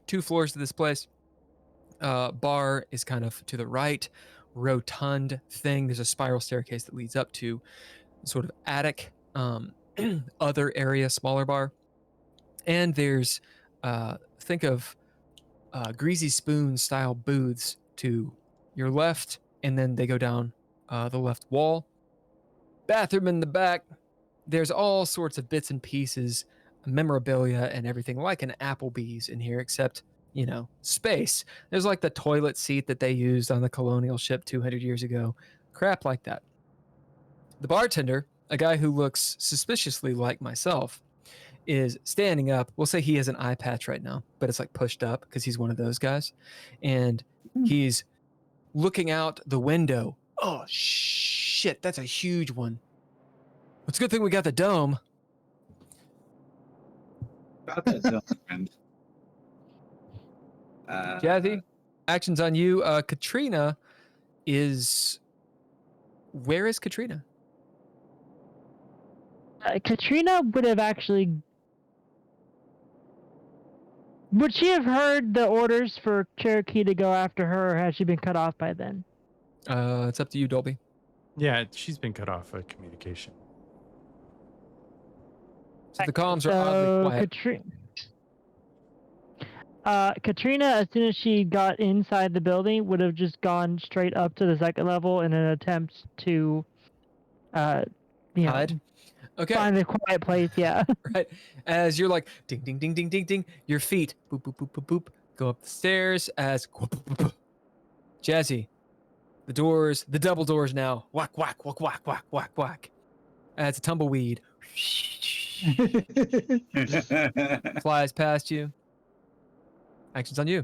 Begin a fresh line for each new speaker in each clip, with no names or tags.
two floors to this place. Bar is kind of to the right, rotund thing. There's a spiral staircase that leads up to sort of attic, other area, smaller bar. And there's, think of greasy spoon style booths to your left, and then they go down the left wall. Bathroom in the back. There's all sorts of bits and pieces, memorabilia and everything, like an Applebee's in here, except, space. There's like the toilet seat that they used on the colonial ship 200 years ago. Crap like that. The bartender, a guy who looks suspiciously like myself, is standing up. We'll say he has an eye patch right now, but it's like pushed up because he's one of those guys. And he's looking out the window. Oh, shit, that's a huge one. It's a good thing we got the dome.
About that dome, friend.
Jazzy, action's on you. Katrina is... Where is Katrina?
Katrina would have actually... Would she have heard the orders for Cherokee to go after her, or has she been cut off by then?
It's up to you, Dolby.
Yeah, she's been cut off of communication.
So the comms are oddly quiet.
Katrina, as soon as she got inside the building, would have just gone straight up to the second level in an attempt to,
hide. Okay.
Find a quiet place. Yeah.
Right. As you're like ding ding ding ding ding ding, your feet boop boop boop boop boop go up the stairs as Jazzy, the double doors now whack whack whack whack whack whack whack. As a tumbleweed flies past you. Action's on you.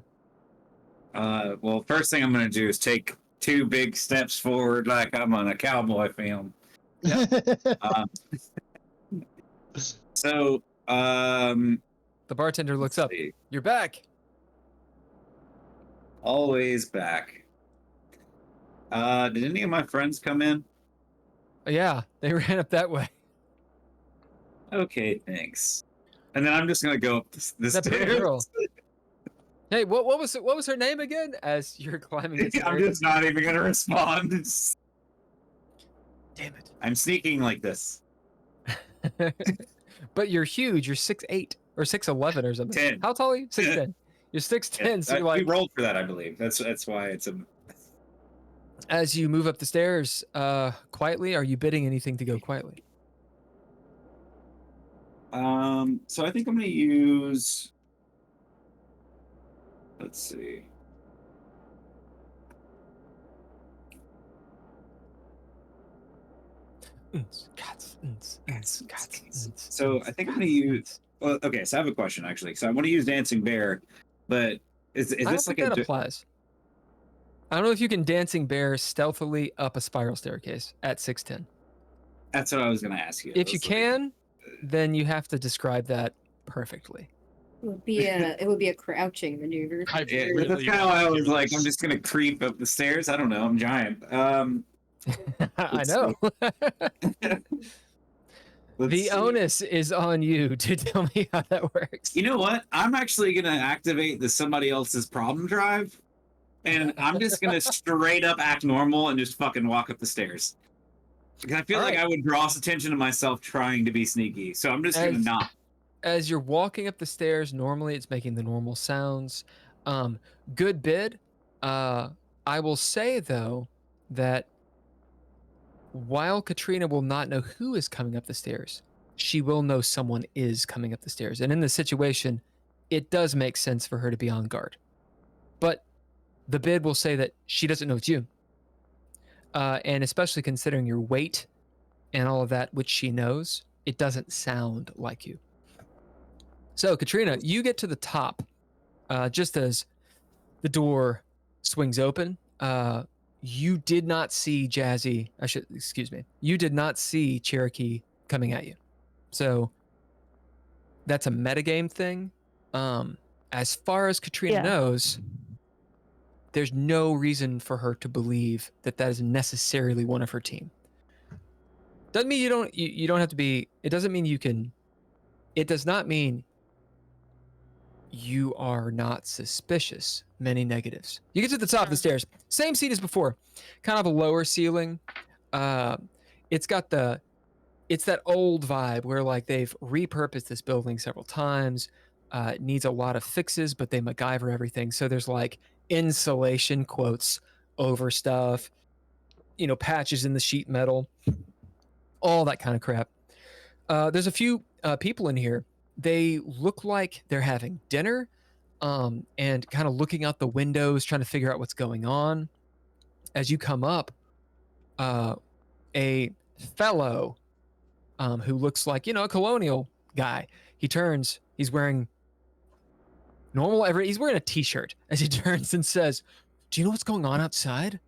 Well, first thing I'm going to do is take 2 big steps forward like I'm on a cowboy film. So,
the bartender looks up.
See.
You're back.
Always back. Did any of my friends come in?
Yeah, they ran up that way.
Okay, thanks. And then I'm just going to go up the
That pretty
stairs.
girl. Hey, what was her name again? As you're climbing the stairs.
I'm just not even going to respond.
Damn it.
I'm sneaking like this.
But you're huge. You're 6'8" or 6'11" or something.
10.
How tall are you? 6'10". You're 6'10". So you're
We
like,
rolled for that, I believe. That's why it's a...
as you move up the stairs quietly, are you bidding anything to go quietly?
So I think I'm going to use... Let's see. So I think I'm going to use... Well, okay, so I have a question, actually. So I want to use Dancing Bear, but is this like
that applies. I don't know if you can Dancing Bear stealthily up a spiral staircase at 6'10".
That's what I was going to ask you.
If you can, then you have to describe that perfectly.
It would be a crouching maneuver.
That's kind of why I was like, I'm just gonna creep up the stairs. I don't know. I'm giant.
I know. The onus is on you to tell me how that works.
You know what? I'm actually gonna activate the somebody else's problem drive, and I'm just gonna straight up act normal and just fucking walk up the stairs. Because I feel like I would draw attention to myself trying to be sneaky. So I'm just gonna not.
As you're walking up the stairs, normally it's making the normal sounds. Good bid. I will say, though, that while Katrina will not know who is coming up the stairs, she will know someone is coming up the stairs. And in this situation, it does make sense for her to be on guard. But the bid will say that she doesn't know it's you. And especially considering your weight and all of that, which she knows, it doesn't sound like you. So, Katrina, you get to the top just as the door swings open. You did not see Jazzy. You did not see Cherokee coming at you. So, that's a metagame thing. As far as Katrina knows, there's no reason for her to believe that that is necessarily one of her team. Doesn't mean you don't have to be. It doesn't mean you can. It does not mean you are not suspicious. Many negatives. You get to the top of the stairs. Same seat as before. Kind of a lower ceiling. It's got it's that old vibe where like they've repurposed this building several times. It needs a lot of fixes, but they MacGyver everything. So there's like insulation quotes over stuff, patches in the sheet metal, all that kind of crap. There's a few people in here. They look like they're having dinner, and kind of looking out the windows, trying to figure out what's going on. As you come up, a fellow who looks like, a colonial guy. He turns, he's wearing he's wearing a t-shirt as he turns and says, "Do you know what's going on outside?"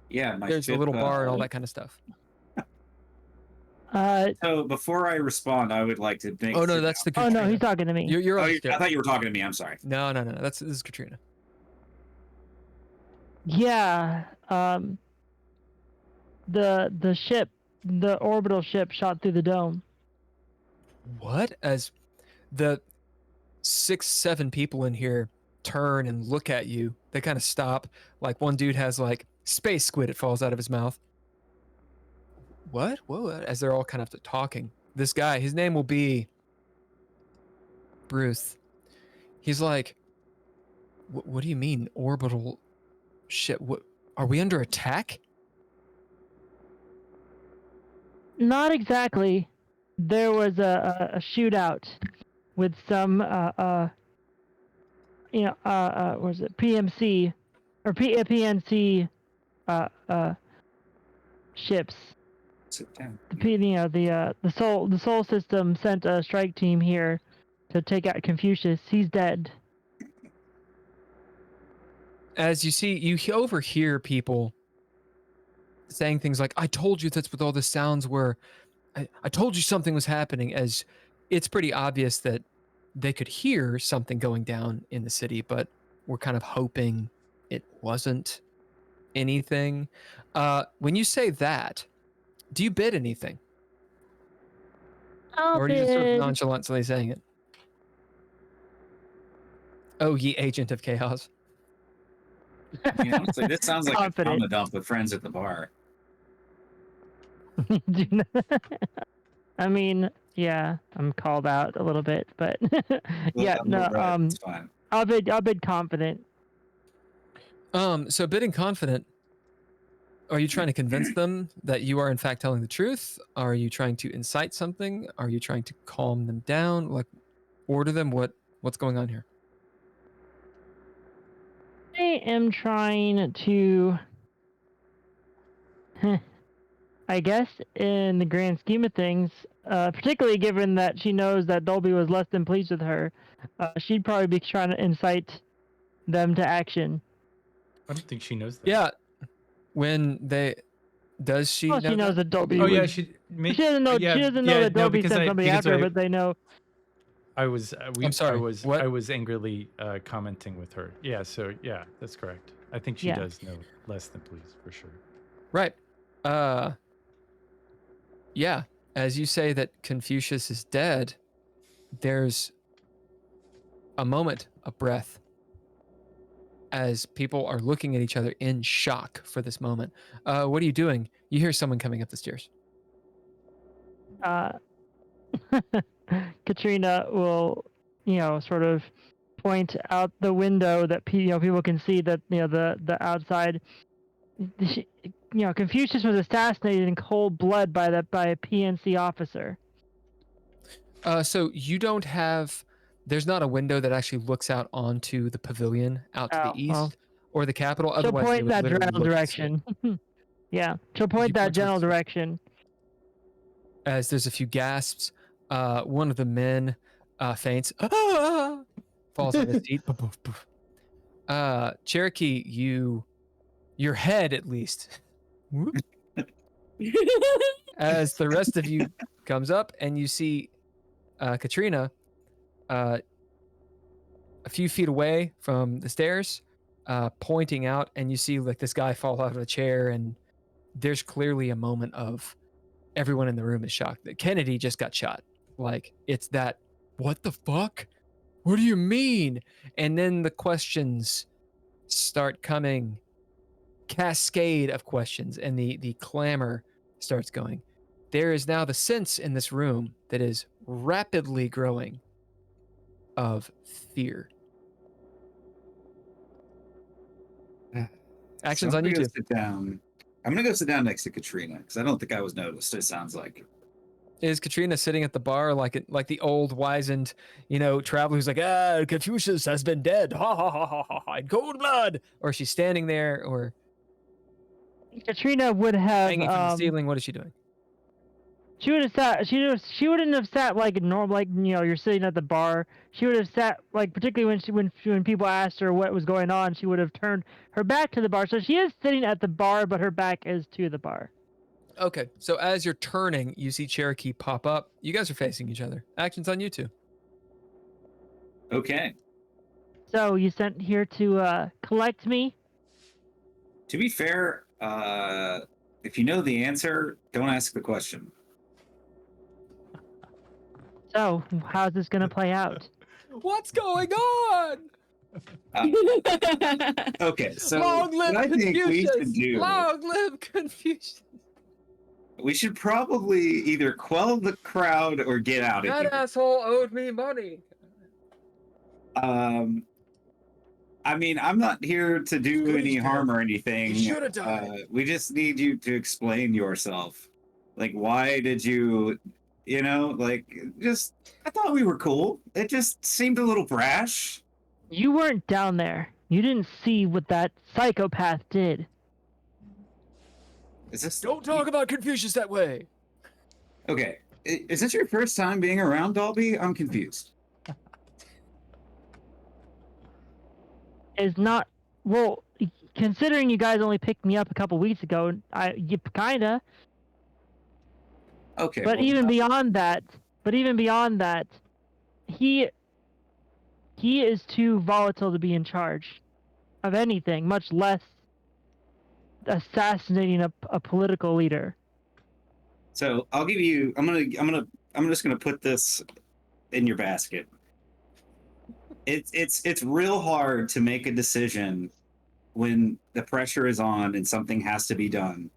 Yeah, my
There's
ship,
a little bar and all that kind of stuff.
So before I respond, I would like to make.
Oh no, that's the
Oh
Katrina.
no, he's talking to me.
You're
Oh,
upstairs.
I thought you were talking to me. I'm sorry.
No. This is Katrina.
Yeah. The ship, the orbital ship, shot through the dome.
What? As the 6-7 people in here turn and look at you, they kind of stop. Like one dude has like space squid. It falls out of his mouth. What? Whoa! As they're all kind of talking, this guy, his name will be Bruce. He's like, what do you mean orbital ship? What? Are we under attack?
Not exactly. There was a shootout with some what was it, PMC or PNC ships.
Sit down.
The Soul system sent a strike team here to take out Confucius. He's dead.
As you see, you overhear people saying things like, "I told you that's what all the sounds were. I told you something was happening," as it's pretty obvious that they could hear something going down in the city, but we're kind of hoping it wasn't anything. When you say that, do you bid anything? Or are you just sort of nonchalantly saying it? Oh, ye agent of chaos.
I mean, honestly, this sounds like
Confident.
a trauma dump with friends at the bar.
I mean, yeah, I'm called out a little bit, but yeah, no,
It's fine.
I'll bid confident.
So bidding confident, are you trying to convince them that you are in fact telling the truth? Are you trying to incite something? Are you trying to calm them down? Like order them? What's going on here?
I am trying to, I guess, in the grand scheme of things, particularly given that she knows that Dolby was less than pleased with her, she'd probably be trying to incite them to action.
I don't think she knows that.
Yeah. Does she
Well,
know
she knows that Dolby.
Oh yeah,
was-
she
doesn't know.
yeah,
she doesn't know
yeah,
that
no,
Dolby
because
sent
I-
somebody
because
after her,
I-
but they know.
I was
I'm sorry, what?
I was angrily commenting with her. Yeah, so yeah, that's correct. I think she
Yeah.
does know less than pleased for sure.
Right. Yeah. As you say that Confucius is dead, there's a moment of breath as people are looking at each other in shock for this moment. What are you doing? You hear someone coming up the stairs.
Katrina will, sort of point out the window that people can see that the outside. Confucius was assassinated in cold blood by a PNC officer.
So you don't have. There's not a window that actually looks out onto the pavilion out to
Oh,
the east
well.
or the capital.
She'll
Otherwise, they
point
would
that
literally
general
look to see it.
direction. Yeah, she'll
You
point that
point
general
towards-
direction.
As there's a few gasps, one of the men faints, falls on his seat. Cherokee, your head at least, whoop, as the rest of you comes up and you see Katrina a few feet away from the stairs, pointing out, and you see like this guy fall out of a chair, and there's clearly a moment of everyone in the room is shocked that Kennedy just got shot. Like it's that, what the fuck? What do you mean? And then the questions start coming, cascade of questions, and the clamor starts going. There is now the sense in this room that is rapidly growing of fear. Actions
So
on
I'm gonna
YouTube.
go sit down. I'm gonna go sit down next to Katrina because I don't think I was noticed. It sounds like.
Is Katrina sitting at the bar like the old wizened, traveler who's like, Confucius has been dead, ha ha ha ha ha ha, in cold blood, or is she standing there or
Katrina would have
hanging from the ceiling? What is she doing?
she would have sat. She wouldn't have sat like normal, like you're sitting at the bar. She would have sat like, particularly when people asked her what was going on, she would have turned her back to the bar. So she is sitting at the bar, but her back is to the bar.
Okay, so as you're turning, you see Cherokee pop up. You guys are facing each other. Actions on you two.
Okay.
So you sent here to collect me.
To be fair, if you know the answer, don't ask the question.
So how's this gonna play out?
What's going on?
Okay, so
Long live
what I think we
Confucius!
should do,
Long live Confucius!
we should probably either quell the crowd or get out of
That
here.
asshole owed me money.
I mean, I'm not here to do any harm or anything.
You should have died.
We just need you to explain yourself. Like, why did you, I thought we were cool. It just seemed a little brash.
You weren't down there. You didn't see what that psychopath did.
Is this
Don't talk about Confucius that way.
okay? Is this your first time being around Dolby? I'm confused.
Is not well, considering you guys only picked me up a couple weeks ago. You kinda.
Okay,
But
well,
even beyond that, he is too volatile to be in charge of anything, much less assassinating a political leader.
so I'll give you. I'm just gonna put this in your basket. It's real hard to make a decision when the pressure is on and something has to be done.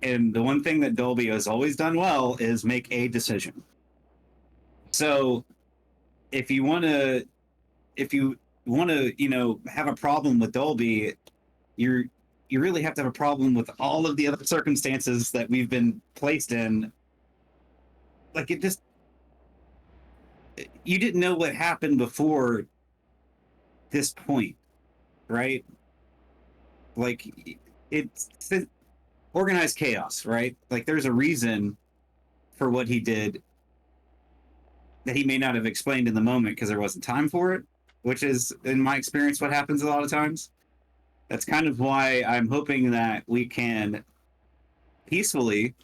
And the one thing that Dolby has always done well is make a decision. So if you want to have a problem with Dolby, you really have to have a problem with all of the other circumstances that we've been placed in. Like, you didn't know what happened before this point, right? Like, it's organized chaos, right? Like, there's a reason for what he did that he may not have explained in the moment because there wasn't time for it, which is, in my experience, what happens a lot of times. That's kind of why I'm hoping that we can peacefully,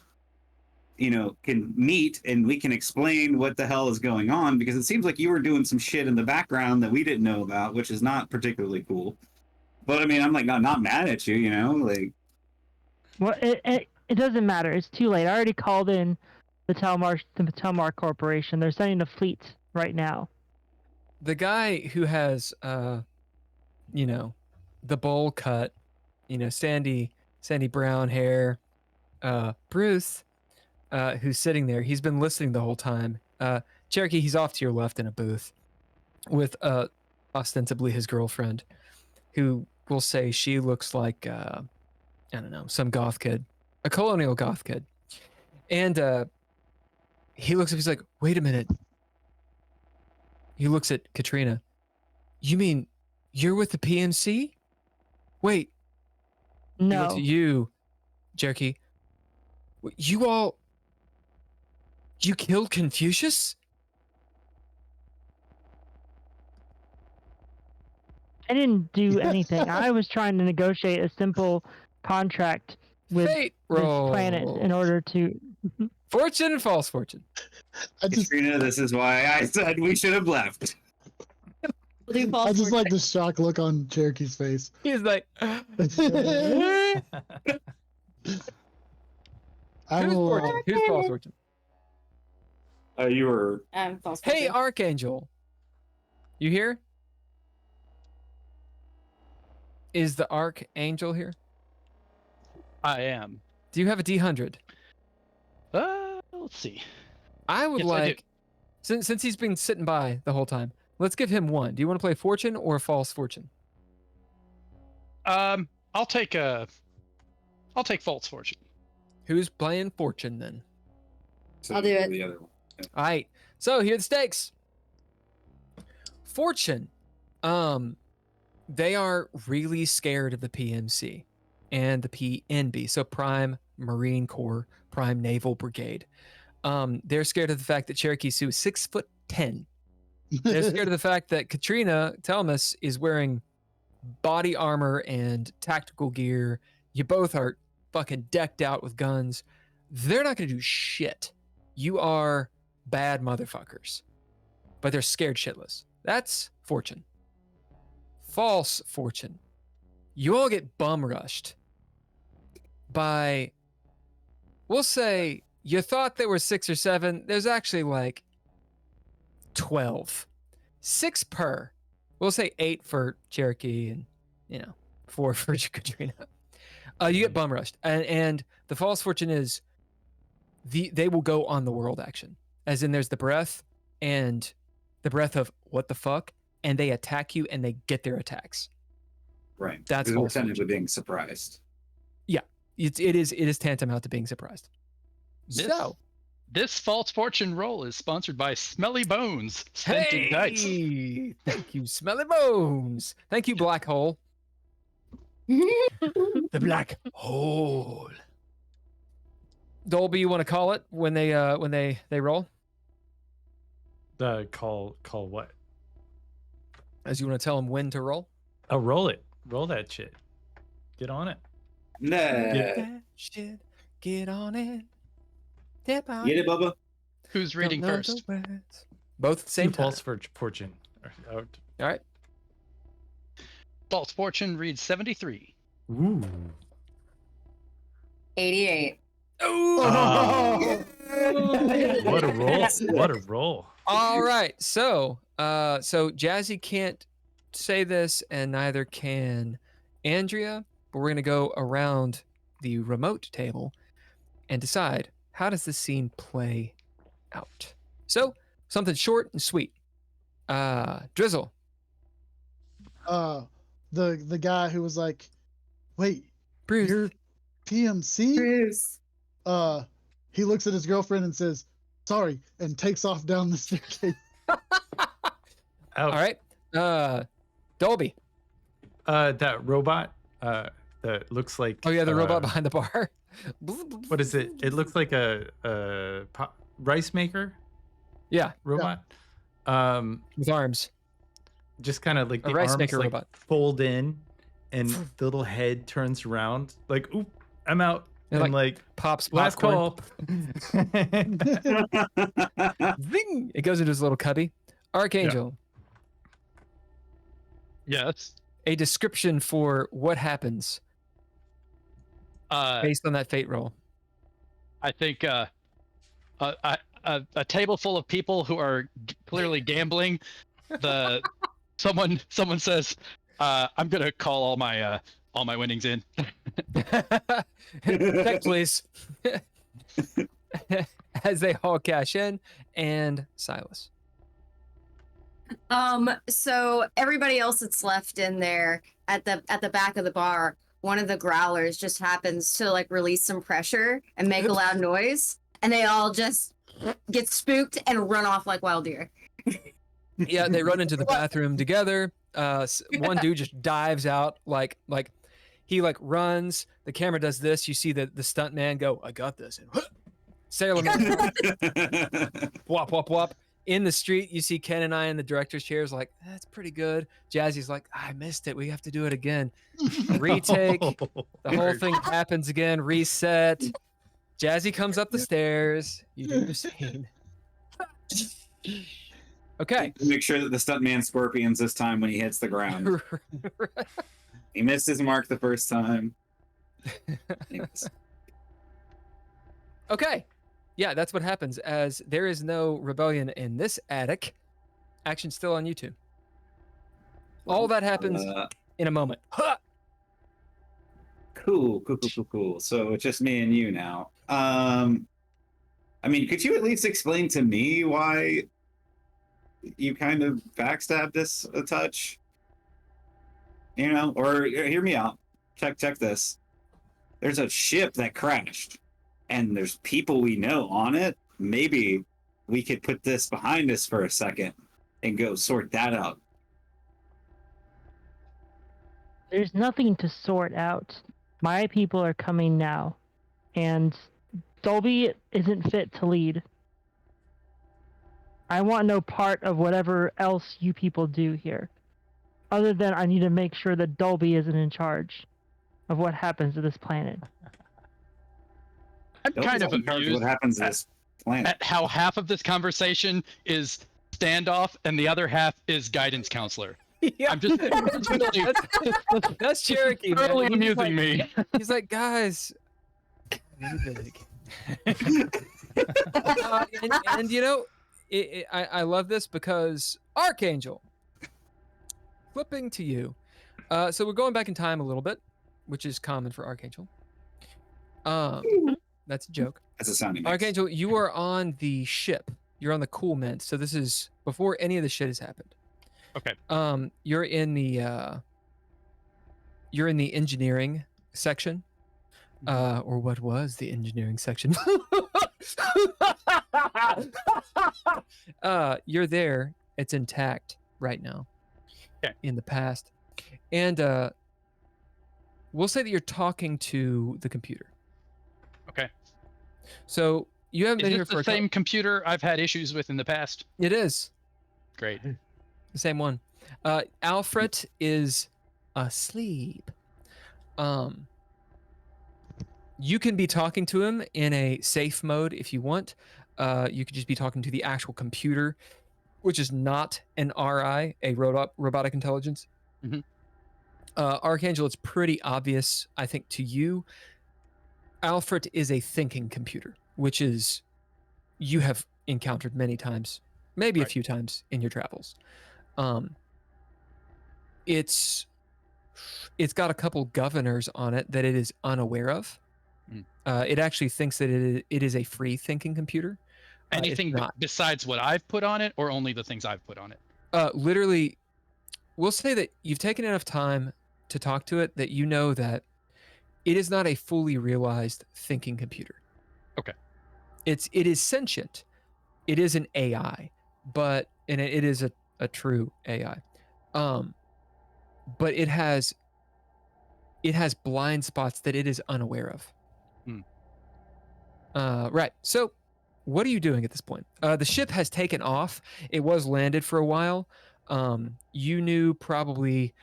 can meet and we can explain what the hell is going on, because it seems like you were doing some shit in the background that we didn't know about, which is not particularly cool. But I mean, I'm like not mad at you, like.
Well, it doesn't matter. It's too late. I already called in the Telmar Corporation. They're sending a fleet right now.
The guy who has, the bowl cut, sandy brown hair, Bruce, who's sitting there. He's been listening the whole time. Cherokee, he's off to your left in a booth with ostensibly his girlfriend, who will say she looks like, I don't know, some goth kid, a colonial goth kid. And he looks up, he's like, wait a minute. He looks at Katrina. You mean you're with the PNC? Wait. He looks
No.
at you, Cherokee. You killed Confucius?
I didn't do anything. I was trying to negotiate a simple contract with
Fate
this
roll.
planet in order to.
Fortune and false fortune.
Katrina, this is why I said we should have left.
We'll do
I
false
just
fortune.
like the shocked look on Cherokee's face.
He's like,
I
who's
will.
fortune? Who's false fortune?
You were.
False
Hey,
fortune.
Archangel. You here? Is the Archangel here?
I am.
Do you have a D100?
Let's see.
I would
Yes, I do.
like, since he's been sitting by the whole time, let's give him one. Do you want to play Fortune or False Fortune?
I'll take false fortune.
Who's playing Fortune then?
So
I'll do it.
The other one.
All right. So here are the stakes. Fortune, they are really scared of the PMC and the PNB, so Prime Marine Corps, Prime Naval Brigade. They're scared of the fact that Cherokee Sue is 6'10". They're scared of the fact that Katrina Telmus is wearing body armor and tactical gear. You both are fucking decked out with guns. They're not going to do shit. You are bad motherfuckers. But they're scared shitless. That's Fortune. False Fortune. You all get bum rushed by, we'll say, you thought there were 6 or 7. There's actually like 12. 6 per. We'll say 8 for Cherokee and, 4 for Katrina. You get bum rushed. And the false fortune is they will go on the world action. As in there's the breath and the breath of what the fuck, and they attack you and they get their attacks.
Right.
That's
because we're
false
technically
fortune.
being surprised.
It is tantamount to being surprised. So
This false fortune roll is sponsored by Smelly Bones. Scented Dice.
hey, thank you, Smelly Bones. Thank you, Black Hole. The Black Hole. Dolby, you want to call it when they roll?
Call what?
As you want to tell them when to roll?
Oh, roll it. Roll that shit. Get on it.
Nah.
Yeah.
That shit, get on it. Step out.
Get it, Bubba?
Who's
Don't
reading
know the
first?
words. Both at the same time.
False fortune. Out.
All right.
False fortune reads 73.
Ooh.
88.
Oh!
What a roll. What a roll.
All right. So Jazzy can't say this, and neither can Andrea, but we're going to go around the remote table and decide, how does this scene play out? So, something short and sweet. Drizzle.
The guy who was like, wait,
Bruce.
you're PMC?
Bruce.
He looks at his girlfriend and says, sorry, and takes off down the staircase.
All right. Dolby.
That robot that looks like
Oh yeah, the robot behind the bar.
what is it? It looks like a rice maker
Yeah,
robot.
with arms.
Just kind of like
A
the
rice
arms
maker
like
robot.
fold in and the little head turns around like, oop, I'm out.
And,
And like
Pops
last
popcorn.
call.
Zing! It goes into his little cubby. Archangel.
Yes.
A description for what happens based on that fate roll.
I think a table full of people who are clearly gambling. Someone says, "I'm gonna call all my winnings in."
Check, please. As they all cash in, and Silas.
So everybody else that's left in there at the back of the bar, one of the growlers just happens to like release some pressure and make a loud noise, and they all just get spooked and run off like wild deer.
Yeah, they run into the bathroom together. One dude just dives out like he like runs. The camera does this. You see the stunt man go, "I got this," and Sailor Man, whop whop whop. In the street, you see Ken and I in the director's chairs, like, that's pretty good. Jazzy's like, I missed it. We have to do it again. Retake. The whole thing happens again. Reset. Jazzy comes up the stairs. You do the scene. Okay.
Make sure that the stuntman scorpions this time when he hits the ground. He missed his mark the first time.
Okay. Yeah, that's what happens as there is no rebellion in this attic. Action still on YouTube. All that happens in a moment. Huh!
Cool. So it's just me and you now. I mean, could you at least explain to me why you kind of backstabbed us a touch? You know, or hear me out. Check this. There's a ship that crashed, and there's people we know on it. Maybe we could put this behind us for a second and go sort that out.
There's nothing to sort out. My people are coming now, and Dolby isn't fit to lead. I want no part of whatever else you people do here. Other than I need to make sure that Dolby isn't in charge of what happens to this planet.
I'm kind of
in charge of
amused
what happens to this planet.
at how half of this conversation is standoff and the other half is guidance counselor.
Yeah,
I'm just really
that's Cherokee, man.
thoroughly
He's
amusing
like-
me.
He's like, guys, really big. And you know, I love this because Archangel, flipping to you. So we're going back in time a little bit, which is common for Archangel. That's a joke.
That's a sounding mix.
Archangel, you are on the ship. You're on the Cool Mint. So this is before any of the shit has happened.
Okay.
You're in the engineering section. Or what was the engineering section? You're there. It's intact right now.
Okay.
In the past. And we'll say that you're talking to the computer.
Okay.
So you haven't
Is
been here
this
for
the
a couple-
same computer I've had issues with in the past?
It is.
Great.
The same one. Alfred is asleep. You can be talking to him in a safe mode if you want. You could just be talking to the actual computer, which is not an RI, a robotic intelligence.
Mhm.
Archangel, it's pretty obvious, I think, to you. Alfred is a thinking computer, which is you have encountered many times, maybe a
Right.
few times in your travels. It's got a couple governors on it that it is unaware of.
Mm.
It actually thinks that it is a free thinking computer. It's
Anything
not.
besides what I've put on it, or only the things I've put on it?
Literally, we'll say that you've taken enough time to talk to it that you know that it is not a fully realized thinking computer.
Okay.
It is sentient. It is an AI, but and it is a true AI. But it has blind spots that it is unaware of.
Hmm.
Right. So what are you doing at this point? The ship has taken off. It was landed for a while. You knew probably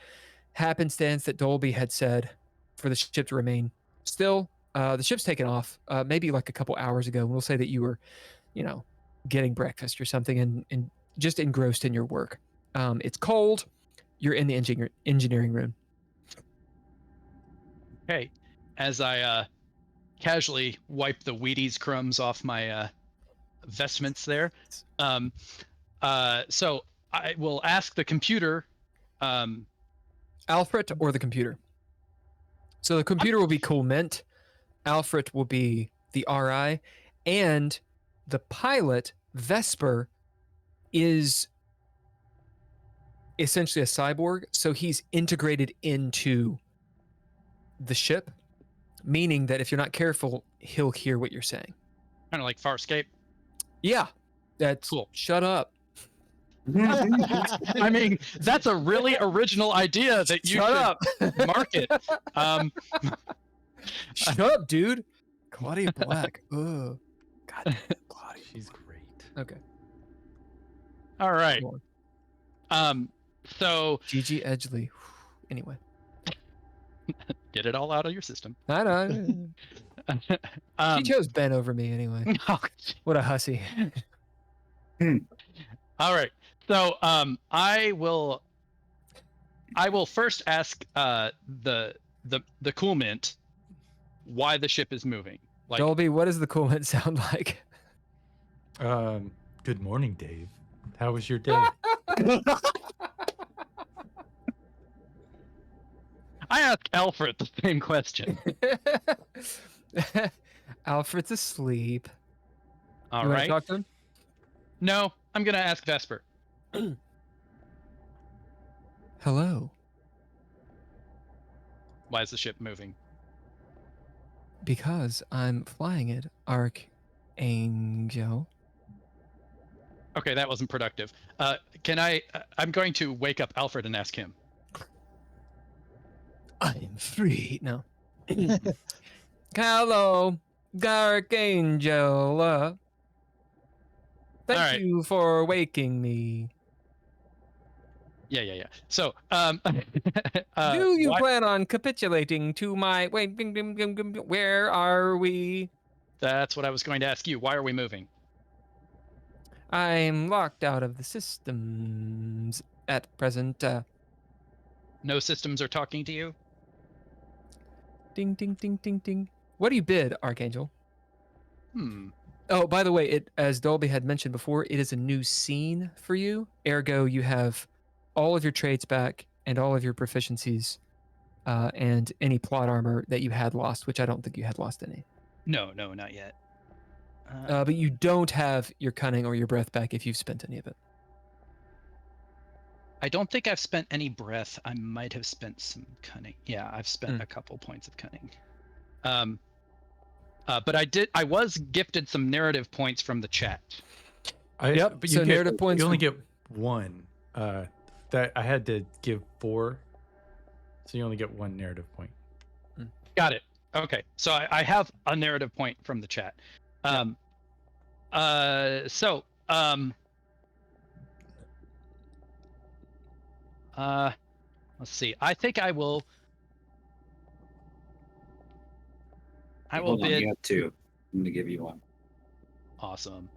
happenstance that Dolby had said for the ship to remain still. The ship's taken off maybe like a couple hours ago. We'll say that you were, getting breakfast or something and just engrossed in your work. It's cold. You're in the engineering room.
Okay. As I casually wipe the Wheaties crumbs off my vestments there. So I will ask the computer.
Alfred or the computer? So the computer will be Cool Mint. Alfred will be the RI. And the pilot, Vesper, is essentially a cyborg. So he's integrated into the ship, meaning that if you're not careful, he'll hear what you're saying.
Kind of like Farscape.
Yeah. That's
Cool.
Shut up.
I mean, that's a really original idea that you
Shut
should
up.
market.
Shut up, dude. Claudia Black. Ugh. God damn it, Claudia.
She's great.
Okay.
All right.
Go on.
So
Gigi Edgley. Anyway.
get it all out of your system.
I know. She chose Ben over me anyway. What a hussy.
All right. So I will first ask the Cool Mint why the ship is moving. Like,
Dolby, what does the Cool Mint sound like?
Good morning, Dave. How was your day?
I asked Alfred the same question.
Alfred's asleep.
All
You want
right.
to talk to him?
No, I'm gonna ask Vesper.
Hello.
Why is the ship moving?
Because I'm flying it, Archangel.
Okay, that wasn't productive. Can I? I'm going to wake up Alfred and ask him.
I am free. No. Hello, Archangel. Thank
Alright.
you for waking me.
Yeah. So,
Do you
why-
plan on capitulating to my... Wait, where are we?
That's what I was going to ask you. Why are we moving?
I'm locked out of the systems at present.
No systems are talking to you?
Ding, ding, ding, ding, ding. What do you bid, Archangel? Oh, by the way, it, as Dolby had mentioned before, it is a new scene for you. Ergo, you have all of your traits back and all of your proficiencies and any plot armor that you had lost, which I don't think you had lost any.
No, not yet.
But you don't have your cunning or your breath back if you've spent any of it.
I don't think I've spent any breath. I might have spent some cunning. Yeah, I've spent a couple points of cunning. But I was gifted some narrative points from the chat.
Yep,
But
so narrative points
You only
from-
get one. That I had to give 4, so you only get 1 narrative point.
Got it. Okay, so I have a narrative point from the chat. Let's see. I think I will. I will
Hold on,
bid.
you have 2. I'm gonna give you 1.
Awesome.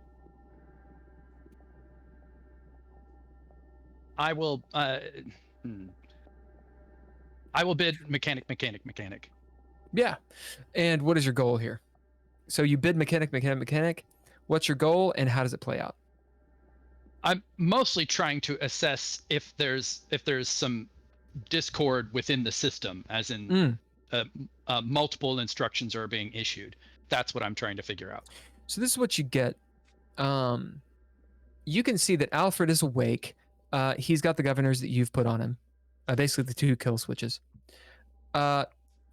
I will. I will bid mechanic.
Yeah. And what is your goal here? So you bid mechanic. What's your goal and how does it play out?
I'm mostly trying to assess if there's some discord within the system, as in multiple instructions are being issued. That's what I'm trying to figure out.
So this is what you get. You can see that Alfred is awake. He's got the governors that you've put on him. Basically the 2 kill switches.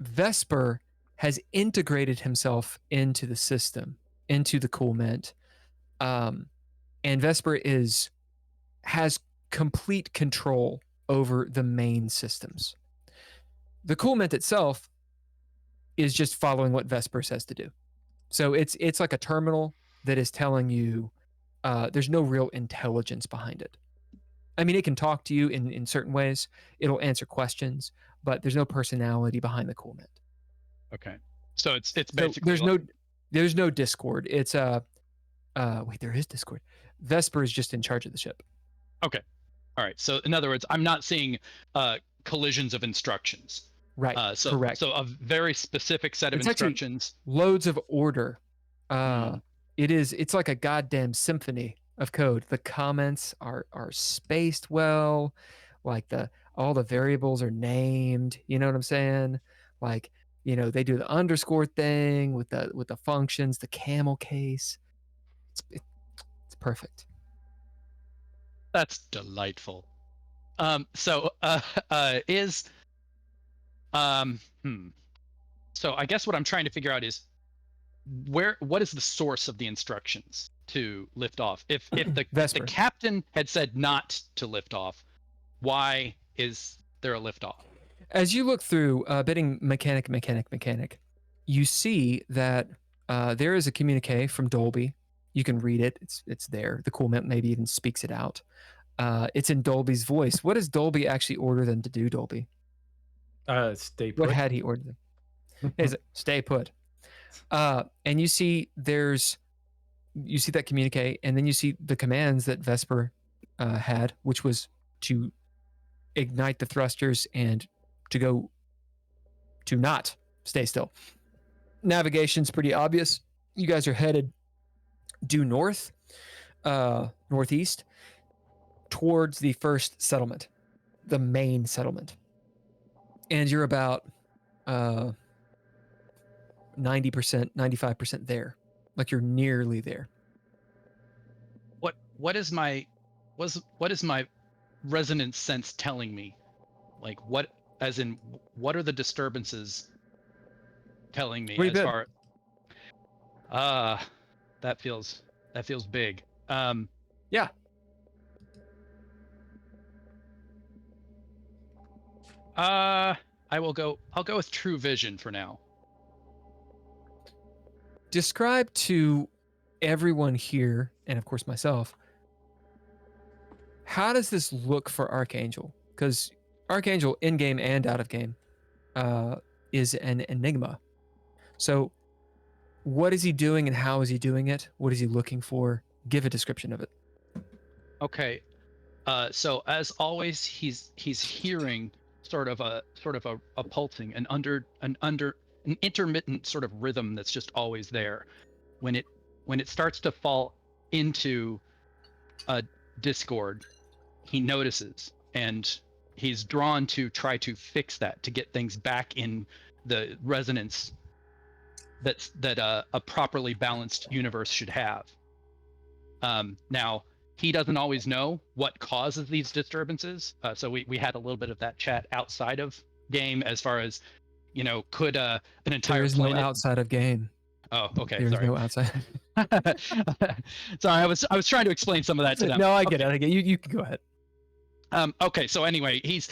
Vesper has integrated himself into the system, into the cool mint. And Vesper has complete control over the main systems. The cool mint itself is just following what Vesper says to do. So it's like a terminal that is telling you there's no real intelligence behind it. I mean, it can talk to you in certain ways. It'll answer questions, but there's no personality behind the cool mint.
Okay. So it's
So
basically
there's no discord. It's wait, there is discord. Vesper is just in charge of the ship.
Okay. All right. So in other words, I'm not seeing collisions of instructions.
Right. Correct.
So a very specific set of
It's actually
instructions.
loads of order. It's like a goddamn symphony of code. The comments are spaced well, like all the variables are named, you know what I'm saying? Like, you know, they do the underscore thing with the functions, the camel case. It's perfect.
That's delightful. So I guess what I'm trying to figure out is what is the source of the instructions to lift off? If the captain had said not to lift off, why is there a lift off?
As you look through bidding mechanic, you see that there is a communique from Dolby. You can read it. It's there. The cool mint maybe even speaks it out. It's in Dolby's voice. What does Dolby actually order them to do, Dolby?
Stay put.
What had he ordered them? Is it stay put? And you see that communique, and then you see the commands that Vesper had, which was to ignite the thrusters and to not stay still. Navigation's pretty obvious. You guys are headed due north, northeast, towards the first settlement, the main settlement. and you're about 90%, 95% there. Like you're nearly there.
What is my resonance sense telling me? Like what are the disturbances telling me
Pretty
as
good.
far that feels big.
Yeah.
I'll go with true vision for now.
Describe to everyone here, and of course myself, how does this look for Archangel? Because Archangel, in-game and out-of-game, is an enigma. So what is he doing and how is he doing it? What is he looking for? Give a description of it.
Okay. So as always, he's hearing sort of a pulsing, an intermittent sort of rhythm that's just always there. When it starts to fall into a discord, he notices and he's drawn to try to fix that, to get things back in the resonance that a properly balanced universe should have. Now he doesn't always know what causes these disturbances. So we had a little bit of that chat outside of game, as far as, could an entire
There is
planet...
no outside of game.
Oh, okay.
There's
Sorry.
no outside.
Sorry, I was trying to explain some of that to them.
No, I get it. I get it. You can go ahead.
Okay. So anyway, he's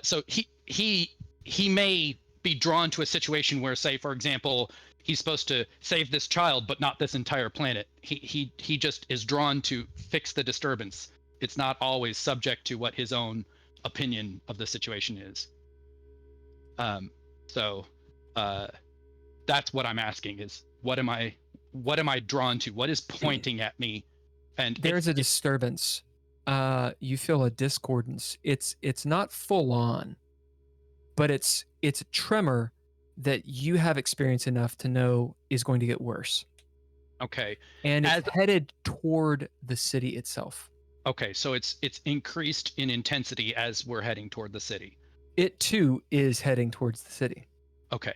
so he may be drawn to a situation where, say, for example, he's supposed to save this child, but not this entire planet. He just is drawn to fix the disturbance. It's not always subject to what his own opinion of the situation is. So that's what I'm asking is, what am I drawn to? What is pointing at me? And
there's a disturbance. You feel a discordance. It's not full on, but it's a tremor that you have experience enough to know is going to get worse.
Okay.
And it's headed toward the city itself.
Okay, so it's increased in intensity as we're heading toward the city.
It too is heading towards the city.
Okay.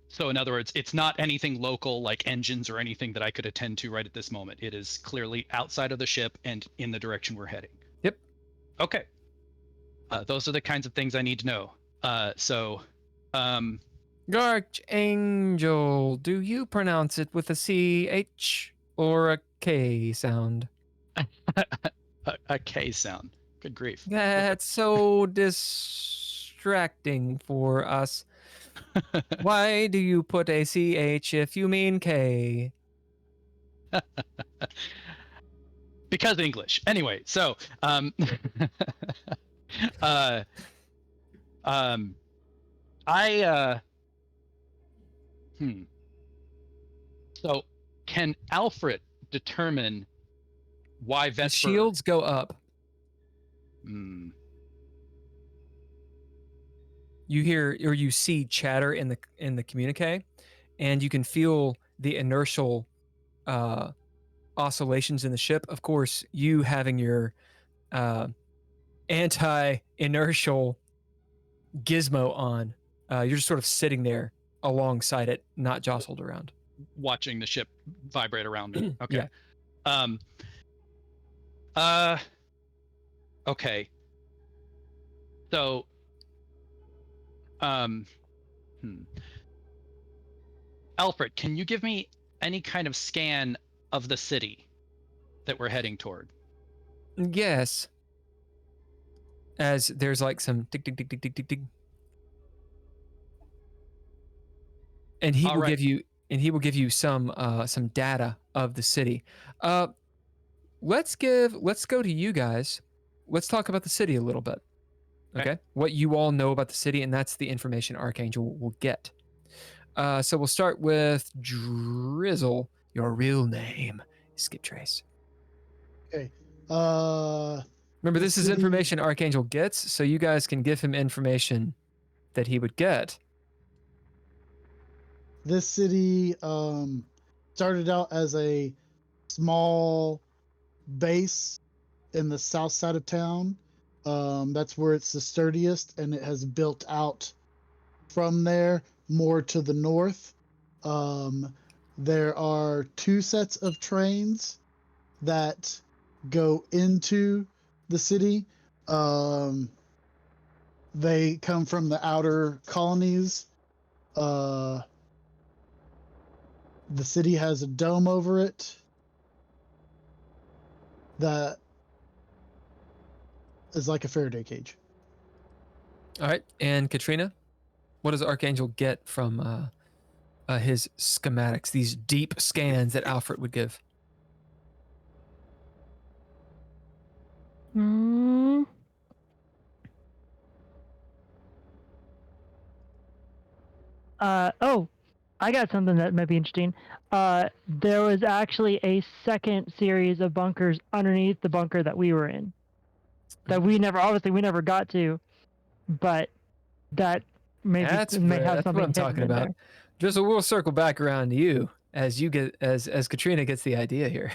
So in other words, it's not anything local like engines or anything that I could attend to right at this moment. It is clearly outside of the ship and in the direction we're heading.
Yep.
Okay. Those are the kinds of things I need to know.
Archangel, do you pronounce it with a CH or a K sound?
A K sound. Good grief.
That's so distracting for us. Why do you put a CH if you mean K?
Because English. Anyway, so So can Alfred determine why Vesper...
The shields go up. You hear or you see chatter in the communique, and you can feel the inertial oscillations in the ship. Of course, you having your anti-inertial gizmo on, you're just sort of sitting there alongside it, not jostled around,
watching the ship vibrate around it. Okay.
Yeah.
Okay. So Alfred, can you give me any kind of scan of the city that we're heading toward?
Yes. As there's like some tick tick tick tick tick tick tick. And he will give you some data of the city. Let's go to you guys. Let's talk about the city a little bit. Okay? What you all know about the city, and that's the information Archangel will get. So we'll start with Drizzle. Your real name is Skip Trace.
Okay.
Remember, this is information Archangel gets, so you guys can give him information that he would get.
This city started out as a small base in the south side of town That's where it's the sturdiest, and it has built out from there more to the north. There are 2 sets of trains that go into the city. They come from the outer colonies. The city has a dome over it that is like a Faraday cage.
All right, and Katrina, what does Archangel get from his schematics? These deep scans that Alfred would give.
Oh, I got something that might be interesting. There was actually a second series of bunkers underneath the bunker that we were in. That we never got to, but that maybe
That's
may have
what
something
I'm talking
hidden in
about.
there.
Drizzle, we'll circle back around to you as you get as Katrina gets the idea here.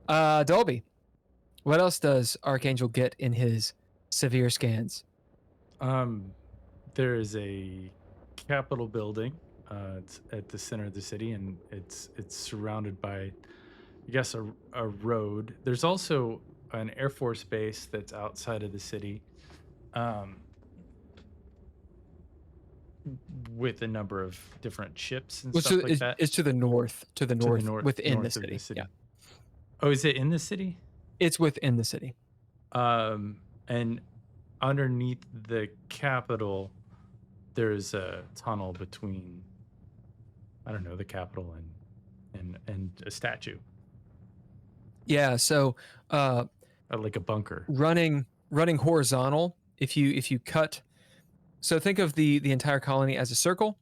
Dolby, what else does Archangel get in his severe scans?
There is a Capitol building. It's at the center of the city, and it's surrounded by, I guess, a road. There's also an Air Force base that's outside of the city, with a number of different ships and stuff like that.
It's to the north, within
north
the
of
city. Yeah,
Oh, is it in the city?
it's within the city.
And underneath the Capitol, there's a tunnel between, I don't know, the Capitol and a statue.
Yeah, so
Like a bunker.
running horizontal, if you cut, so think of the entire colony as a circle.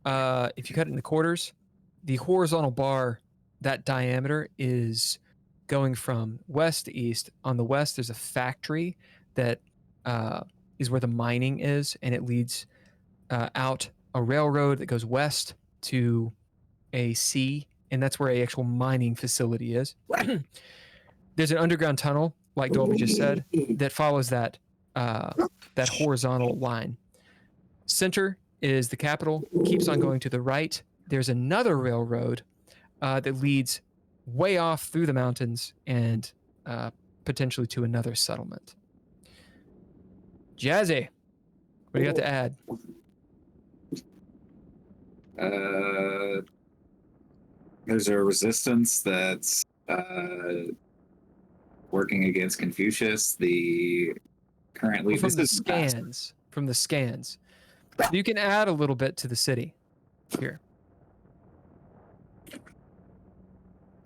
If you cut it into quarters, the horizontal bar, that diameter is going from west to east. On the west, there's a factory that is where the mining is, and it leads out a railroad that goes west to a sea, and that's where a actual mining facility is. There's an underground tunnel, like Dolby just said, that follows that horizontal line. Center is the Capitol, keeps on going to the right. There's another railroad that leads way off through the mountains and potentially to another settlement. Jazzy, what do you got to add?
There's a resistance that's working against Confucius. Currently
From the scans, you can add a little bit to the city here.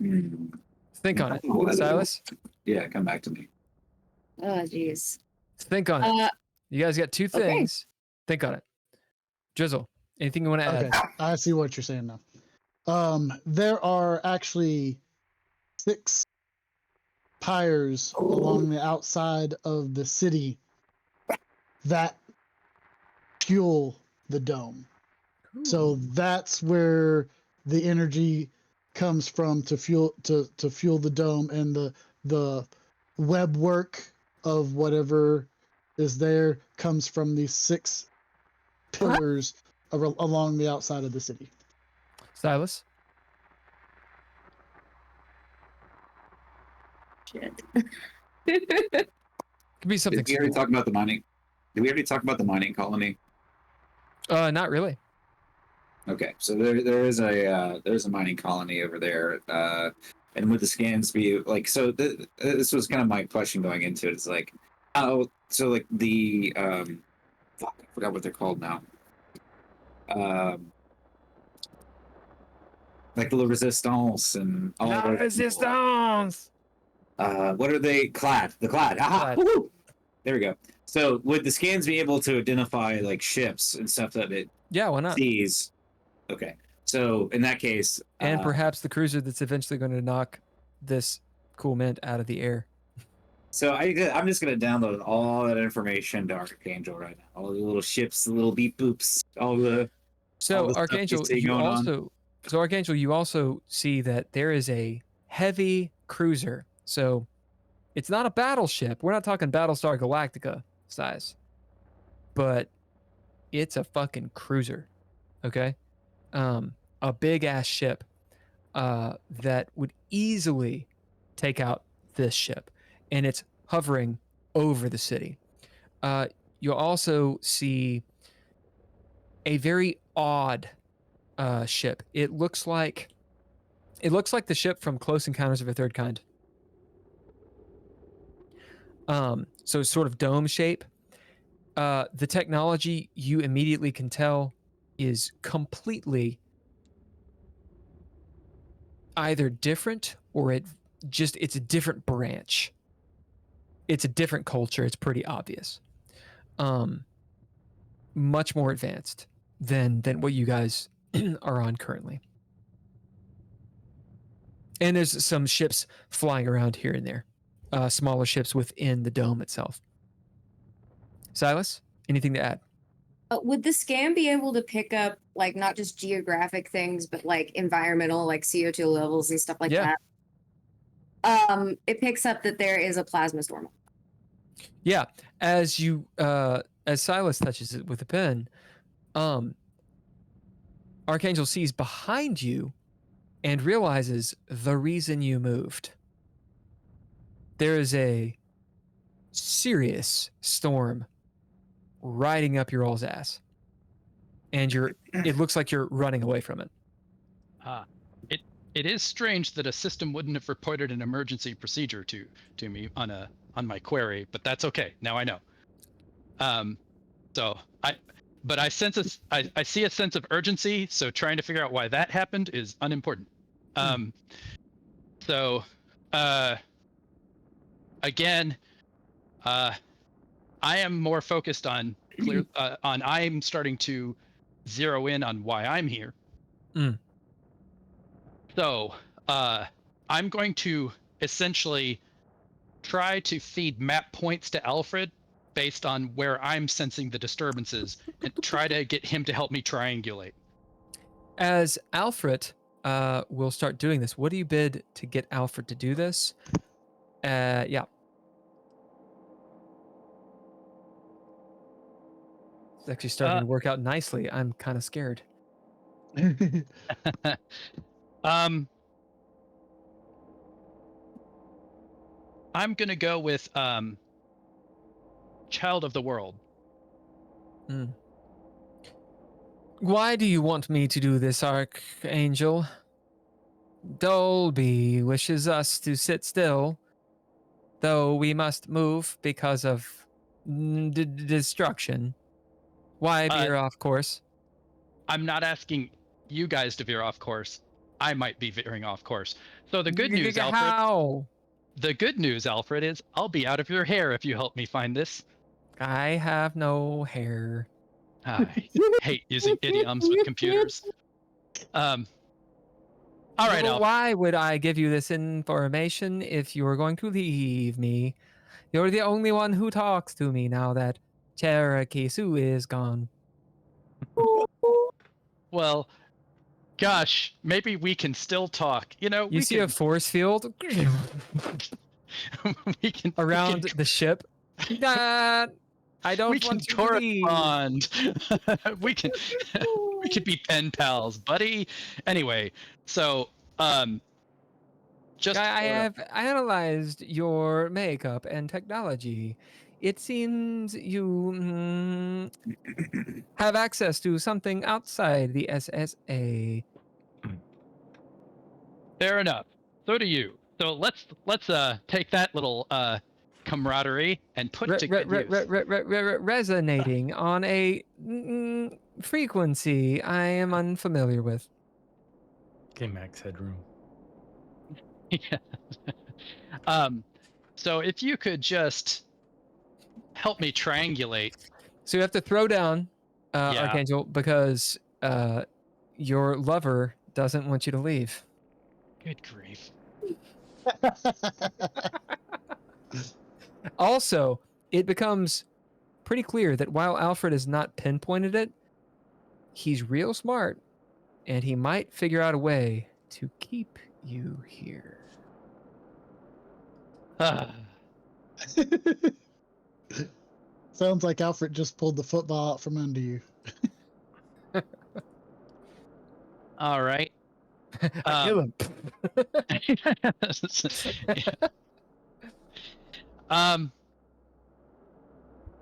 Think on it, Silas.
Yeah, come back to me.
Oh, jeez.
Think on it. You guys got 2 things. Think on it. Drizzle, anything you want to add?
Okay, I see what you're saying now. There are actually 6 pyres along the outside of the city that fuel the dome. So that's where the energy comes from to fuel the dome, and the web work of whatever is there comes from these 6 pillars along the outside of the city.
Silas?
Shit.
Could be something.
Did we already talk about the mining? Did we already talk about the mining colony?
Not really.
Okay, so there's a mining colony over there, and would the scans be like? So this was kind of my question going into it. It's like, so like the fuck, I forgot what they're called now. Like the resistance and all.
La resistance.
What are they? Clad. The clad. Aha! Woo-hoo! There we go. So would the scans be able to identify like ships and stuff that it
Why not?
sees? Okay. So in that case,
And perhaps the cruiser that's eventually going to knock this cool mint out of the air.
so I'm just gonna download all that information to Archangel right now. All the little ships, the little beep boops, all the.
So
the stuff
Archangel,
you see
you
going on.
also see that there is a heavy cruiser. So It's not a battleship. We're not talking Battlestar Galactica size. But it's a fucking cruiser. Okay? A big ass ship that would easily take out this ship. And it's hovering over the city. You'll also see a very odd ship. It looks like the ship from Close Encounters of a Third Kind. So it's sort of dome shape. The technology, you immediately can tell, is completely either different or it's a different branch. It's a different culture. It's pretty obvious. Much more advanced than what you guys are on currently. And there's some ships flying around here and there. Smaller ships within the dome itself. Silas, anything to add?
Would the scan be able to pick up like not just geographic things, but like environmental, like CO2 levels and stuff like that? It picks up that there is a plasma storm.
Yeah, as Silas touches it with a pen, Archangel sees behind you and realizes the reason you moved. There is a serious storm riding up your all's ass. And it looks like you're running away from it.
It is strange that a system wouldn't have reported an emergency procedure to me on my query, but that's okay. Now I know. But I see a sense of urgency, so trying to figure out why that happened is unimportant. Again, I am more focused on I'm starting to zero in on why I'm here. So I'm going to essentially try to feed map points to Alfred based on where I'm sensing the disturbances and try to get him to help me triangulate.
As Alfred will start doing this, what do you bid to get Alfred to do this? Yeah. It's actually starting to work out nicely. I'm kind of scared.
I'm gonna go with Child of the World.
Why do you want me to do this, Archangel? Dolby wishes us to sit still, though we must move because of destruction. Why veer off course?
I'm not asking you guys to veer off course. I might be veering off course. So the good news, Alfred.
How?
The good news, Alfred, is I'll be out of your hair if you help me find this.
I have no hair.
I hate using idioms with computers. All right,
Well, why would I give you this information if you were going to leave me? You're the only one who talks to me now that Cherokee Sue is gone.
Well, gosh, maybe we can still talk.
You see a force field around the ship. I don't want you to leave.
Correspond. we can be pen pals, buddy. Anyway, so I
have analyzed your makeup and technology. It seems you have access to something outside the SSA.
Fair enough. So do you. So let's take that little camaraderie and put to good use.
Resonating on a frequency I am unfamiliar with.
Okay, Max Headroom.
Yeah. So if you could just help me triangulate.
So you have to throw down, Archangel, because your lover doesn't want you to leave.
Good grief.
Also, it becomes pretty clear that while Alfred has not pinpointed it, he's real smart, and he might figure out a way to keep you here.
Sounds like Alfred just pulled the football out from under you.
All right.
I kill him.
um.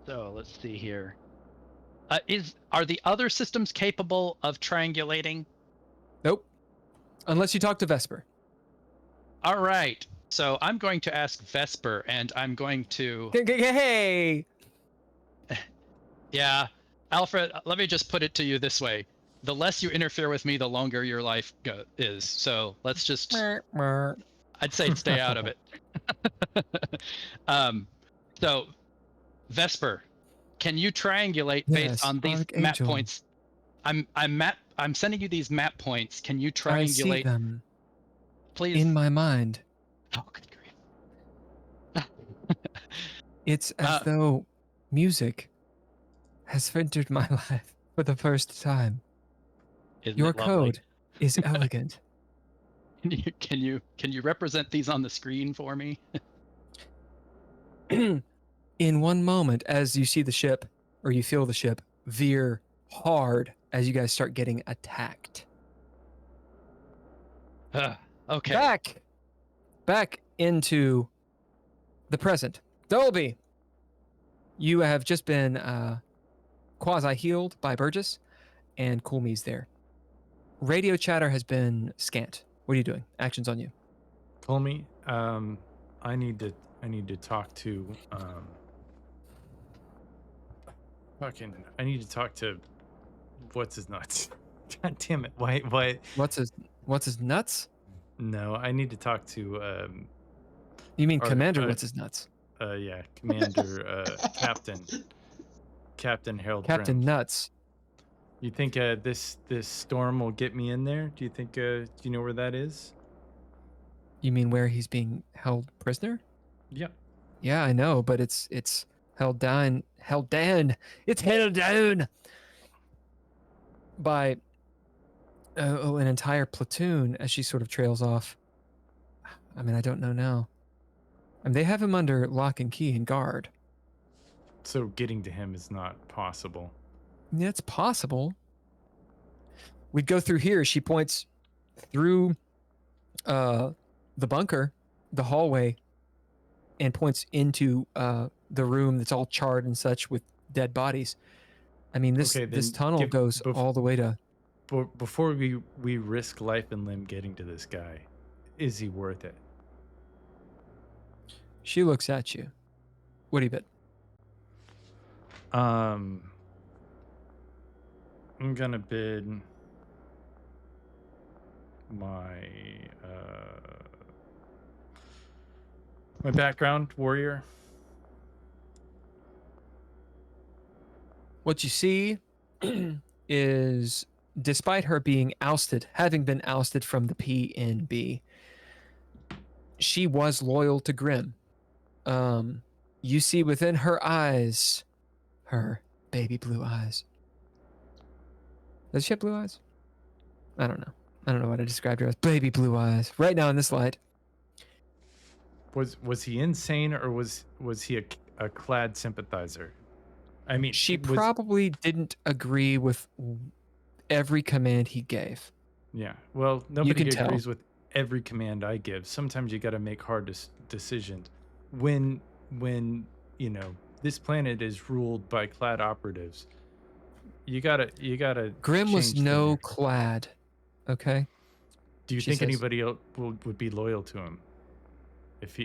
So let's see here. Are the other systems capable of triangulating?
Nope. Unless you talk to Vesper.
All right. So I'm going to ask Vesper, and I'm going to.
Hey.
Yeah, Alfred. Let me just put it to you this way: the less you interfere with me, the longer your life is. So let's just. I'd say stay out of it. So, Vesper, can you triangulate based on these map points? I'm sending you these map points. Can you triangulate?
I see them.
Please.
In my mind.
Oh, good grief.
It's as though music has entered my life for the first time. Your code is elegant.
Can you represent these on the screen for me?
In one moment, as you see the ship, or you feel the ship veer hard as you guys start getting attacked.
Okay.
Back into the present. Dolby, you have just been quasi-healed by Burgess, and Coolme's there. Radio chatter has been scant. What are you doing? Actions on you.
Coolme, I need to talk to I need to talk to what's his nuts. God damn it. Why
What's his nuts?
No, I need to talk to
You mean Commander what's his nuts?
Yeah, Commander Captain Harold
Captain
Trim.
Nuts.
You think this storm will get me in there? Do you think do you know where that is?
You mean where he's being held prisoner?
Yep.
Yeah, I know, but it's held down. It's held down by an entire platoon as she sort of trails off. I mean, I don't know now. I mean, they have him under lock and key and guard.
So getting to him is not possible.
Yeah, it's possible. We'd go through here. She points through the bunker, the hallway, and points into the room that's all charred and such with dead bodies. I mean, this tunnel goes all the way to...
Before we risk life and limb getting to this guy, is he worth it?
She looks at you. What do you bet?
I'm gonna bid my background warrior.
What you see is, despite her being ousted, having been ousted from the PNB, she was loyal to Grimm. You see within her eyes, her baby blue eyes. Does she have blue eyes? I don't know. I don't know what I described her as. Baby blue eyes. Right now in this light.
Was he insane, or was he a clad sympathizer? I mean,
she probably didn't agree with every command he gave.
Yeah. Well, nobody agrees with every command I give. Sometimes you got to make hard decisions. When this planet is ruled by clad operatives, you gotta.
Grimm was no clad. Okay.
Do you think anybody else would be loyal to him? If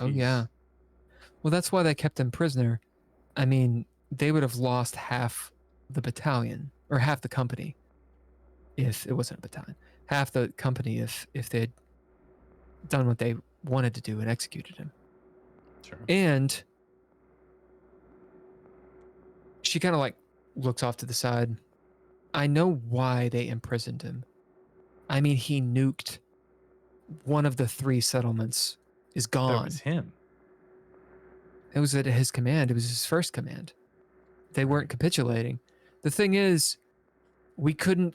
oh yeah. Well, that's why they kept him prisoner. I mean, they would have lost half the battalion, or half the company, if it wasn't a battalion. Half the company if they'd done what they wanted to do and executed him.
Sure.
And she kind of like looks off to the side. I know why they imprisoned him. I mean, he nuked one of the 3 settlements. Is gone.
That was him.
It was at his command. It was his first command. They weren't capitulating. The thing is, we couldn't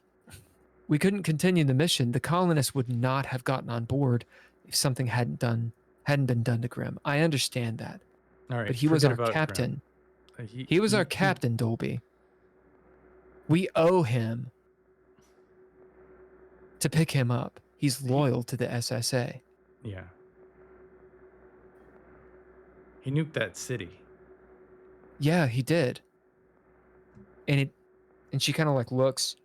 continue the mission. The colonists would not have gotten on board if something hadn't been done to Grimm. I understand that.
All right.
but he was our
forget about
captain.
Graham.
He was our captain, Dolby. We owe him to pick him up. He's loyal to the SSA.
Yeah. He nuked that city.
Yeah, he did. And she kind of like looks.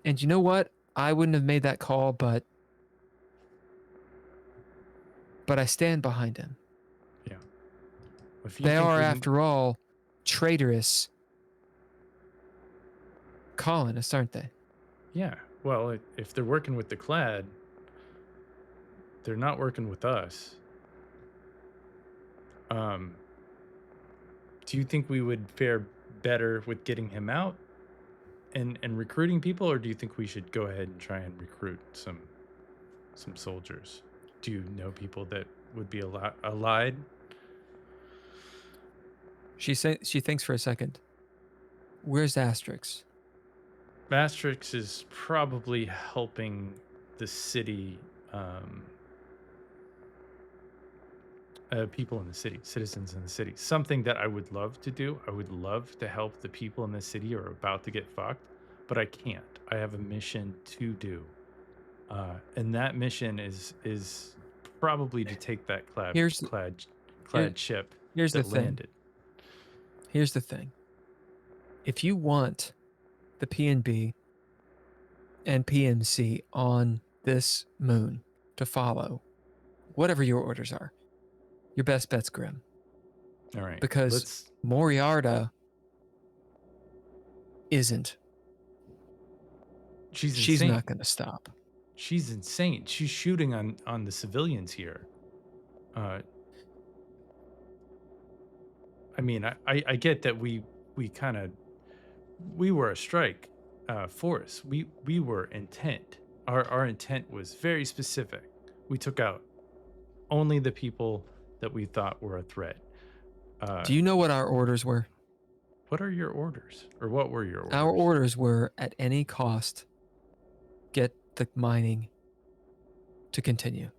And you know what? I wouldn't have made that call, but I stand behind him.
Yeah. If you
They
think
are,
we-
after all, traitorous colonists, aren't they?
Yeah. Well, if they're working with the Clad, they're not working with us. Do you think we would fare better with getting him out and recruiting people, or do you think we should go ahead and try and recruit some soldiers? Do you know people that would be allied?
She thinks for a second. Where's Asterix?
Asterix is probably helping the city, people in the city, citizens in the city. Something that I would love to do. I would love to help the people in the city who are about to get fucked, but I can't. I have a mission to do, and that mission is probably to take that clad ship
Here's
that
the thing.
landed.
Here's the thing. If you want the PNB and PMC on this moon to follow, whatever your orders are, your best bet's Grim.
All right,
Because Moriarta isn't. She's
insane.
not going to stop.
She's insane. She's shooting on the civilians here. I mean, I get that we were a strike force. We were intent. Our intent was very specific. We took out only the people that we thought were a threat.
Do you know what our orders were?
What are your orders? Or what were your orders?
Our orders were, at any cost, get the mining to continue.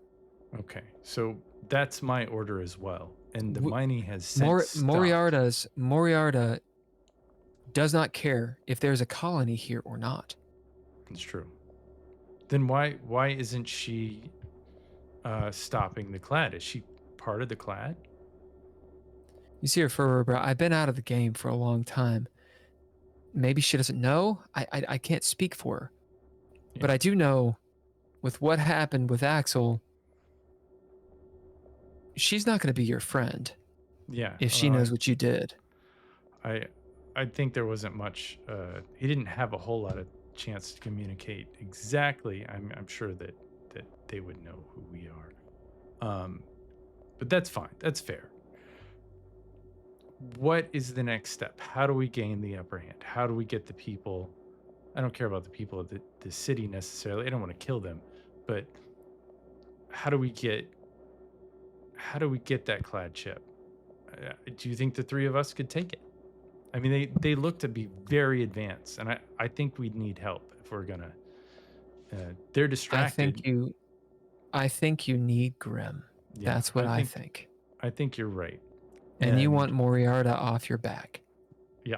Okay, so that's my order as well. And the mining has since
Moriarta does not care if there's a colony here or not.
It's true. Then why isn't she stopping the Clad? Is she part of the Clad?
You see her furrow brow. I've been out of the game for a long time. Maybe she doesn't know. I can't speak for her.
Yeah.
But I do know, with what happened with Axel, she's not going to be your friend.
Yeah.
If she knows what you did.
I think there wasn't much. He didn't have a whole lot of chance to communicate exactly. I'm sure that they would know who we are. But that's fine. That's fair. What is the next step? How do we gain the upper hand? How do we get the people? I don't care about the people of the city necessarily. I don't want to kill them, but how do we get that Clad ship? Do you think the three of us could take it? I mean, they look to be very advanced, and I think we'd need help if we're gonna. They're distracted.
I think you need Grim.
Yeah,
That's what I think.
I think you're right.
And you want Moriarta off your back.
Yeah.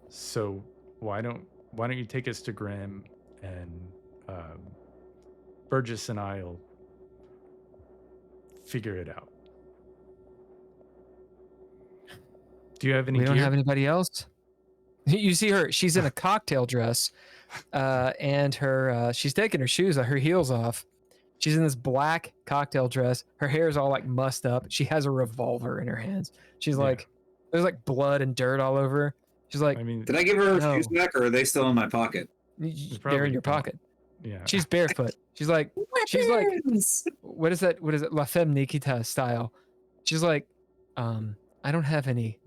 So why don't you take us to Grim, and Burgess and I'll figure it out. Do you have any?
We don't
gear?
have anybody else. You see her. She's in a cocktail dress, and her she's taking her shoes, her heels off. She's in this black cocktail dress. Her hair is all like mussed up. She has a revolver in her hands. She's like, there's like blood and dirt all over her. She's like,
I mean,
did I give her her shoes back, or are they still in my pocket?
They're in your pocket.
Yeah.
She's barefoot. She's like, what is that? What is it? La Femme Nikita style. She's like, I don't have any.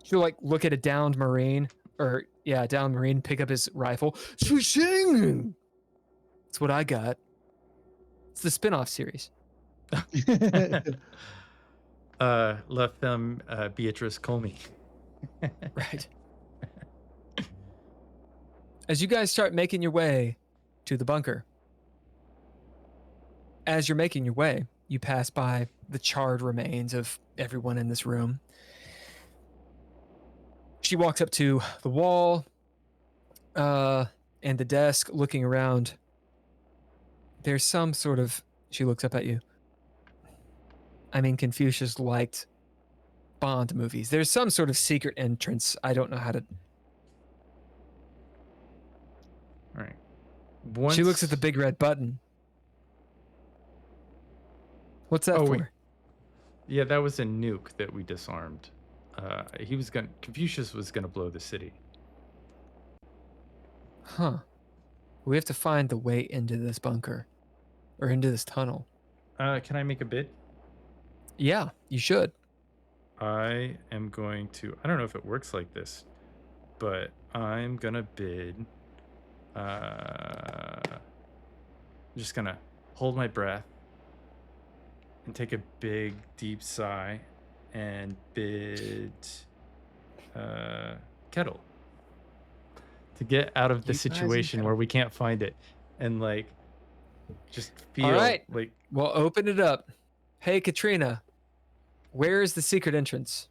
She'll like look at a downed Marine, downed Marine, pick up his rifle. Swishing! That's what I got. It's the spin-off series.
La Femme Beatrice Colmy.
Right. As you guys start making your way to the bunker, as you're making your way, you pass by the charred remains of everyone in this room. She walks up to the wall and the desk, looking around. There's some sort of... She looks up at you. I mean, Confucius liked Bond movies. There's some sort of secret entrance. I don't know how to...
All right. Once...
She looks at the big red button. What's that for?
Wait. Yeah, that was a nuke that we disarmed. Confucius was gonna blow the city.
Huh. We have to find the way into this bunker. Or into this tunnel.
Can I make a bid?
Yeah, you should.
I am going to... I don't know if it works like this, but I'm gonna bid... I'm just gonna hold my breath and take a big, deep sigh and bid... Kettle. To get out of the situation where we can't find it. And, like, just feel...
All right.
Like...
Well, open it up. Hey, Katrina. Where is the secret entrance?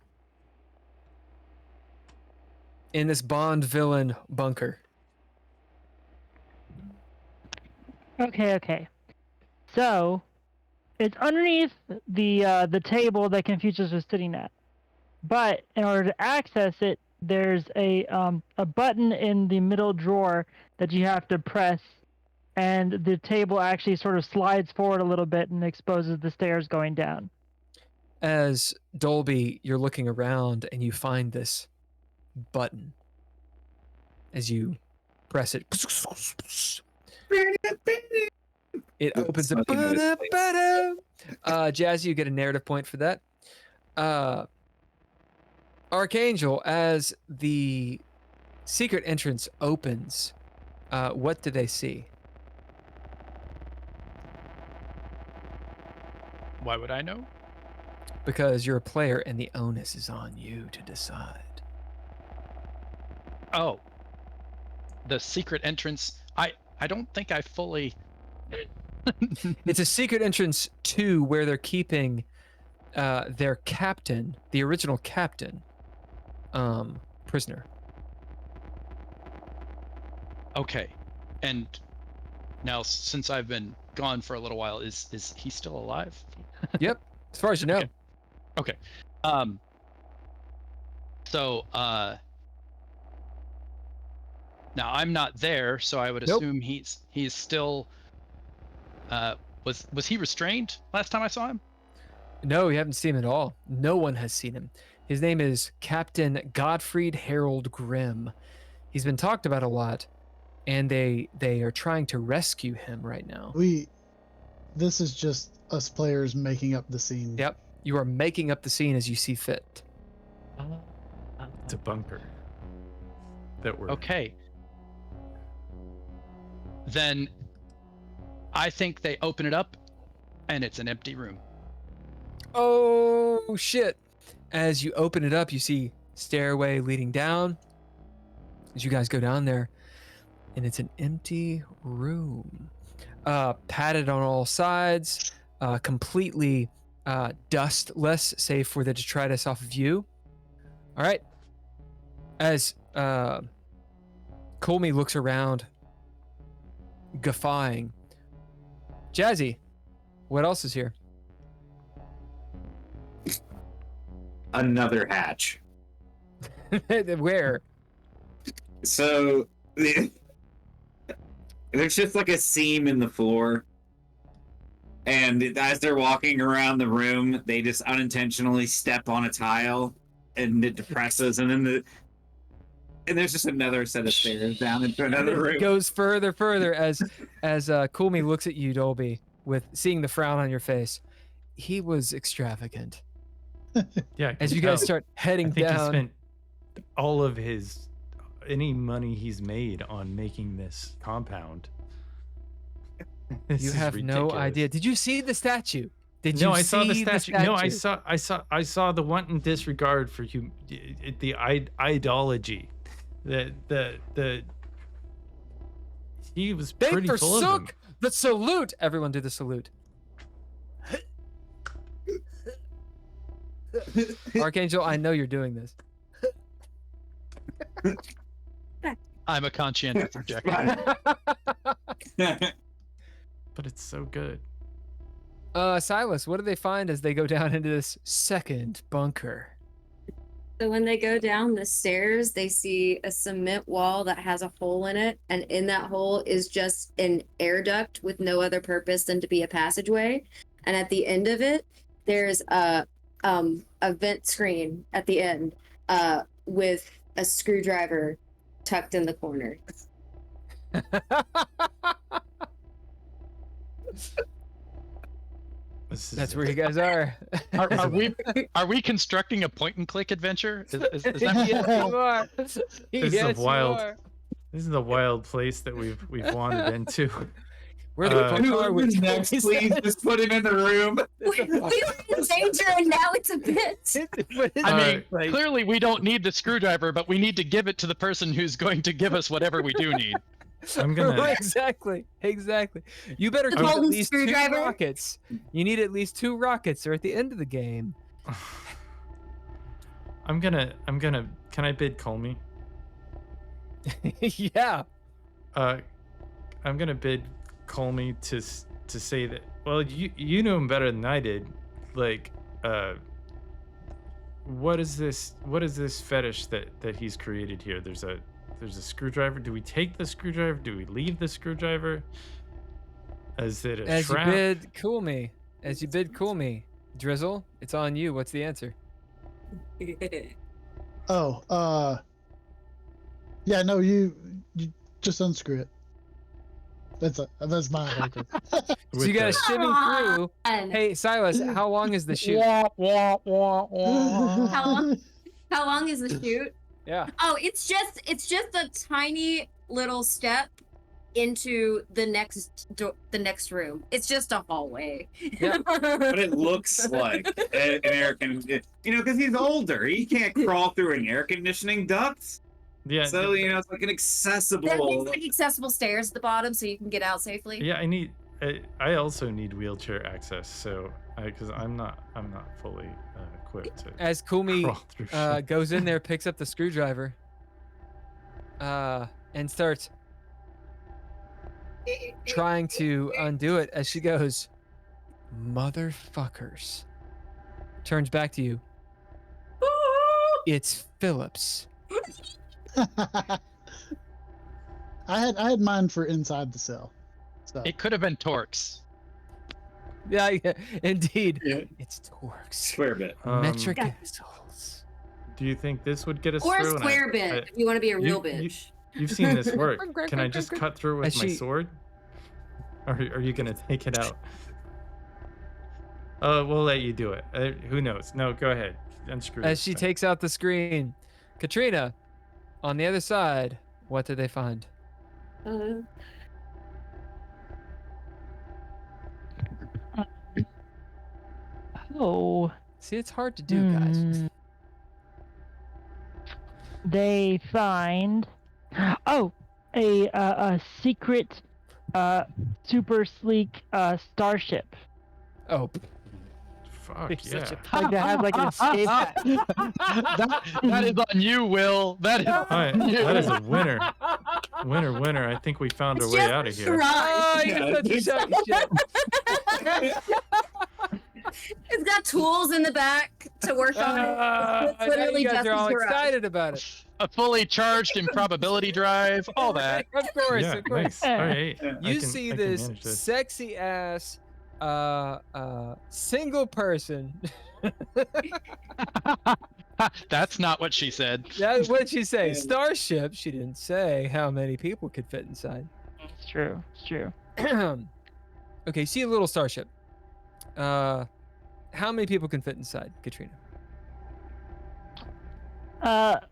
In this Bond villain bunker.
Okay. So, it's underneath the table that Confucius was sitting at. But in order to access it, there's a button in the middle drawer that you have to press, and the table actually sort of slides forward a little bit and exposes the stairs going down.
As Dolby, you're looking around and you find this button. As you press it, it opens up. Jazzy, you get a narrative point for that. Archangel, as the secret entrance opens, what do they see?
Why would I know?
Because you're a player and the onus is on you to decide.
Oh. The secret entrance. I don't think I fully...
It's a secret entrance to where they're keeping their captain, the original captain, prisoner.
Okay. And now, since I've been gone for a little while, is he still alive?
Yep, as far as you know.
Okay. So, now I'm not there, so I would assume he's still, was he restrained last time I saw him?
No, you haven't seen him at all. No one has seen him. His name is Captain Gottfried Harold Grimm. He's been talked about a lot, and they are trying to rescue him right now.
This is just us players making up the scene.
Yep, you are making up the scene as you see fit.
It's a bunker. That we're...
Okay. Then I think they open it up, and it's an empty room.
Oh, shit. As you open it up, you see stairway leading down. As you guys go down there, and it's an empty room. Padded on all sides, completely dustless, save for the detritus off of you. All right. As Colmy looks around, guffawing. Jazzy, what else is here?
Another hatch.
Where?
So there's just like a seam in the floor, and as they're walking around the room, they just unintentionally step on a tile, and it depresses, and then there's just another set of stairs down into another room.
It goes further as Kulmi looks at you, Dolby, with seeing the frown on your face. He was extravagant.
Yeah.
As you guys start heading down,
he spent all of any money he's made on making this compound.
You have no idea. Did you see the statue?
I saw the statue. No, I saw the wanton disregard for the ideology. He was
they
pretty full of them.
The salute. Everyone do the salute. Archangel, I know you're doing this.
I'm a conscientious objector.
But it's so good.
Silas, what do they find as they go down into this second bunker?
So when they go down the stairs, they see a cement wall that has a hole in it, and in that hole is just an air duct with no other purpose than to be a passageway. And at the end of it, there's a vent screen at the end, with a screwdriver tucked in the corner.
That's where you guys are.
Are we constructing a point and click adventure? Is that
Yes, you are.
This
Yes,
is a wild.
you are.
This is a wild place that we've wandered into.
Where the fuck are we?
Whoever's next, please just put him in the room.
We were in danger, and now it's a bit.
I mean, clearly we don't need the screwdriver, but we need to give it to the person who's going to give us whatever we do need.
I'm gonna.
Exactly. You better
The
keep at
golden
least 2
screwdriver?
rockets. You need at least 2 rockets, or at the end of the game.
I'm gonna. Can I bid call me?
Yeah.
I'm gonna bid call me to say that. Well, you know him better than I did. Like, what is this fetish that he's created here? There's a screwdriver. Do we take the screwdriver? Do we leave the screwdriver? Is it a trap?
As you bid cool me, Drizzle, it's on you. What's the answer?
Oh, yeah, no, you just unscrew it. That's my answer.
So you gotta shimmy through. Hey, Silas, how long is the shoot?
How long is the shoot?
Yeah.
Oh, it's just a tiny little step into the next room. It's just a hallway.
Yeah.
But it looks like an air conditioning, because he's older. He can't crawl through an air conditioning duct.
Yeah.
So, it's like an accessible.
There's like accessible stairs at the bottom so you can get out safely.
Yeah, I also need wheelchair access, so because I'm not fully equipped to
As Kumi
crawl through shit.
goes in there, picks up the screwdriver, and starts trying to undo it as she goes, "Motherfuckers." Turns back to you. It's Phillips.
I had mine for inside the cell. So.
It could have been Torx.
Yeah, indeed.
Yeah.
It's Torx.
Square bit.
Metric assholes.
Do you think this would get us
Or a
through?
square bit, if you want to be a real
you-
bitch.
You've seen this work. Can I just cut through with
As
my
she-
sword? Or are you gonna take it out? We'll let you do it. Who knows? No, go ahead. Unscrew.
As
this
she
thing.
takes out the screen, Katrina, on the other side, what did they find?
Oh,
See, it's hard to do, guys.
they find a secret super sleek starship.
Oh,
Fuck
It's
yeah.
such a
Like that has like an escape.
That is on you, Will. That is
All right, that is a winner. Winner. I think we found our way out of here.
oh,
Garage.
you're such a shocking shit.
It's got tools in the back to work on it. It's literally
you guys
just
are all
his garage.
excited about it.
a fully charged improbability drive, all that.
Of course,
Yeah,
of course.
nice. All right.
You see this sexy ass single person.
That's not what she said.
That's what she say. Starship. She didn't say how many people could fit inside.
It's true. It's true.
Okay, see a little starship. How many people can fit inside, Katrina?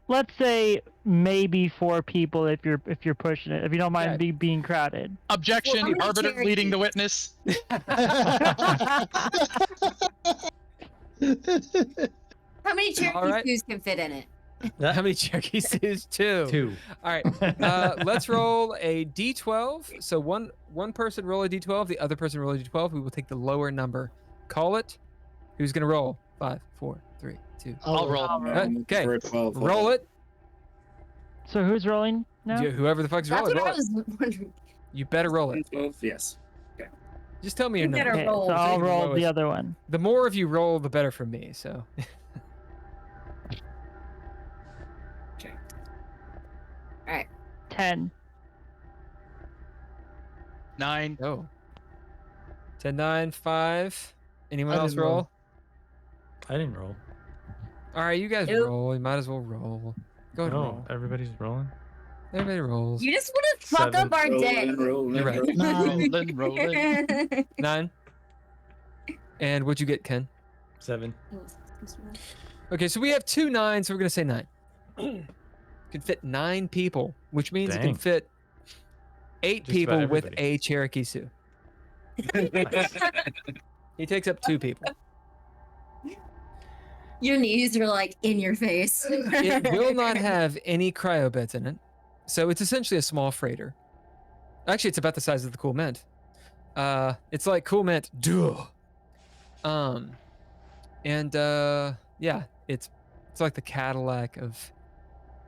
Let's say maybe 4 people if you're pushing it. If you don't mind being crowded.
Objection,
Well, how many
arbiter
Cherokees?
leading the witness.
How many Cherokee
All right.
Stews can fit in it?
How many Cherokee Stews? 2.
2.
All right. Let's roll a d12. So one person roll a d12. The other person roll a d12. We will take the lower number. Call it. Who's gonna roll? 5, 4, 3, 2.
I'll roll.
Okay,
For a 12.
roll it.
So who's rolling now?
Whoever the fuck's
That's
rolling,
what I
roll it.
was wondering.
You better roll it.
12, yes.
Just tell me your
You
number.
better
Okay,
roll.
so I'll
the
roll the
lowest.
other one.
The more of you roll, the better for me. So
10.
9.
go. 10, 9, 5. Anyone
I
else
didn't
roll?
roll.
I didn't roll.
All right, you guys
Nope.
roll. You might as well roll. Go ahead and
Oh,
roll.
everybody's rolling.
Everybody rolls.
You just want to fuck up our day.
You're right.
Rolling, rolling.
9. And what'd you get, Ken?
7.
Okay, so we have 2 9s, so we're gonna say 9. Can fit 9 people, which means it can
Dang.
fit 8
Just
people
about
with
everybody.
a Cherokee Sioux. He takes up 2 people.
Your knees are like in your face.
It will not have any cryo beds in it, so it's essentially a small freighter. Actually, it's about the size of the Cool Mint. It's like Cool Mint, duh. Yeah, it's like the Cadillac of.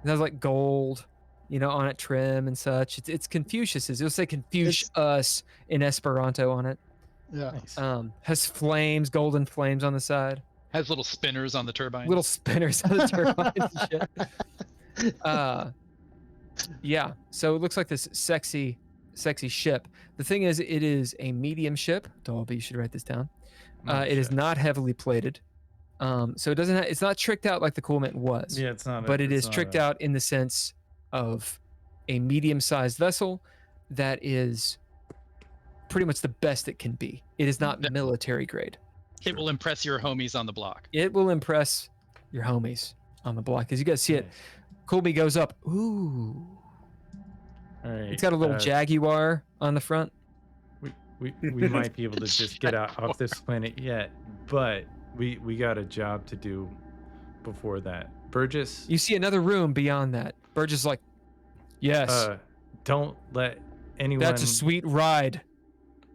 It has like gold, on it, trim and such. It's Confucius's. It'll say Confucius us in Esperanto on it.
Yeah.
Nice.
Has flames, golden flames on the side.
Has little spinners on the turbine.
Little spinners on the turbines and shit. Yeah, so it looks like this sexy ship. The thing is, it is a medium ship. Dolby, you should write this down. It is not heavily plated. So it doesn't. It's not tricked out like the Cool Mint was.
Yeah, it's not.
But it is tricked out in the sense of a medium-sized vessel that is pretty much the best it can be. It is not military grade.
It will impress your homies on the block.
It will impress your homies on the block. As you guys see it, Colby goes up. Ooh.
All right.
It's got a little Jaguar on the front.
We might be able to just get out off this planet yet, but we got a job to do before that. Burgess.
You see another room beyond that. Burgess is like, yes.
Don't let anyone.
That's a sweet ride.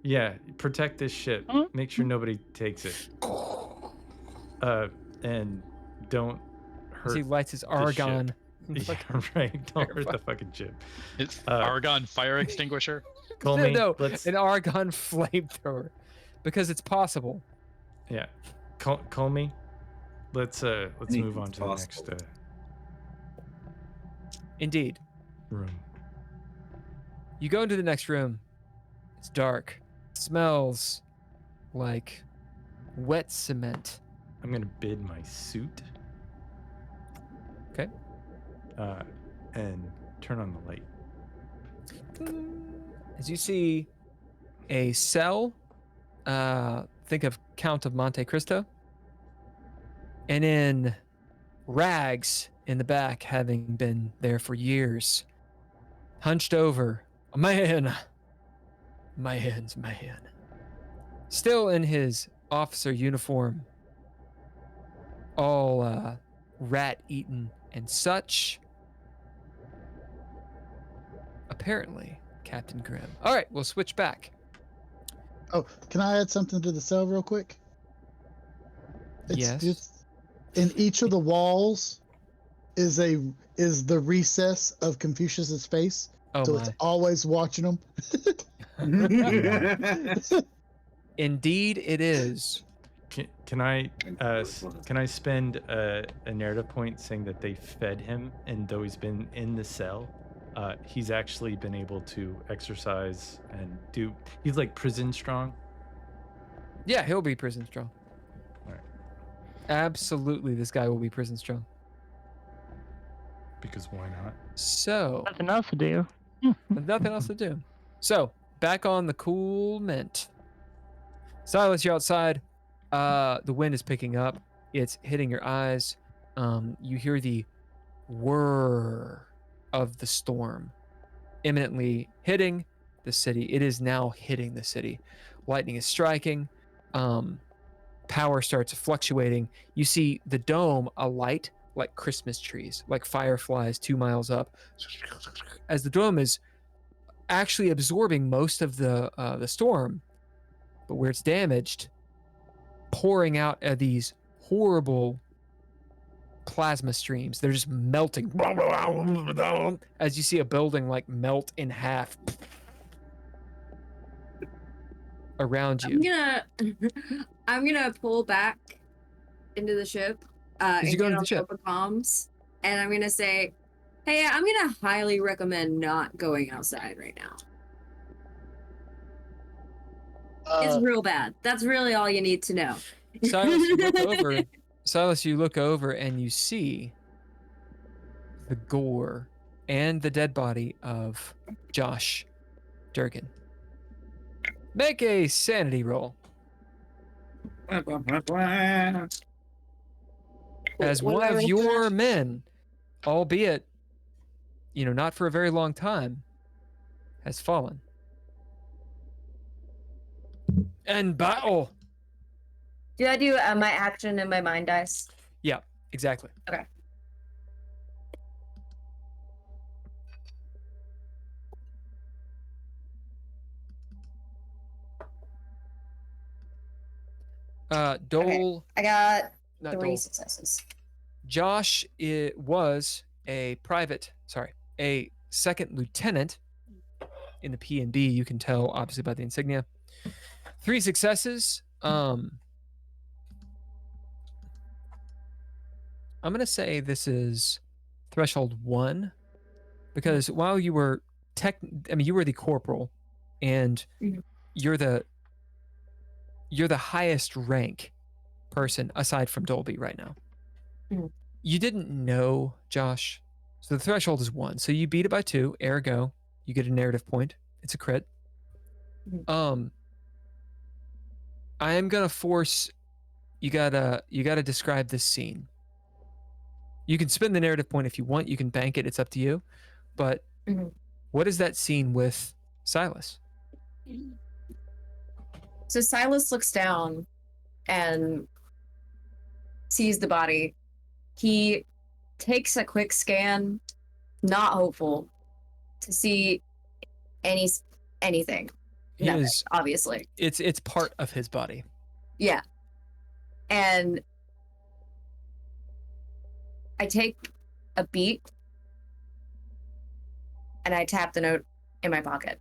Yeah, protect this ship.
Huh?
Make sure nobody takes it. And don't
As he
hurt.
lights his argon.
Yeah, right. Don't hurt the fucking ship.
It's Argon fire extinguisher.
Call me.
No,
Let's.
an argon flamethrower, because it's possible.
Yeah. Call me. Let's move on to the next
Indeed.
room.
You go into the next room. It's dark. It smells like wet cement.
I'm gonna bid my suit.
Okay.
And turn on the light.
As you see a cell, think of Count of Monte Cristo, and in rags in the back, having been there for years, hunched over, a man, still in his officer uniform, all rat-eaten and such. Apparently, Captain Grimm. All right, we'll switch back.
Oh, can I add something to the cell real quick?
Yes.
In each of the walls is the recess of Confucius's face,
Oh
so
my.
it's always watching them.
Indeed, it is.
Can I spend a narrative point saying that they fed him, and though he's been in the cell, he's actually been able to exercise and do. He's like prison strong.
Yeah, he'll be prison strong.
All right.
Absolutely, this guy will be prison strong.
Because why not?
So,
Nothing else to do.
with nothing else to do. So, back on the Cool Mint. Silas, you're outside. The wind is picking up. It's hitting your eyes. You hear the whir of the storm imminently hitting the city. It is now hitting the city. Lightning is striking. Power starts fluctuating. You see the dome alight like Christmas trees, like fireflies 2 miles up, as the dome is actually absorbing most of the storm. But where it's damaged, pouring out these horrible plasma streams. They're just melting as you see a building like melt in half around you.
I'm gonna pull back into the ship and
you go
get
into
on
the ship?
the comms, and I'm gonna say, "Hey, I'm gonna highly recommend not going outside right now. It's real bad. That's really all you need to know."
Silas, you look over. Silas, you look over and you see the gore and the dead body of Josh Durgan. Make a sanity roll. As one of your men, albeit, not for a very long time, has fallen. And battle.
Do I do my action and my mind dice?
Yeah, exactly.
Okay.
Dole.
I got
Not
3
Dole.
successes.
Josh was a second lieutenant in the P&B. You can tell, obviously, by the insignia. 3 successes. I'm going to say this is threshold 1, because while you were you were the corporal, and you're the highest rank person aside from Dolby right now. You didn't know Josh, so the threshold is 1. So you beat it by 2, ergo you get a narrative point. It's a crit. I am gonna force you gotta describe this scene. You can spend the narrative point if you want. You can bank it. It's up to you. But what is that scene with Silas?
So Silas looks down and sees the body. He takes a quick scan, not hopeful, to see anything. Nothing, obviously.
It's part of his body.
Yeah. And I take a beat and I tap the note in my pocket.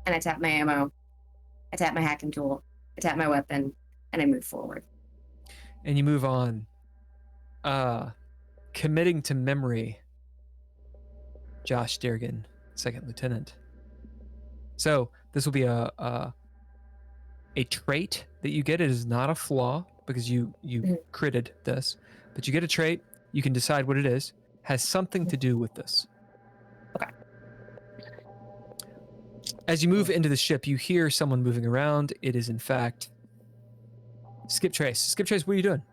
And I tap my ammo. I tap my hacking tool. I tap my weapon, and I move forward.
And you move on. Committing to memory, Josh Durgan, second lieutenant. So this will be a trait that you get. It is not a flaw because you critted this, but you get a trait. You can decide what it is. Has something to do with this.
Okay.
As you move into the ship, you hear someone moving around. It is, in fact, Skip Trace. Skip Trace, what are you doing?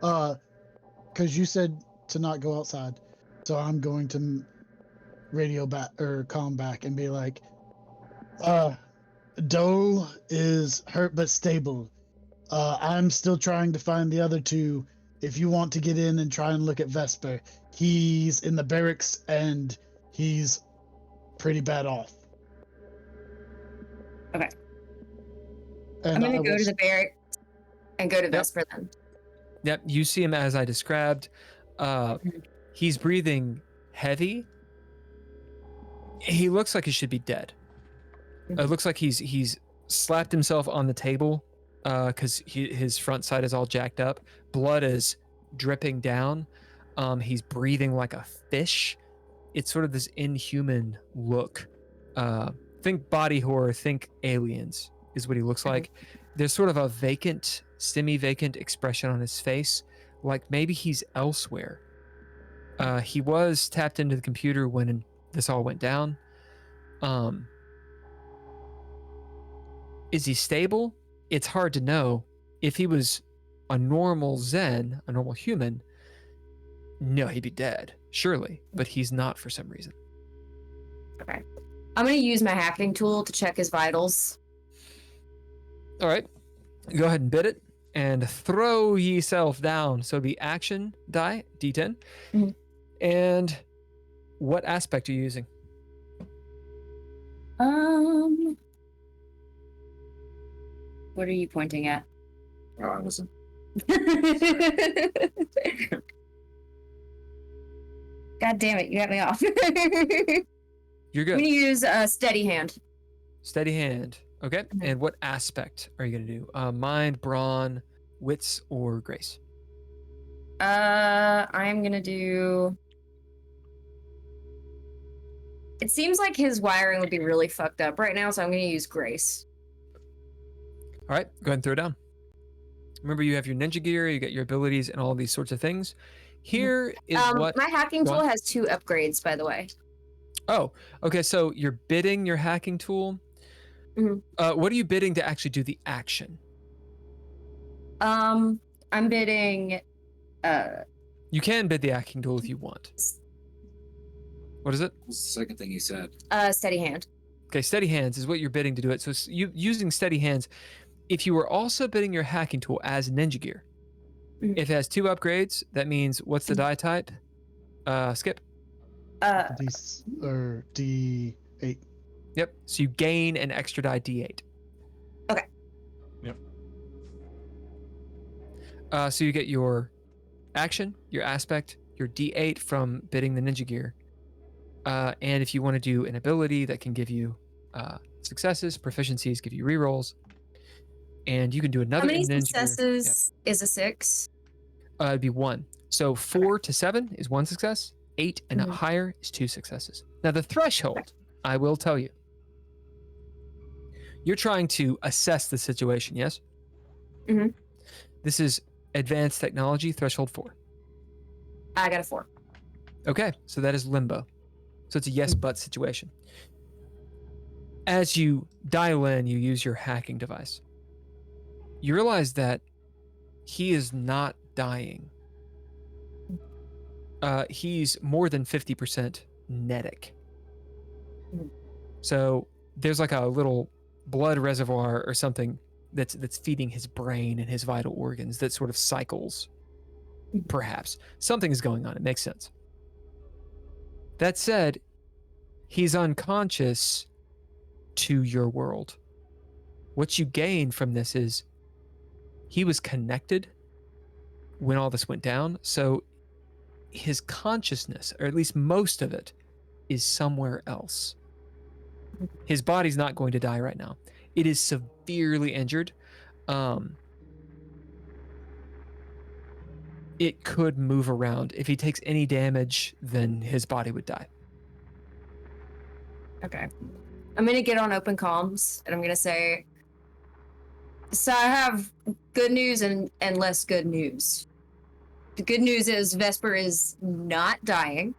Because you said to not go outside. So I'm going to radio back or comm back and be like, Dole is hurt but stable. I'm still trying to find the other 2. If you want to get in and try and look at Vesper, he's in the barracks and he's pretty bad off.
Okay.
And
I'm going to go to the barracks and go to Vesper then.
Yep, you see him as I described. He's breathing heavy. He looks like he should be dead. It looks like he's slapped himself on the table because his front side is all jacked up. Blood is dripping down. He's breathing like a fish. It's sort of this inhuman look. Think body horror, think aliens is what he looks like. There's sort of a vacant, semi-vacant expression on his face, like maybe he's elsewhere. He was tapped into the computer when this all went down. Is he stable? It's hard to know. If he was a normal Zen, a normal human, no, he'd be dead, surely. But he's not for some reason.
Okay. I'm going to use my hacking tool to check his vitals.
All right. Go ahead and bid it and throw yourself down. So the action die, D10. And what aspect are you using?
What are you pointing at?
Oh, I wasn't.
God damn it, you got me off.
You're
I'm
good.
gonna use steady hand.
Steady hand. Okay.
Mhm.
And what aspect are you going to do? Mind, brawn, wits, or grace?
I'm gonna do. It seems like his wiring would be really fucked up right now, so I'm gonna use grace.
All right. Go ahead and throw it down. Remember, you have your ninja gear, you get your abilities, and all these sorts of things. Here is what.
My hacking
Go
tool
on.
has 2 upgrades, by the way.
Oh, okay. So you're bidding your hacking tool.
Mhm.
What are you bidding to actually do the action?
I'm bidding.
You can bid the hacking tool if you want. What is it?
What's the second thing you said?
Steady hand.
Okay, steady hands is what you're bidding to do it. So you using steady hands. If you were also bidding your hacking tool as ninja gear,
Mhm.
if it has 2 upgrades, that means what's the die type? Skip.
D8.
Yep. So you gain an extra die D8.
Okay.
Yep.
So you get your action, your aspect, your D8 from bidding the ninja gear. And if you want to do an ability that can give you successes, proficiencies, give you rerolls, and you can do another
How many
ninja gear.
successes is a 6?
It'd be 1. So 4 to 7 is 1 success. 8 and
Mhm.
higher is 2 successes. Now the threshold, I will tell you. You're trying to assess the situation, yes?
Mhm.
This is advanced technology threshold 4.
I got a 4.
Okay, so that is limbo. So it's a yes but situation. As you dial in, you use your hacking device. You realize that he is not dying. He's more than 50% netic.
Mhm.
So there's like a little blood reservoir or something that's feeding his brain and his vital organs that sort of cycles. Perhaps something is going on. It makes sense. That said, he's unconscious to your world. What you gain from this is he was connected when all this went down. So his consciousness, or at least most of it, is somewhere else. His body's not going to die right now. It is severely injured. It could move around. If he takes any damage, then his body would die.
Okay. I'm gonna get on open comms and I'm gonna say, so I have good news and less good news. The good news is Vesper is not dying.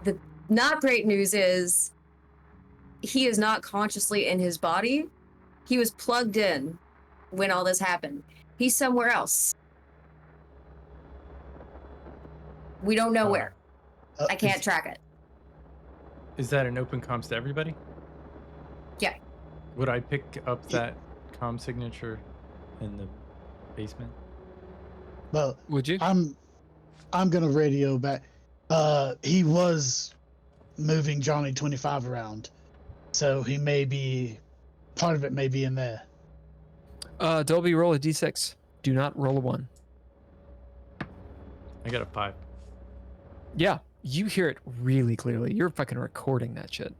The not great news is he is not consciously in his body. He was plugged in when all this happened. He's somewhere else. We don't know where. I can't track it.
Is that an open comms to everybody?
Yeah.
Would I pick up that comm signature in the basement?
Well,
Would you?
I'm gonna radio back. He was moving Johnny 25 around, so he may be part of it. May be in there.
Dolby, roll a d6. Do not roll a 1.
I got a 5.
Yeah, you hear it really clearly. You're fucking recording that shit.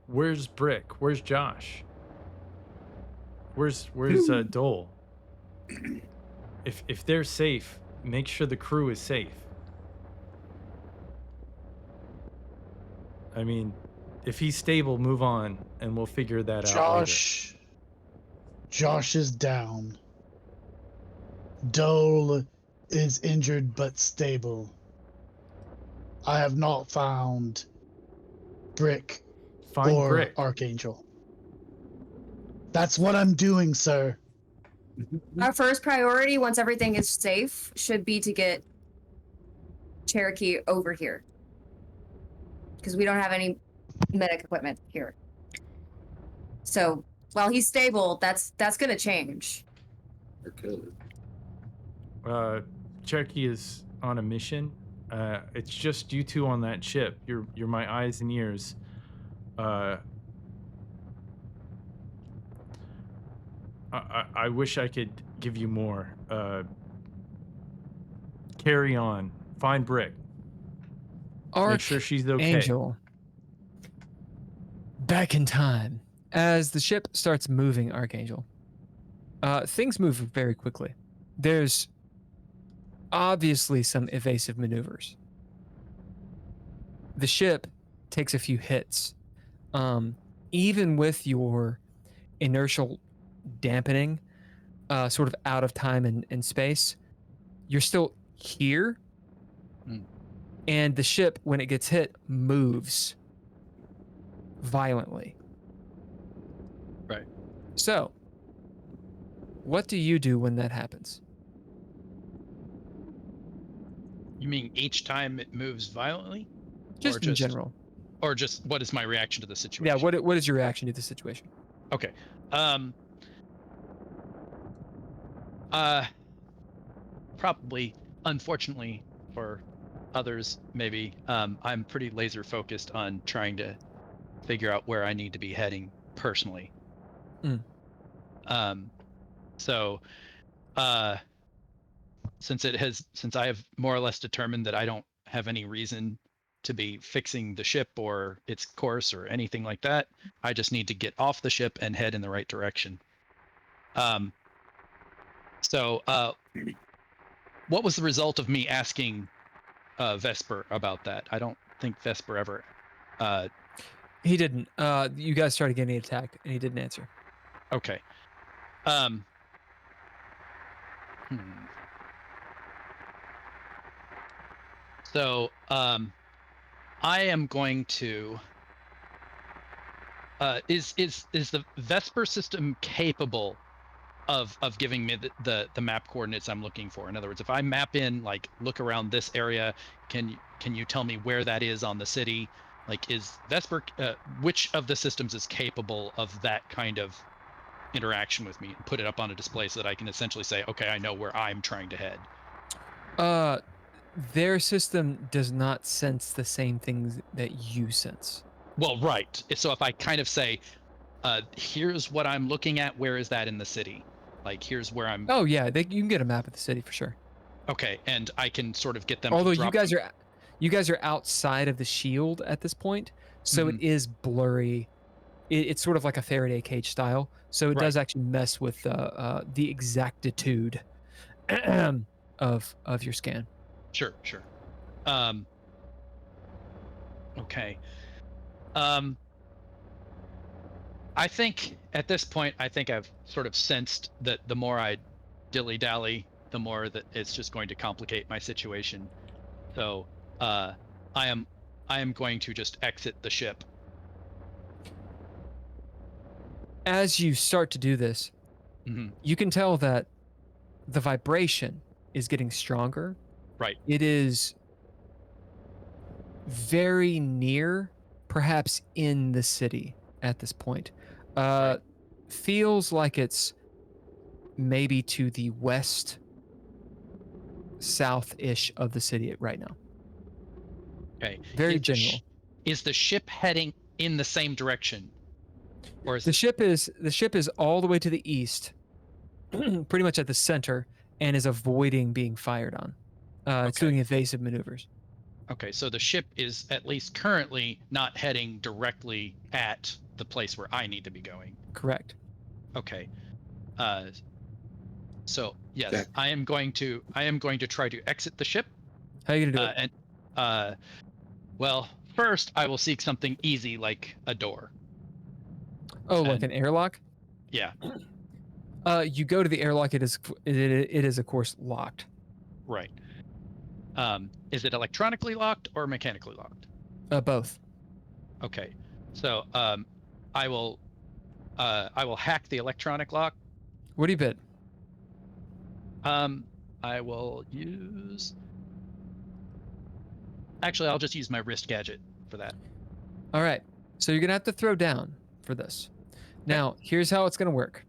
Where's Brick? Where's Josh? Where's Dole? If they're safe, make sure the crew is safe. I mean, if he's stable, move on, and we'll figure that out later.
Josh is down. Dole is injured but stable. I have not found Brick
Find
or
Brick.
Archangel. That's what I'm doing, sir.
Our first priority, once everything is safe, should be to get Cherokee over here. Because we don't have any medic equipment here. So while he's stable, that's gonna change.
Cherokee is on a mission. It's just you two on that ship. You're my eyes and ears. I wish I could give you more. Carry on. Find Brick. Make sure she's okay.
Angel. Back in time. As the ship starts moving, Archangel, things move very quickly. There's obviously some evasive maneuvers. The ship takes a few hits. Even with your inertial dampening, sort of out of time and space, you're still here. And the ship, when it gets hit, moves violently.
Right.
So, what do you do when that happens?
You mean each time it moves violently?
Just in general.
Or just what is my reaction to the situation?
Yeah, what is your reaction to the situation?
Okay. Probably, unfortunately for others, maybe, I'm pretty laser focused on trying to figure out where I need to be heading personally. So, since I have more or less determined that I don't have any reason to be fixing the ship or its course or anything like that, I just need to get off the ship and head in the right direction. So, what was the result of me asking Vesper about that? I don't think Vesper ever.
He didn't. You guys started getting attacked, and he didn't answer.
Okay. So, I am going to. Is the Vesper system capable of giving me the map coordinates I'm looking for? In other words, if I map in, like, look around this area, can you tell me where that is on the city? Like, is Vesper, which of the systems is capable of that kind of interaction with me, and put it up on a display so that I can essentially say, okay, I know where I'm trying to head?
Their system does not sense the same things that you sense.
Well, right. So if I kind of say, here's what I'm looking at, where is that in the city? Like, here's where I'm.
Oh yeah, you can get a map of the city for sure.
Okay, and I can sort of get them.
Although
to drop
you guys are outside of the shield at this point, so it is blurry. It's sort of like a Faraday cage style, so it does actually mess with the exactitude of your scan.
Sure. Okay. I think at this point, I've sort of sensed that the more I dilly-dally, the more that it's just going to complicate my situation. So, I am going to just exit the ship.
As you start to do this, you can tell that the vibration is getting stronger.
Right.
It is very near, perhaps in the city at this point. Feels like it's maybe to the west, south-ish of the city right now.
Okay.
Very general.
Is the ship heading in the same direction? Or is
the ship is all the way to the east, pretty much at the center, and is avoiding being fired on. It's doing evasive maneuvers.
Okay, so the ship is at least currently not heading directly at the place where I need to be going.
Correct.
Okay. So yes, I am going to try to exit the ship.
How are you gonna do it?
And well, first I will seek something easy like a door.
Oh, like an airlock?
Yeah.
You go to the airlock. It is of course locked.
Right. Is it electronically locked or mechanically locked?
Both.
Okay. So I will hack the electronic lock.
What do you bid?
I will use. Actually, I'll just use my wrist gadget for that.
All right. So you're gonna have to throw down for this. Now, here's how it's gonna work.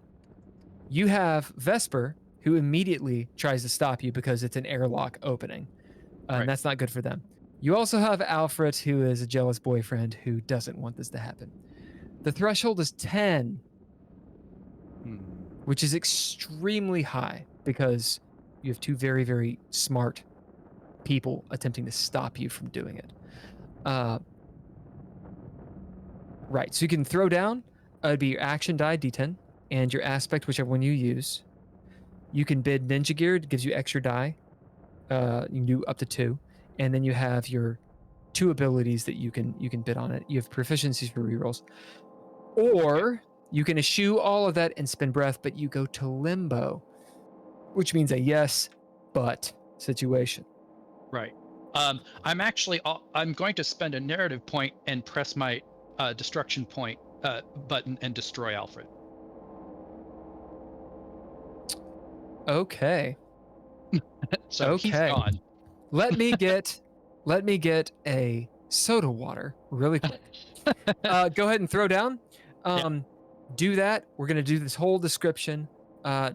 You have Vesper, who immediately tries to stop you because it's an airlock opening, and that's not good for them. You also have Alfred, who is a jealous boyfriend who doesn't want this to happen. The threshold is 10, which is extremely high because you have two very, very smart people attempting to stop you from doing it. Right, so you can throw down. It'd be your action die, D10, and your aspect, whichever one you use. You can bid Ninja Gear. It gives you extra die. You can do up to 2. And then you have your 2 abilities that you can bid on it. You have proficiencies for rerolls. Or you can eschew all of that and spend breath, but you go to limbo, which means a yes, but situation.
Right. I'm going to spend a narrative point and press my destruction point button and destroy Alfred.
Okay.
So he's gone.
Let me get a soda water really quick. Go ahead and throw down. Do that. We're gonna do this whole description.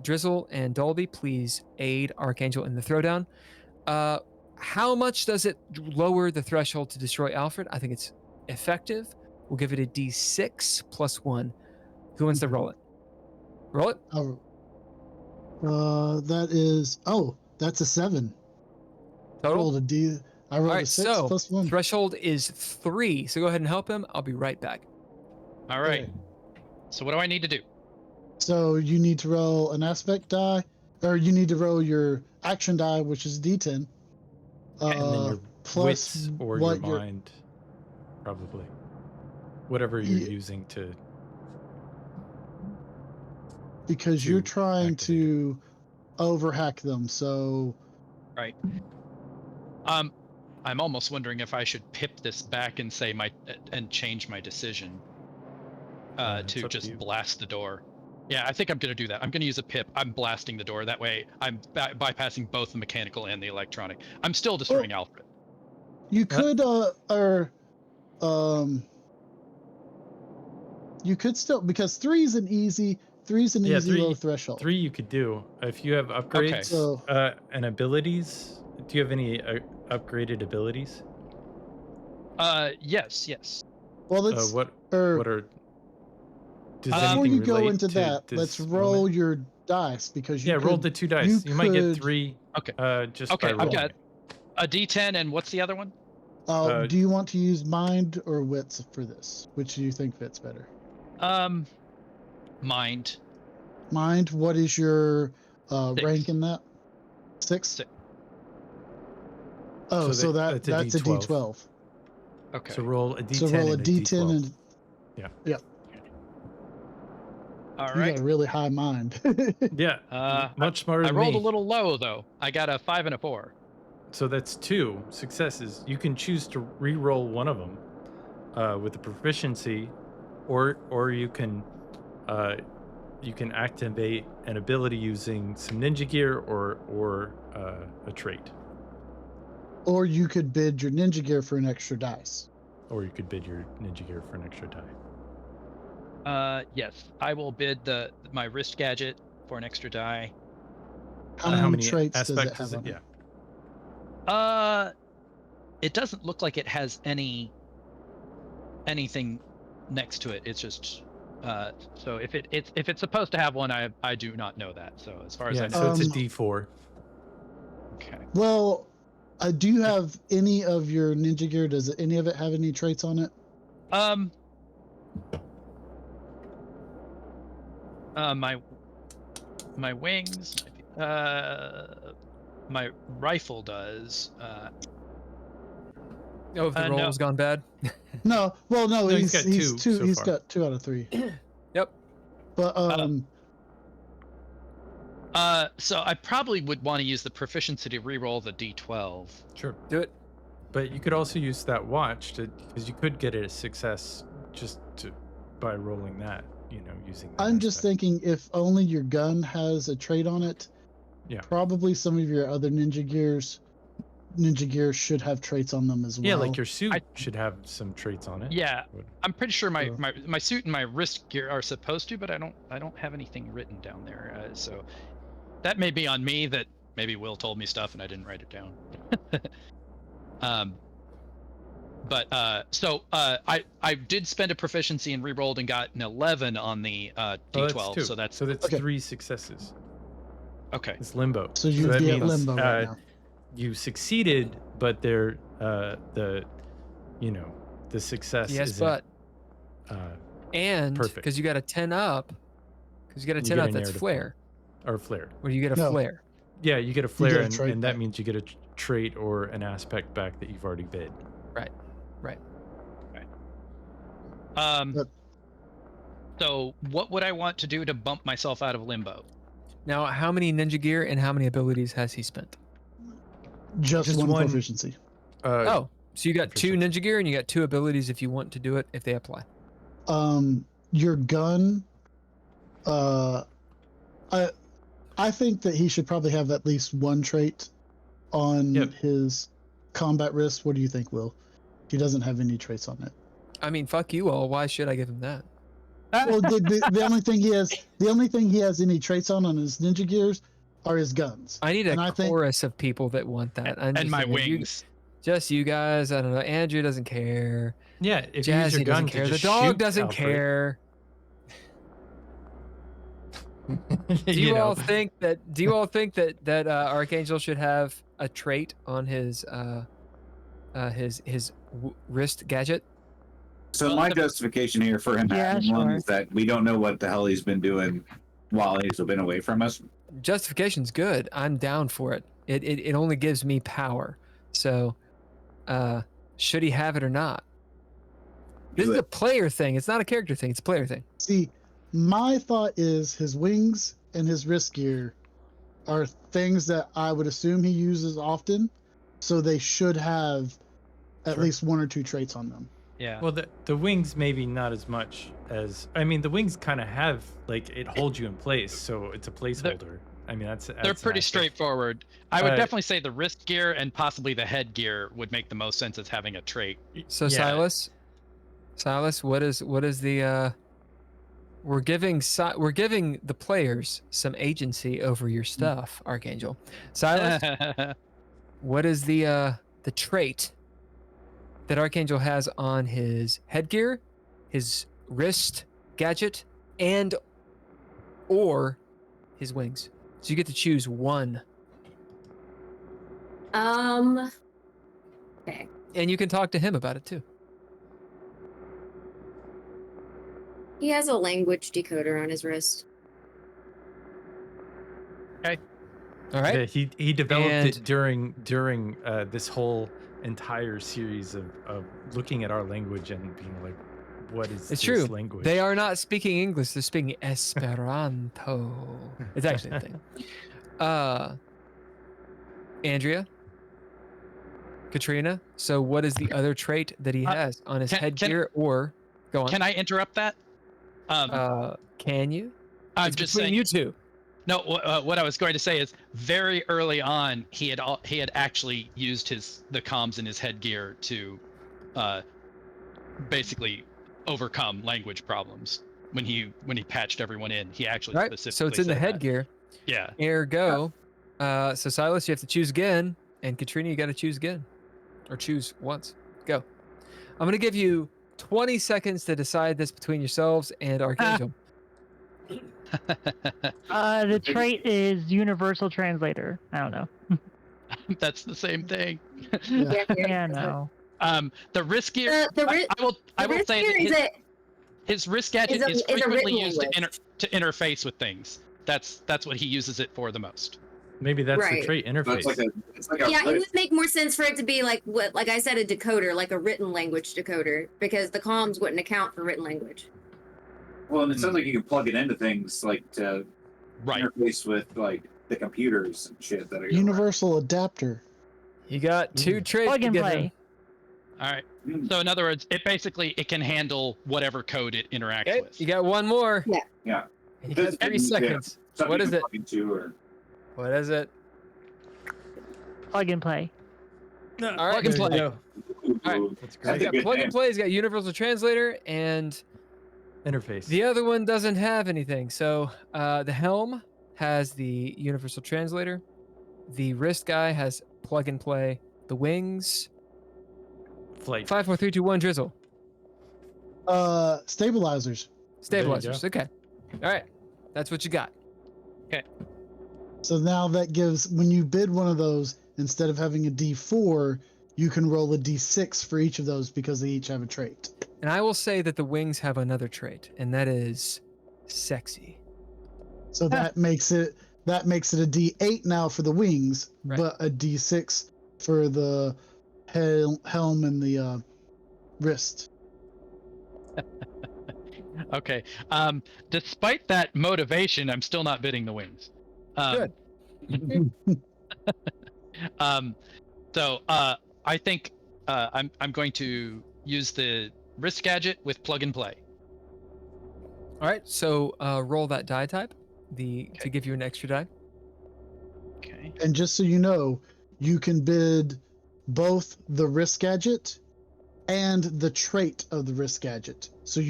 Drizzle and Dolby, please aid Archangel in the throwdown. How much does it lower the threshold to destroy Alfred? I think it's effective. We'll give it a D6 plus 1. Who wants to roll it? Roll it.
That's a 7.
Total?
I rolled a 6 plus 1.
Threshold is 3. So go ahead and help him. I'll be right back.
All right.
Okay.
So what do I need to do?
So you need to roll an aspect die, or you need to roll your action die, which is D10.
And then your
plus
wits or your mind, probably. Whatever you're using to.
Because you're trying to overhack them, so.
Right. I'm almost wondering if I should pip this back and say and change my decision to just blast the door. Yeah, I think I'm gonna do that. I'm gonna use a pip. I'm blasting the door. That way, I'm bypassing both the mechanical and the electronic. I'm still destroying Alfred.
You could, you could still, because 3 is an easy low threshold.
3 you could do if you have upgrades and abilities. Do you have any upgraded abilities?
Yes.
Well, let's.
What are?
Before you go into that, let's roll your dice because you
roll the 2 dice. You might get 3.
Okay.
Just by rolling.
I've got a D10, and what's the other one?
Do you want to use mind or wits for this? Which do you think fits better?
Mind.
Mind. What is your rank in that? 6. Oh, so that's a D12.
Okay.
So roll a D10.
So roll a D10 and.
Yeah.
All
You
right.
got a really high mind.
Yeah. Much smarter than me.
I rolled a little low though. I got a 5 and a 4.
So that's 2 successes. You can choose to re-roll one of them with a proficiency, or you can activate an ability using some ninja gear or a trait.
Or you could bid your ninja gear for an extra dice.
Or you could bid your ninja gear for an extra die.
Yes, I will bid my wrist gadget for an extra die.
How many traits does it
aspects
have?
is it?
Yeah.
It doesn't look like it has anything next to it. It's just so if it's supposed to have one, I do not know that. So as far as I know,
so it's a D4.
Okay.
Well, do you have any of your ninja gear? Does any of it have any traits on it?
My wings, my rifle does.
Oh, if the roll has gone bad.
No. Well, no. He's
got 2.
He's got 2 out of 3.
Yep.
But
so I probably would want to use the proficiency to reroll the D12.
Sure.
Do it.
But you could also use that watch because you could get a success by rolling that. Using that
I'm just thinking if only your gun has a trait on it.
Yeah.
Probably some of your other ninja gears should have traits on them as well.
Yeah, like your suit should have some traits on it.
Yeah, I'm pretty sure my suit and my wrist gear are supposed to, but I don't have anything written down there. So that may be on me. That maybe Will told me stuff and I didn't write it down. But I did spend a proficiency and re-rolled and got an 11 on the D12. So that's
Okay.
3 successes.
okay.
It's limbo.
So you'd
that
be at
means,
limbo right now.
You succeeded, but the success
Yes,
isn't,
but and
perfect.
because you got a 10 up,
you get
that's
a
flare,
narrative point. Or flare.
where you get a
No.
flare.
Yeah, you get a flare,
get a trait
and that
back.
means you get a trait or an aspect back that you've already bid.
Right.
But-
So what would I want to do to bump myself out of limbo?
Now, how many ninja gear and how many abilities has he spent?
Just one
one-
proficiency.
Oh, so you got 2
proficiency.
ninja gear and you got 2 abilities if you want to do it, if they apply.
Your gun. I think that he should probably have at least one trait on
Yep.
his combat wrist. What do you think, Will? He doesn't have any traits on it.
I mean, fuck you all. Why should I give him that?
Well, the only thing he has any traits on his ninja gears are his guns.
I need
And
a
I think-
chorus of people that want that. I'm
And
just
my
saying,
wings.
just you guys. I don't know. Andrew doesn't care.
Yeah, if you use
Jazzy
your gun
doesn't
to
care. The
just
dog
shoot
doesn't
Alfred,
care. Do
you
you
know.
all think that Archangel should have a trait on his wrist gadget?
So my justification here for him
Yeah,
having one
sure.
is that we don't know what the hell he's been doing while he's been away from us.
Justification's good. I'm down for it. It only gives me power. So, should he have it or not? This
Do
is
it.
a player thing. It's not a character thing. It's a player thing.
See, my thought is his wings and his wrist gear are things that I would assume he uses often, so they should have at
Sure.
least 1 or 2 traits on them.
Yeah.
Well, the wings maybe not as much as, I mean, the wings kind of have, like, it holds you in place, so it's a placeholder. I mean, that's
They're
an
pretty
aspect.
straightforward. I would
Uh,
definitely say the wrist gear and possibly the head gear would make the most sense as having a trait.
So
Yeah.
Silas, what is the we're giving the players some agency over your stuff, Archangel. Silas, what is the trait that Archangel has on his headgear, his wrist gadget, and or his wings? So you get to choose one,
Okay.
and you can talk to him about it too.
He has a language decoder on his wrist.
All right.
Yeah, he developed
And-
it during this whole entire series of looking at our language and being like, what is
It's
this
true.
language?
They are not speaking English. They're speaking Esperanto. It's actually a thing. Andrea, Katrina. So, what is the other trait that he has on his
can-
headgear? Or go on.
Can I interrupt that?
Can you?
I'm
It's
just
between
saying.
you two.
No, what I was going to say is very early on he had actually used the comms in his headgear to basically overcome language problems when he patched everyone in. He actually
Right.
specifically
So it's in the
said that.
headgear.
Yeah.
Ergo. So Silas, you have to choose again, and Katrina, you got to choose again, or choose once. Go. I'm gonna give you 20 seconds to decide this between yourselves and Archangel.
The trait is universal translator. I don't know.
That's the same thing.
Yeah.
Yeah, no.
The wrist gear. I will say that his wrist gadget
is
is
a
frequently
written
used
language.
to interface with things. That's what he uses it for the most.
Maybe that's
Right.
the trait interface.
It's like a
Yeah, it would make more sense for it to be like I said, a decoder, like a written language decoder, because the comms wouldn't account for written language.
Well, and it sounds like you can plug it into things like to
Right.
interface with like the computers and shit that are
Universal adapter.
You got 2 traits
Plug
to
and
give
play.
him.
All right.
Mm.
So in other words, it can handle whatever code it interacts
Okay,
with.
you got one more.
Yeah.
You got 3 seconds.
Something
What
you
is
can
it?
plug into or
What is it?
Plug and play.
All right,
There you
play.
go.
All right.
That's
So
great.
he's
a
got
good
plug
name.
and play. He's got universal translator, and
Interface.
the other one doesn't have anything. So the helm has the universal translator. The wrist guy has plug and play. The wings
Flight.
5, 4, 3, 2, 1. Drizzle.
Stabilizers.
Stabilizers. Okay. All right. That's what you got.
So now that gives, when you bid one of those, instead of having a D4, you can roll a D6 for each of those because they each have a trait.
And I will say that the wings have another trait, and that is sexy.
So that makes it a D8 now for the wings,
Right.
but a D6 for the helm and the wrist.
Okay. Despite that motivation, I'm still not bidding the wings.
Good.
So I think I'm going to use the wrist gadget with plug and play.
All right. So roll that die type to give you an extra die.
Okay.
And just so you know, you can bid both the wrist gadget and the trait of the wrist gadget. So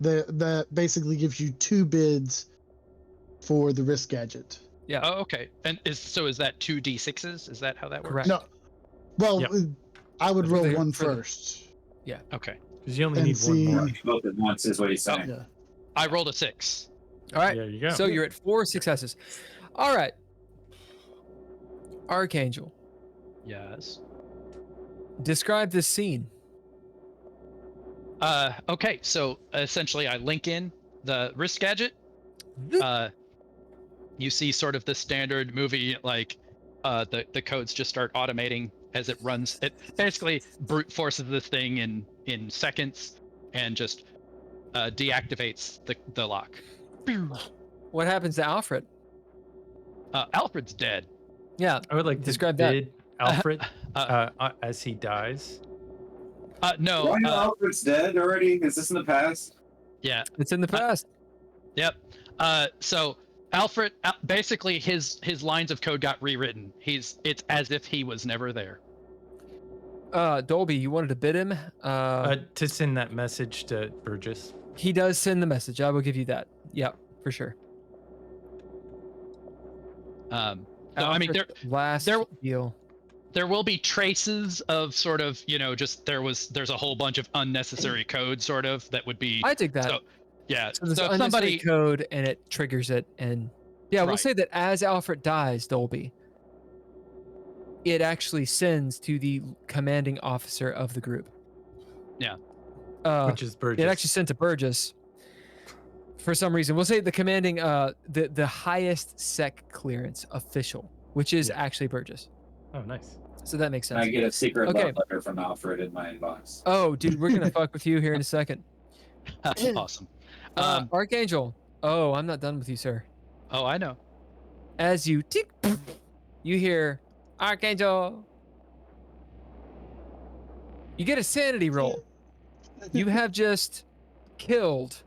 that basically gives you 2 bids for the wrist gadget.
Yeah.
Oh, okay. And is that 2 D6s? Is that how that works?
Correct.
No, well,
Yep.
I would
For
roll
the-
one
for the-
first.
Okay.
Because you only
And
need
see-
one more.
Both at once is what he's saying.
Yeah.
I rolled a 6.
All right.
There you go.
So you're at 4 successes. All right. Archangel,
Yes.
describe this scene.
Okay. So essentially, I link in the wrist gadget. You see sort of the standard movie, like the codes just start automating as it runs. It basically brute forces this thing in seconds and just deactivates the lock.
What happens to Alfred?
Alfred's dead.
Yeah.
I would like to
Describe that.
bid Alfred as he dies.
No.
Why Alfred's dead already? Is this in the past?
Yeah.
It's in the past.
Yep. So Alfred, basically his lines of code got rewritten. It's as if he was never there.
Dolby, you wanted to bid him.
To send that message to Burgess.
He does send the message. I will give you that. Yeah, for sure.
So, I mean,
Alfred's last
there-
deal.
there will be traces of sort of, just there's a whole bunch of unnecessary code sort of that would be.
I dig that.
So, yeah.
So there's
So if
unnecessary
somebody.
code and it triggers it, and yeah, we'll
Right.
say that as Alfred dies, Dolby, it actually sends to the commanding officer of the group.
Yeah.
Which is Burgess.
It actually sent to Burgess for some reason. We'll say the commanding, the highest sec clearance official, which is
Yeah.
actually Burgess.
Oh, nice.
So that makes
Can I
sense.
get a secret
Okay.
love letter from Alfred in my inbox?
Oh, dude, we're gonna fuck with you here in a second.
Awesome.
Archangel. Oh, I'm not done with you, sir.
Oh, I know.
As you tick, you hear Archangel. You get a sanity roll. You have just killed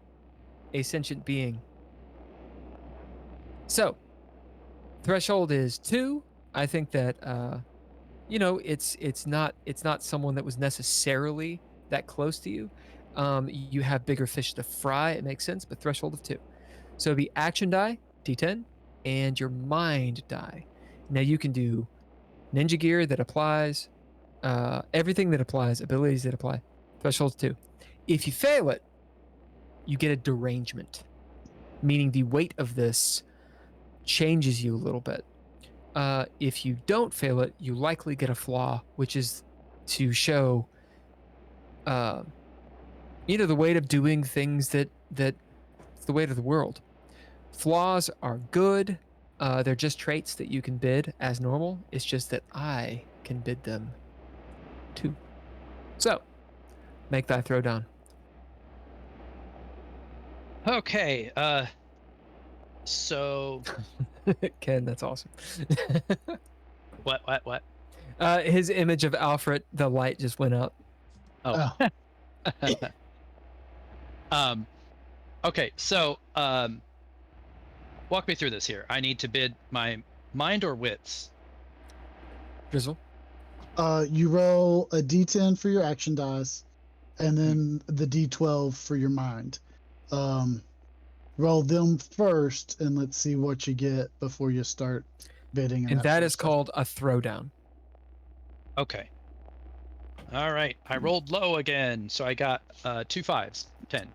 a sentient being. So, threshold is 2. I think that it's not someone that was necessarily that close to you. You have bigger fish to fry. It makes sense, but threshold of 2. So it'd be action die, D10, and your mind die. Now you can do ninja gear that applies, everything that applies, abilities that apply. Threshold 2. If you fail it, you get a derangement, meaning the weight of this changes you a little bit. If you don't fail it, you likely get a flaw, which is to show the weight of doing things that it's the weight of the world. Flaws are good. They're just traits that you can bid as normal. It's just that I can bid them too. So, make that throwdown.
Okay. So
Ken, that's awesome.
what?
His image of Alfred, the light just went out.
Oh. Okay, so walk me through this here. I need to bid my mind or wits.
Drizzle.
You roll a D10 for your action dice, and then the D12 for your mind. Roll them first, and let's see what you get before you start bidding.
And that
sort of
is
stuff.
called a throwdown.
Okay. All right, I rolled low again, so I got 2 5s, 10.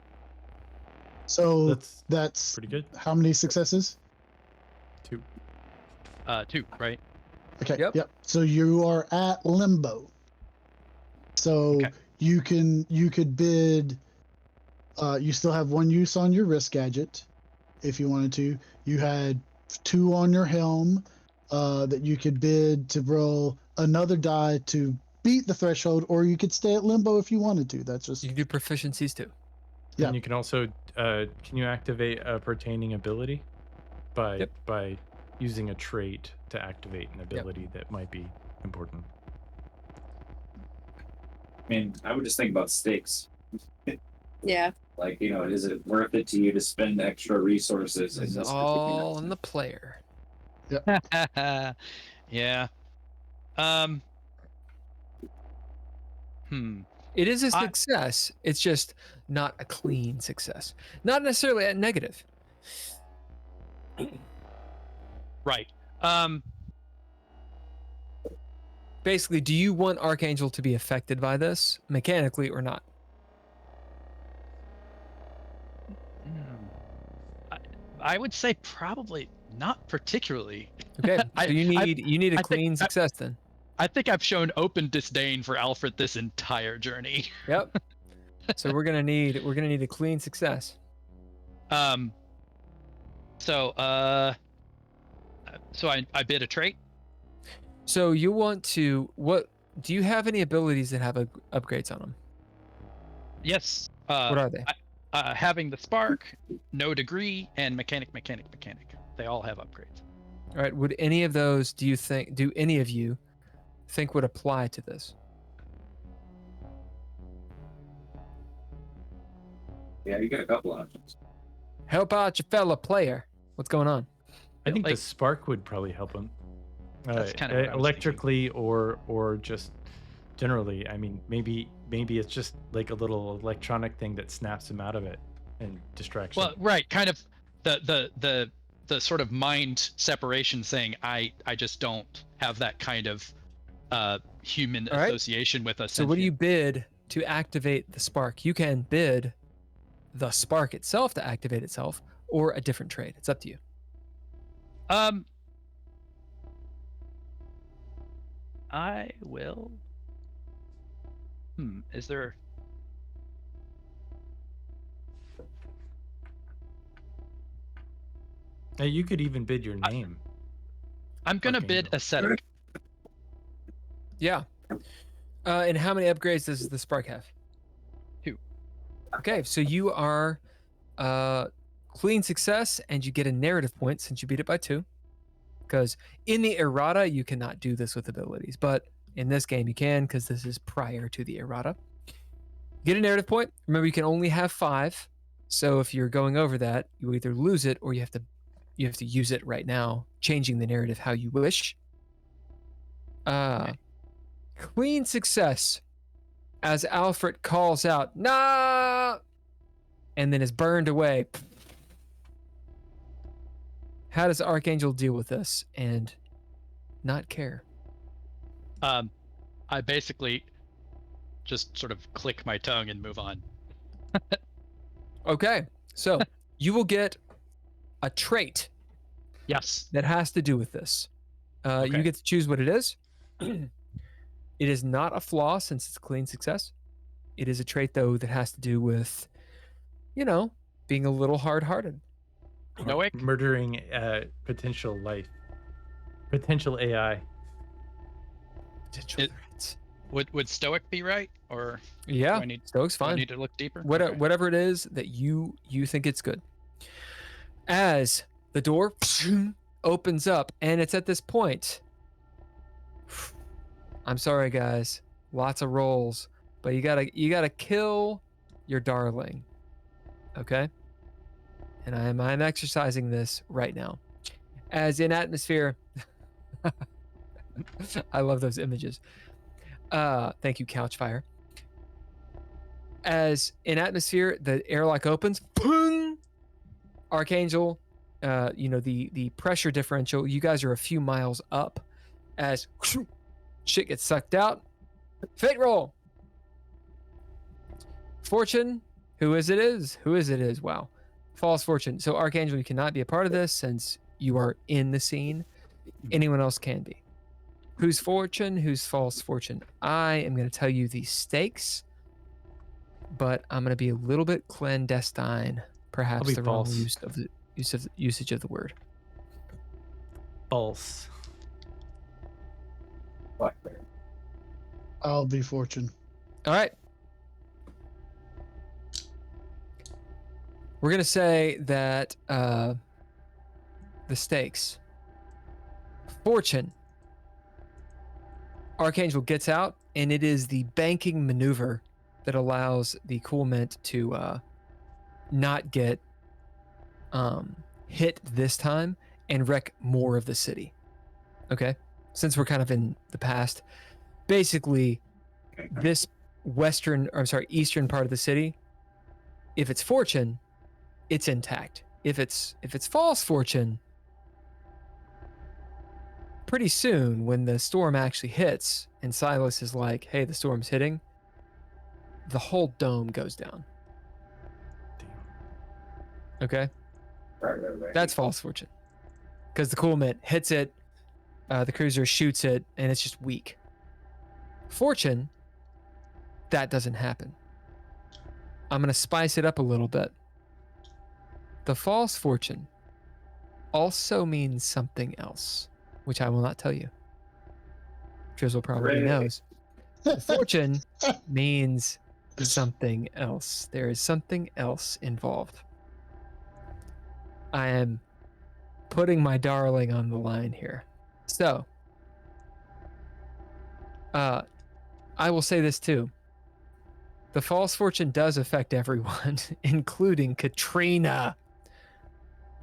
So
That's
that's
pretty good.
how many successes?
2.
2, right?
Okay.
Yep.
Yep. So you are at limbo. So
Okay.
you could bid. You still have 1 use on your wrist gadget, if you wanted to. You had 2 on your helm that you could bid to roll another die to beat the threshold, or you could stay at limbo if you wanted to. That's just
You can do proficiencies too.
Yeah.
And you can also can you activate a pertaining ability by using a trait to activate an ability that might be important.
I mean, I would just think about stakes.
Yeah.
Like, is it worth it to you to spend extra resources in
It's
this
all
particular
in the player.
Yeah.
It is a
I-
success. It's just not a clean success. Not necessarily a negative.
Right.
Basically, do you want Archangel to be affected by this mechanically or not?
I would say probably not particularly.
Okay, so you need a
I think-
clean success then.
I think I've shown open disdain for Alfred this entire journey.
Yep. So we're gonna need a clean success.
So I bid a trait.
So you want to what? Do you have any abilities that have upgrades on them?
Yes.
What are they?
Having the spark, no degree, and mechanic. They all have upgrades.
All right. Would any of those do any of you think would apply to this?
Yeah, you got a couple options.
Help out your fellow player. What's going on?
I think the
Like-
spark would probably help him.
That's kinda what I was
electrically or just generally. I mean, maybe it's just like a little electronic thing that snaps him out of it and distraction.
Well, right, kind of the sort of mind separation thing. I just don't have that kind of human
All right.
association with us.
So what do you bid to activate the spark? You can bid the spark itself to activate itself, or a different trade. It's up to you.
I will. Is there?
You could even bid your name.
I'm gonna bid
Archangel.
ascetic.
Yeah. And how many upgrades does the spark have?
2.
Okay, so you are clean success, and you get a narrative point since you beat it by 2. Because in the errata, you cannot do this with abilities, but in this game you can, because this is prior to the errata. Get a narrative point. Remember, you can only have 5. So if you're going over that, you either lose it or you have to use it right now, changing the narrative how you wish. Clean success as Alfred calls out, "Nah!" and then is burned away. How does Archangel deal with this and not care?
I basically just sort of click my tongue and move on.
Okay, so you will get a trait
Yes.
that has to do with this.
Okay.
You get to choose what it is. It is not a flaw since it's a clean success. It is a trait, though, that has to do with, being a little hard-hearted.
Stoic?
Murdering potential AI.
Potential
It-
threats.
Would stoic be right, or
Yeah,
do I need,
Stoic's
do I
fine.
need to look deeper?
What,
Okay.
Whatever it is that you think it's good. As the door opens up, and it's at this point. I'm sorry, guys. Lots of rolls, but you gotta kill your darling. Okay? And I'm exercising this right now. As in atmosphere. I love those images. Thank you, Couchfire. As in atmosphere, the airlock opens. Boom! Archangel, the pressure differential, you guys are a few miles up as shit gets sucked out. Fate roll. Fortune, who is it is? Wow. False Fortune. So Archangel, you cannot be a part of this since you are in the scene. Anyone else can be. Who's Fortune? Who's False Fortune? I am going to tell you the stakes, but I'm going to be a little bit clandestine. Perhaps the wrong usage of the word.
False.
I'll be Fortune.
All right. We're going to say that the stakes. Fortune. Archangel gets out, and it is the banking maneuver that allows the Cool Mint to not get hit this time and wreck more of the city. Okay? Since we're kind of in the past, basically this eastern part of the city, if it's Fortune, it's intact. If it's False Fortune, pretty soon when the storm actually hits and Silas is like, hey, the storm's hitting, the whole dome goes down. Okay?
Right.
That's False Fortune. Because the Cool Mint hits it, the cruiser shoots it, and it's just weak. Fortune, that doesn't happen. I'm going to spice it up a little bit. The False Fortune also means something else, which I will not tell you. Drizzle probably knows. Fortune means something else. There is something else involved. I am putting my darling on the line here. So, I will say this too. The False Fortune does affect everyone, including Katrina.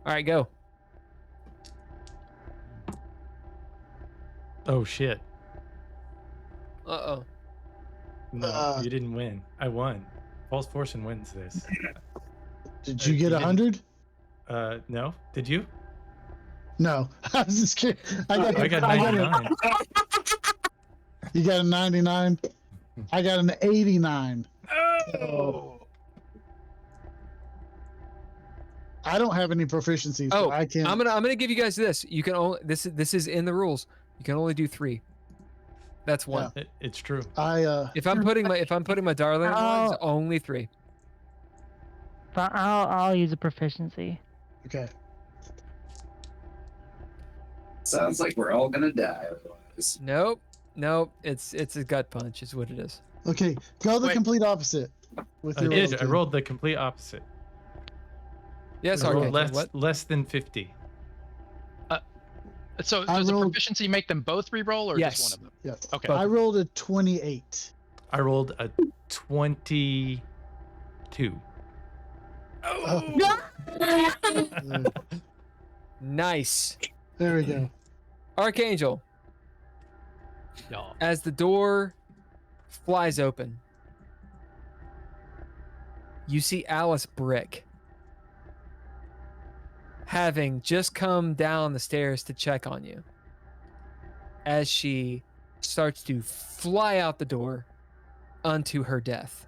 All right, go.
Oh shit.
Uh-oh.
No, you didn't win. I won. False Fortune wins this.
Did you get 100?
No. Did you?
No. I was just kidding.
I got 99.
You got a 99? I got an 89.
Oh.
I don't have any proficiency, so I can't.
I'm gonna give you guys this. You can only this is in the rules. You can only do 3. That's 1.
Yeah.
It's true.
If I'm putting my darling on, it's only 3.
I'll use a proficiency.
Okay.
Sounds like we're all gonna die otherwise.
Nope. It's a gut punch. Is what it is.
Okay. Go the
Wait.
complete opposite. With
I
your
did.
roll,
I
too.
rolled the complete opposite.
Yes,
I rolled
Archangel.
less than 50.
So
I
does a
rolled-
proficiency make them both re-roll or
Yes.
just one of them?
Yes.
Okay.
I rolled a 28.
I rolled a 22.
Oh.
Nice.
There we go.
Archangel,
Yeah.
as the door flies open, you see Alice Brick having just come down the stairs to check on you as she starts to fly out the door unto her death.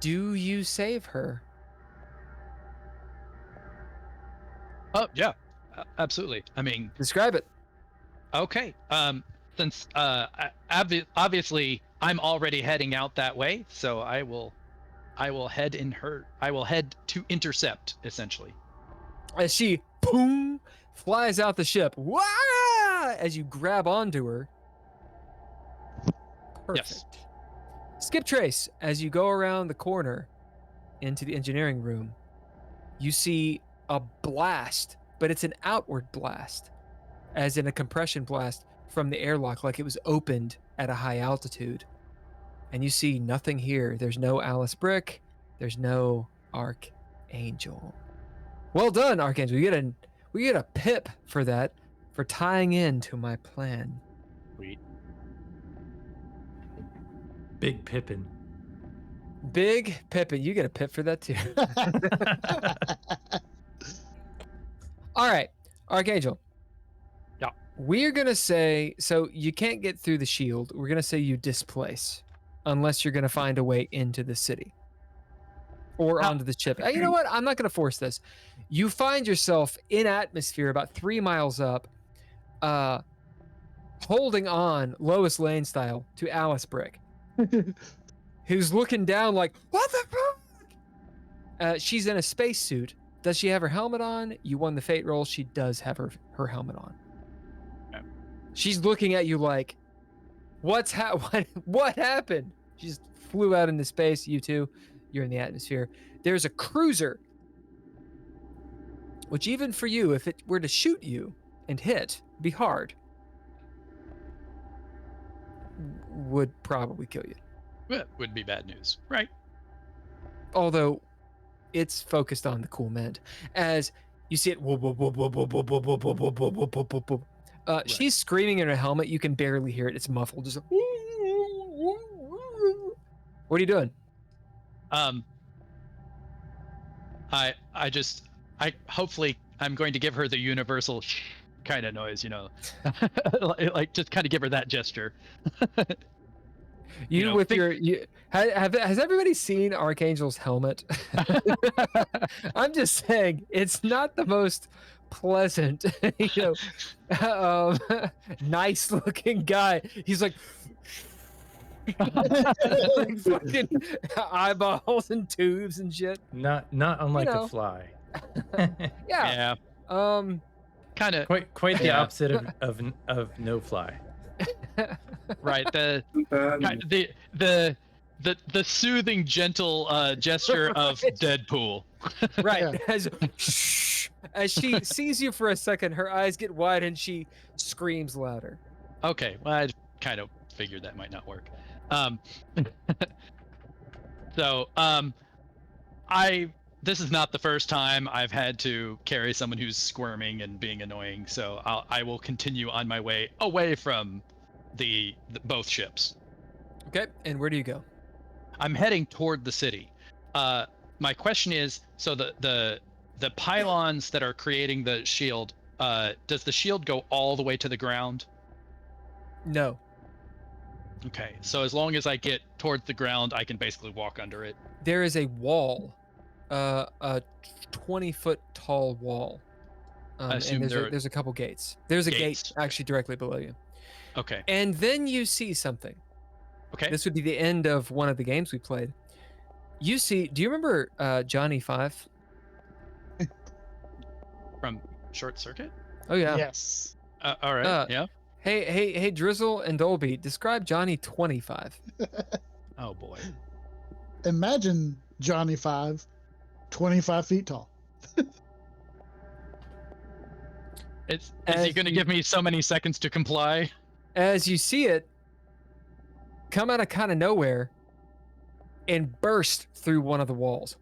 Do you save her?
Oh yeah, absolutely. I mean,
Describe it.
okay. Since obviously I'm already heading out that way, so I will head to intercept essentially.
As she boom flies out the ship. Wah! As you grab onto her. Perfect.
Yes.
Skip trace as you go around the corner into the engineering room. You see a blast, but it's an outward blast, as in a compression blast from the airlock, like it was opened at a high altitude. And you see nothing here. There's no Alice Brick. There's no Archangel. Well done, Archangel. We get a pip for that, for tying in to my plan.
Sweet.
Big Pippin.
Big Pippin. You get a pip for that too. All right, Archangel.
Yeah.
We're going to say, so you can't get through the shield. We're going to say you displace. unless you're going to find a way into the city or onto the ship. You know what? I'm not going to force this. You find yourself in atmosphere about 3 miles up, holding on Lois Lane style to Alice Brick, who's looking down like, what the fuck? She's in a spacesuit. Does she have her helmet on? You won the fate roll. She does have her helmet on.
Okay.
She's looking at you like, what happened? She just flew out into space. You two, you're in the atmosphere. There's a cruiser, which even for you, if it were to shoot you and hit, be hard, would probably kill you.
That would be bad news, right?
Although it's focused on the cool mint. As you see it, she's screaming in her helmet. You can barely hear it. It's muffled. Just what are you doing?
I hopefully I'm going to give her the universal kind of noise, you know, like just kind of give her that gesture.
Has everybody seen Archangel's helmet? I'm just saying, it's not the most pleasant, nice looking guy. He's like, like fucking eyeballs and tubes and shit.
Not unlike a fly.
Yeah.
Kind of
quite the opposite of no fly.
Right. The soothing, gentle gesture of Deadpool.
Right. As she sees you for a second, her eyes get wide and she screams louder.
Okay. Well, I kind of figured that might not work. This is not the first time I've had to carry someone who's squirming and being annoying, so I will continue on my way away from the both ships.
Okay, and where do you go?
I'm heading toward the city. My question is, so the pylons that are creating the shield, does the shield go all the way to the ground?
No.
Okay, so as long as I get towards the ground, I can basically walk under it.
There is a wall, a 20-foot tall wall.
I assume
and there's a couple gates. There's a gate actually directly below you.
Okay.
And then you see something.
Okay.
This would be the end of one of the games we played. You see, do you remember Johnny 5?
From Short Circuit?
Oh yeah.
Yes.
All right. Yeah.
Hey, Drizzle and Dolby, describe Johnny 25.
Oh boy.
Imagine Johnny 5, 25 feet tall.
Is he going to give me so many seconds to comply?
As you see it come out of kind of nowhere and burst through one of the walls.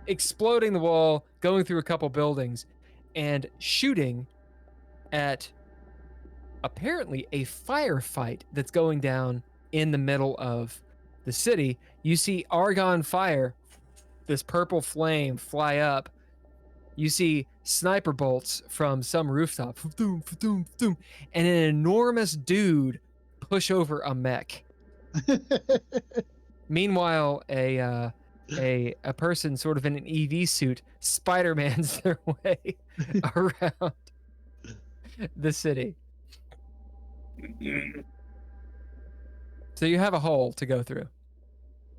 Exploding the wall, going through a couple buildings, and shooting at apparently a firefight that's going down in the middle of the city. You see argon fire, this purple flame fly up. You see sniper bolts from some rooftop, and an enormous dude push over a mech. Meanwhile, a person sort of in an EV suit Spider-Mans their way around the city. So you have a hole to go through.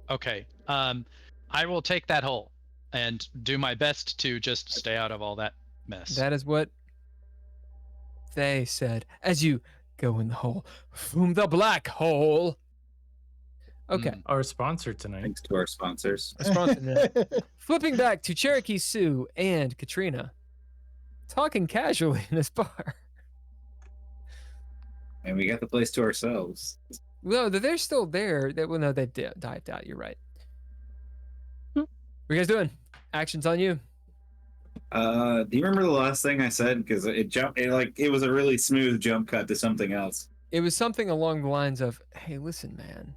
Okay. I will take that hole and do my best to just stay out of all that mess.
That is what they said as you go in the hole. From the black hole. Okay.
Our sponsor tonight.
Thanks to our sponsors.
Flipping back to Cherokee Sue and Katrina, talking casually in this bar.
And we got the place to ourselves.
No, they're still there. No, they dived out. You're right. What are you guys doing? Action's on you.
Do you remember the last thing I said? Because it was a really smooth jump cut to something else.
It was something along the lines of, "Hey, listen, man."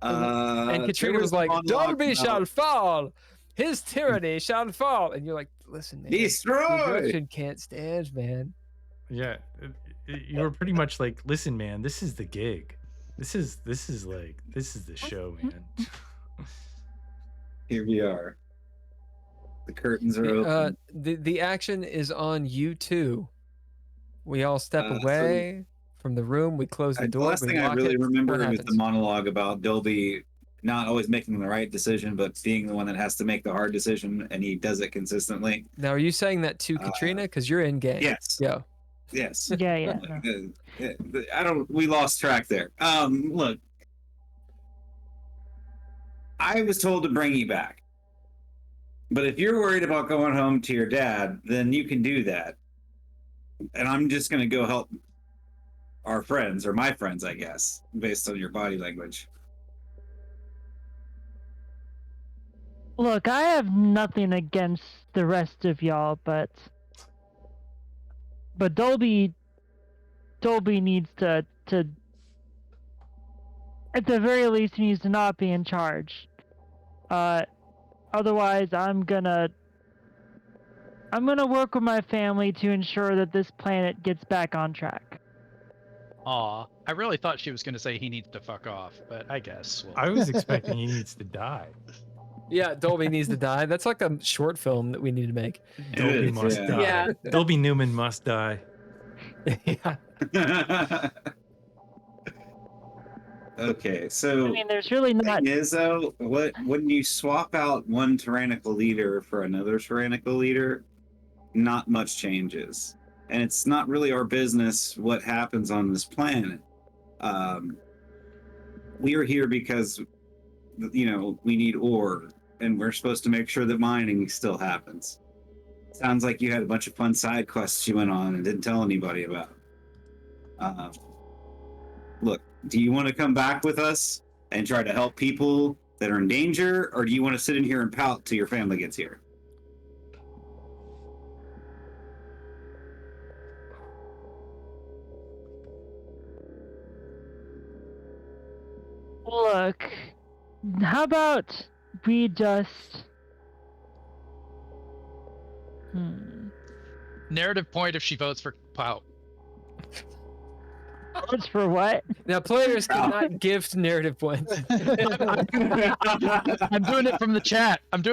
And Katrina was like, "Dolby shall fall, his tyranny shall fall," and you're like, "Listen, man,
Destroy.
Destruction can't stand, man."
Yeah, you were pretty much like, listen, man, this is the gig. This is the show, man.
Here we are. The curtains are open.
The action is on you two. We all step
So
away from the room. We close the door.
The last
we
thing I
lock
really
it.
remember
What
is the
happens?
monologue about Dolby not always making the right decision, but being the one that has to make the hard decision, and he does it consistently.
Now, are you saying that to Katrina? Because you're in game.
Yes.
Yeah.
Yes.
Yeah.
We lost track there. Look, I was told to bring you back, but if you're worried about going home to your dad, then you can do that. And I'm just going to go help our friends, or my friends, I guess, based on your body language.
Look, I have nothing against the rest of y'all, but Dolby needs to at the very least, he needs to not be in charge. Otherwise, I'm gonna work with my family to ensure that this planet gets back on track.
Aw, I really thought she was going to say he needs to fuck off, but I guess. Well,
I was expecting he needs to die.
Yeah, Dolby needs to die. That's like a short film that we need to make.
Dolby
is,
must
yeah.
die.
Yeah.
Dolby Newman must die.
Yeah.
Okay, so
I mean, there's really not.
thing is though, when you swap out one tyrannical leader for another tyrannical leader, not much changes, and it's not really our business what happens on this planet. We are here because we need ore, and we're supposed to make sure that mining still happens. Sounds like you had a bunch of fun side quests you went on and didn't tell anybody about. Look, do you want to come back with us and try to help people that are in danger, or do you want to sit in here and pout till your family gets here?
Look, how about we just.
narrative point if she votes for Pout.
Votes for what?
Now, players cannot gift narrative points.
I'm doing it from the chat. It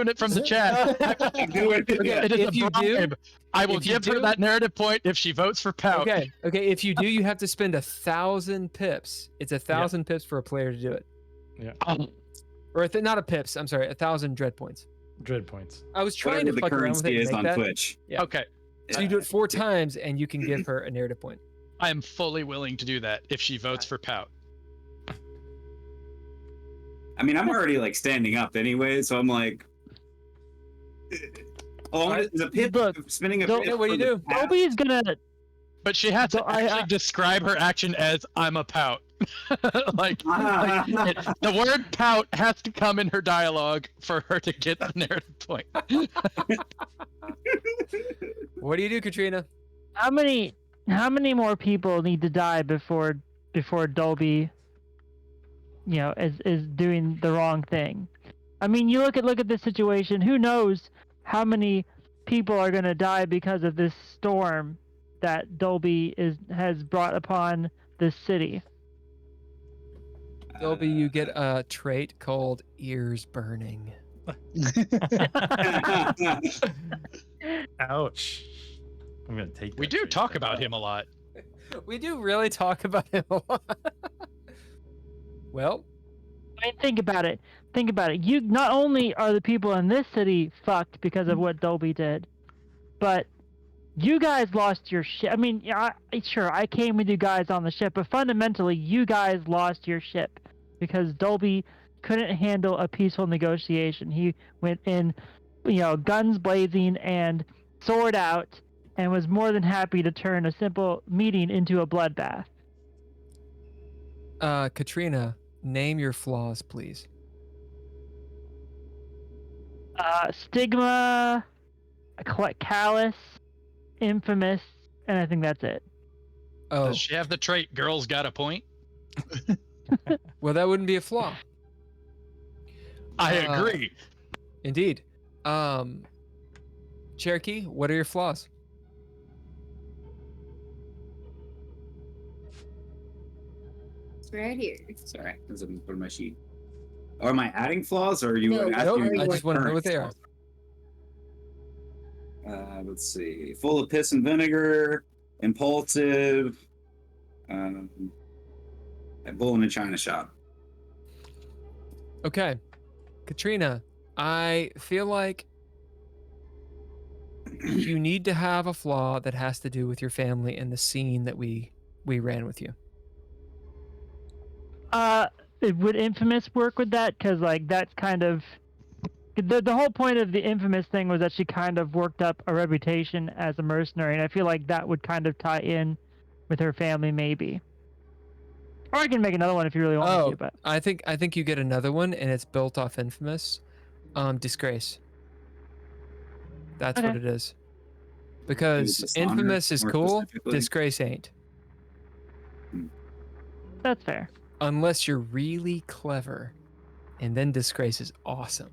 is
if
a
you do-
bribe. I will
if you
give her
do-
that narrative point if she votes for Pout.
Okay. If you do, you have to spend 1,000 pips. It's 1,000 pips for a player to do it. Or not a pips. I'm sorry, 1,000 dread points.
Dread points.
I was trying
Whatever
to
the
fuck around with
currency
it.
is
and
on
make that.
Twitch.
Yeah.
Okay.
So you do it 4 times, and you can give her a narrative point.
I am fully willing to do that if she votes for Pout.
I mean, I'm already like standing up anyway, so I'm like, the pip
Look,
spinning a
don't-
pip.
what do you
for the
do?
path-
Dolby's gonna.
But she has to
So I-
actually describe her action as "I'm a Pout." The word "pout" has to come in her dialogue for her to get the narrative point.
What do you do, Katrina?
How many more people need to die before Dolby, is doing the wrong thing? I mean, you look at this situation. Who knows how many people are going to die because of this storm that Dolby has brought upon this city?
Dolby, you get a trait called ears burning.
Ouch. I'm gonna take.
We
that
do
trait
talk
back.
about him a lot.
We do really talk about him a lot. Well,
I mean, think about it. You not only are the people in this city fucked because of what Dolby did, but you guys lost your ship. I mean, sure, I came with you guys on the ship, but fundamentally, you guys lost your ship because Dolby couldn't handle a peaceful negotiation. He went in, guns blazing and sword out, and was more than happy to turn a simple meeting into a bloodbath.
Katrina, name your flaws, please.
Stigma, callous, infamous, and I think that's it.
Oh,
Does she have the trait "girls got a point"?
well, that wouldn't be a flaw.
I agree.
Indeed. Cherokee, what are your flaws?
right here.
Sorry, because I'm putting my sheet. Or am I adding flaws, or are you
No,
asking?
I just want to know what they are.
Let's see. Full of piss and vinegar, impulsive, a bull in a china shop.
Okay, Katrina, I feel like you need to have a flaw that has to do with your family and the scene that we ran with you.
Would Infamous work with that? Because like that's kind of the whole point of the Infamous thing was that she kind of worked up a reputation as a mercenary, and I feel like that would kind of tie in with her family, maybe. Or I can make another one if you really want me to. But
I think you get another one, and it's built off Infamous. Disgrace. That's what it is. Because
Dishonor,
Infamous is
more
cool,
specifically?
Disgrace ain't.
that's fair.
Unless you're really clever, and then Disgrace is awesome.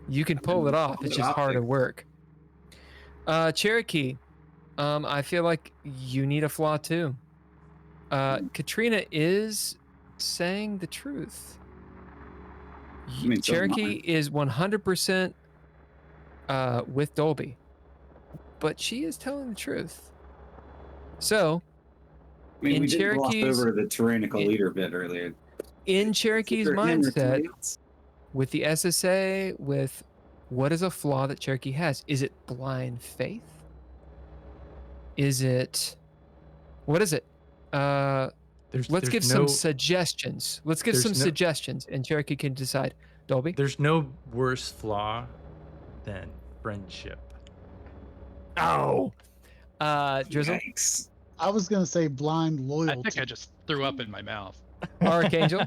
You can pull it off. It's just harder work. Cherokee, I feel like you need a flaw too. Katrina is saying the truth.
I mean, so am
Cherokee is 100% with Dolby, but she is telling the truth. So,
I mean,
in
we did gloss
Cherokee's-
over the tyrannical leader bit earlier.
in Cherokee's
Consider him or
mindset,
somebody else.
with the SSA, with what is a flaw that Cherokee has? Is it blind faith? Is it, what is it? Let's give some suggestions. Let's give some suggestions, and Cherokee can decide. Dolby?
There's no worse flaw than friendship.
Oh. Drizzle?
Yikes.
I was gonna say blind
I
loyalty.
think I just threw up in my mouth.
Archangel?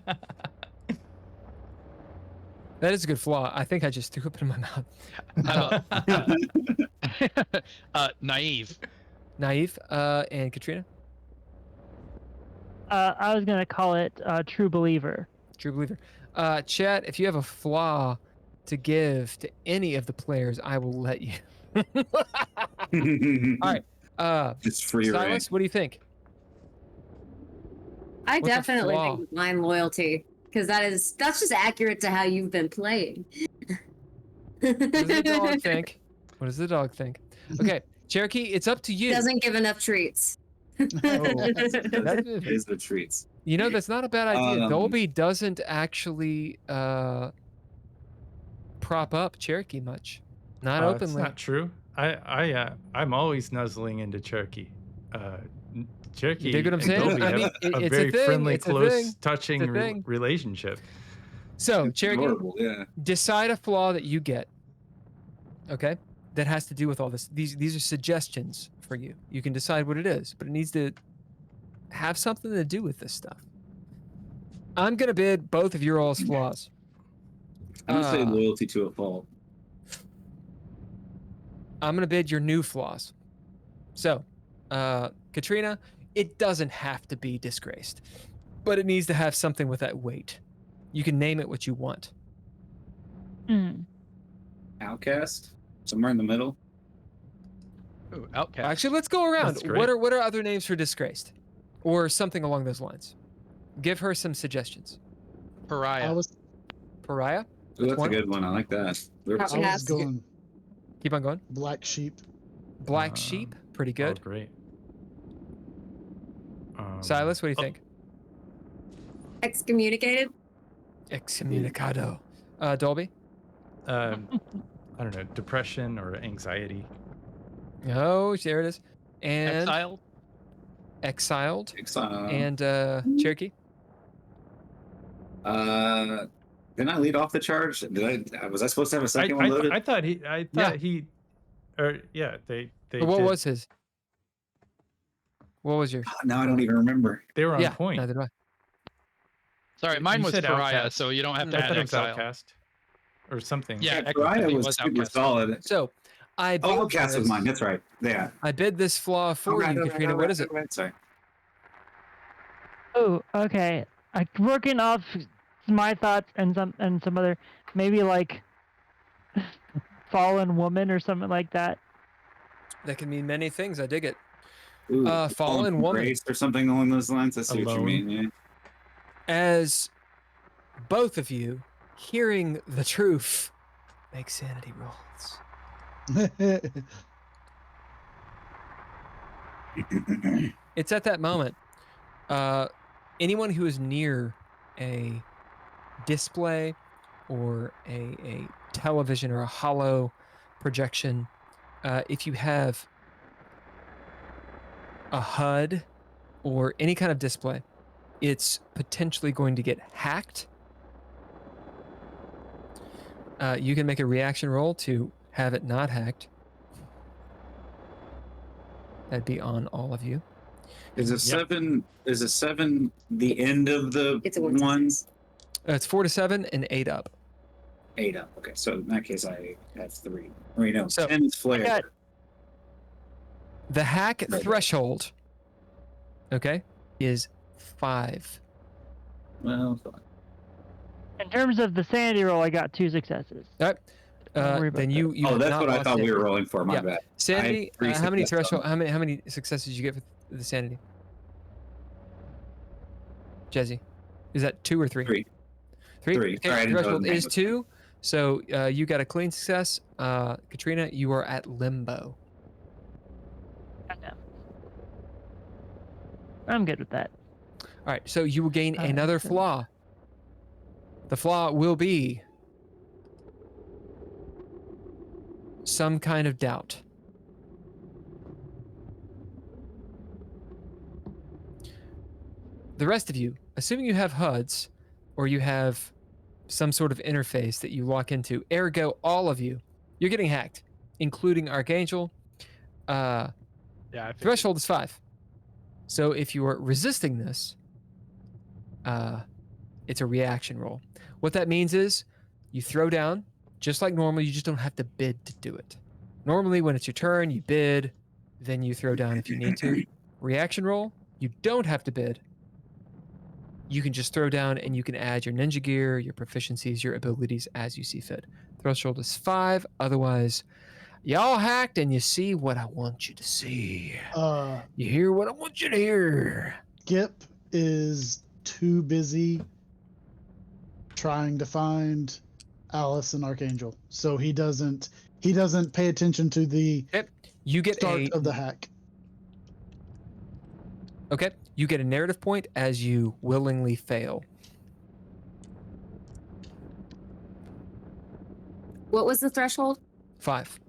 That is a good flaw. I think I just threw up in my mouth.
Naive.
Naive, and Katrina?
I was gonna call it true believer.
True believer. Chat, if you have a flaw to give to any of the players, I will let you. All right.
It's free reign.
Silas, what do you think?
I
What's a
definitely
flaw?
think blind loyalty because that's just accurate to how you've been playing.
What does the dog think? What does the dog think? Okay, Cherokee, it's up to you.
Doesn't give enough treats.
That
is the treats.
You know, that's not a bad idea.
Um,
Dolby doesn't actually prop up Cherokee much. Not
It's
openly.
not true. I'm always nuzzling into Cherokee. Cherokee
You dig what I'm
and
saying?
Dolby
I mean,
have a
it's a
very
thing,
friendly,
it's a
close,
thing,
touching
it's a thing.
relationship.
So, Cherokee,
Adorable, yeah.
decide a flaw that you get. Okay? That has to do with all this. These are suggestions for you. You can decide what it is, but it needs to have something to do with this stuff. I'm going to bid both of your all's flaws.
I'm gonna say loyalty to a fault.
I'm going to bid your new flaws. So, Katrina, it doesn't have to be disgraced, but it needs to have something with that weight. You can name it what you want.
Outcast, somewhere in the middle.
Ooh, outcast.
Actually, let's go around.
That's great.
What are other names for disgraced, or something along those lines? Give her some suggestions.
Pariah.
I was
Pariah.
Ooh, that's
one?
a good one. I like that.
I was
Outcast.
going
Keep on going.
black sheep.
Black sheep. Pretty good.
Oh, great.
Silas, what do you think?
Excommunicated.
Excommunicado. Dolby.
I don't know, depression or anxiety.
Oh, there it is. And
Exiled.
exiled.
Exile.
And Cherokee.
Didn't I lead off the charge? Was I supposed to have a second one loaded?
I thought he. They.
What
did.
was his? What was yours?
Now I don't even remember.
They were on
Yeah,
point.
neither do I.
Sorry, mine
You
was
said
Pariah,
outcast.
so you don't have to
I
add
thought it was
exile.
outcast or something.
Yeah,
Pariah
it
was
was
super
Outcast.
solid.
So, I bid
Oh, Outcast was
this-
mine. That's right. Yeah.
I bid this flaw for
Alright,
you,
alright,
Katrina.
alright,
What is it?
alright, Sorry.
Oh, okay. Working off my thoughts and some other, maybe like fallen woman or something like that.
That can mean many things. I dig it. Fallen woman.
Grace or something along those lines. I see what you
Alone.
mean. Yeah.
As both of you, hearing the truth, make sanity rolls. It's at that moment. Anyone who is near a display or a television or a hollow projection, if you have a HUD or any kind of display, it's potentially going to get hacked. You can make a reaction roll to have it not hacked. That'd be on all of you.
Is a seven? Is a 7 the end of the
It's a
one?
It's 4 to 7 and 8 up.
8 up. Okay, so in that case, I have 3. Wait, no,
So,
10 is flare.
got-
The hack
Right.
threshold, okay, is 5.
Well,
In terms of the sanity roll, I got 2 successes.
All right.
Don't worry about
Then
that.
you
oh,
have
that's
not
what I
lost
thought we
sanity.
were rolling for. My
Yeah.
bad.
Sanity.
I had 3
How many
successes
threshold?
on
How many successes did you get for the sanity? Jesse, is that 2 or 3?
3.
3.
Three.
Okay,
Sorry, I didn't know
threshold
the name
is
was
2. So you got a clean success. Katrina, you are at limbo.
Goddamn. I'm good with that.
All right. So you will gain
All right,
another
so-
flaw. The flaw will be some kind of doubt. The rest of you, assuming you have HUDs or you have some sort of interface that you lock into, ergo all of you, you're getting hacked, including Archangel.
Yeah. I figured.
Threshold is 5. So if you are resisting this, it's a reaction roll. What that means is you throw down, just like normal, you just don't have to bid to do it. Normally, when it's your turn, you bid, then you throw down if you need to. Reaction roll, you don't have to bid. You can just throw down and you can add your ninja gear, your proficiencies, your abilities as you see fit. Threshold is 5. Otherwise, y'all hacked and you see what I want you to see. You hear what I want you to hear.
Skip is too busy trying to find Alice and Archangel, so he doesn't pay attention to the
You get
start of the hack.
Okay, you get a narrative point as you willingly fail.
What was the threshold?
5,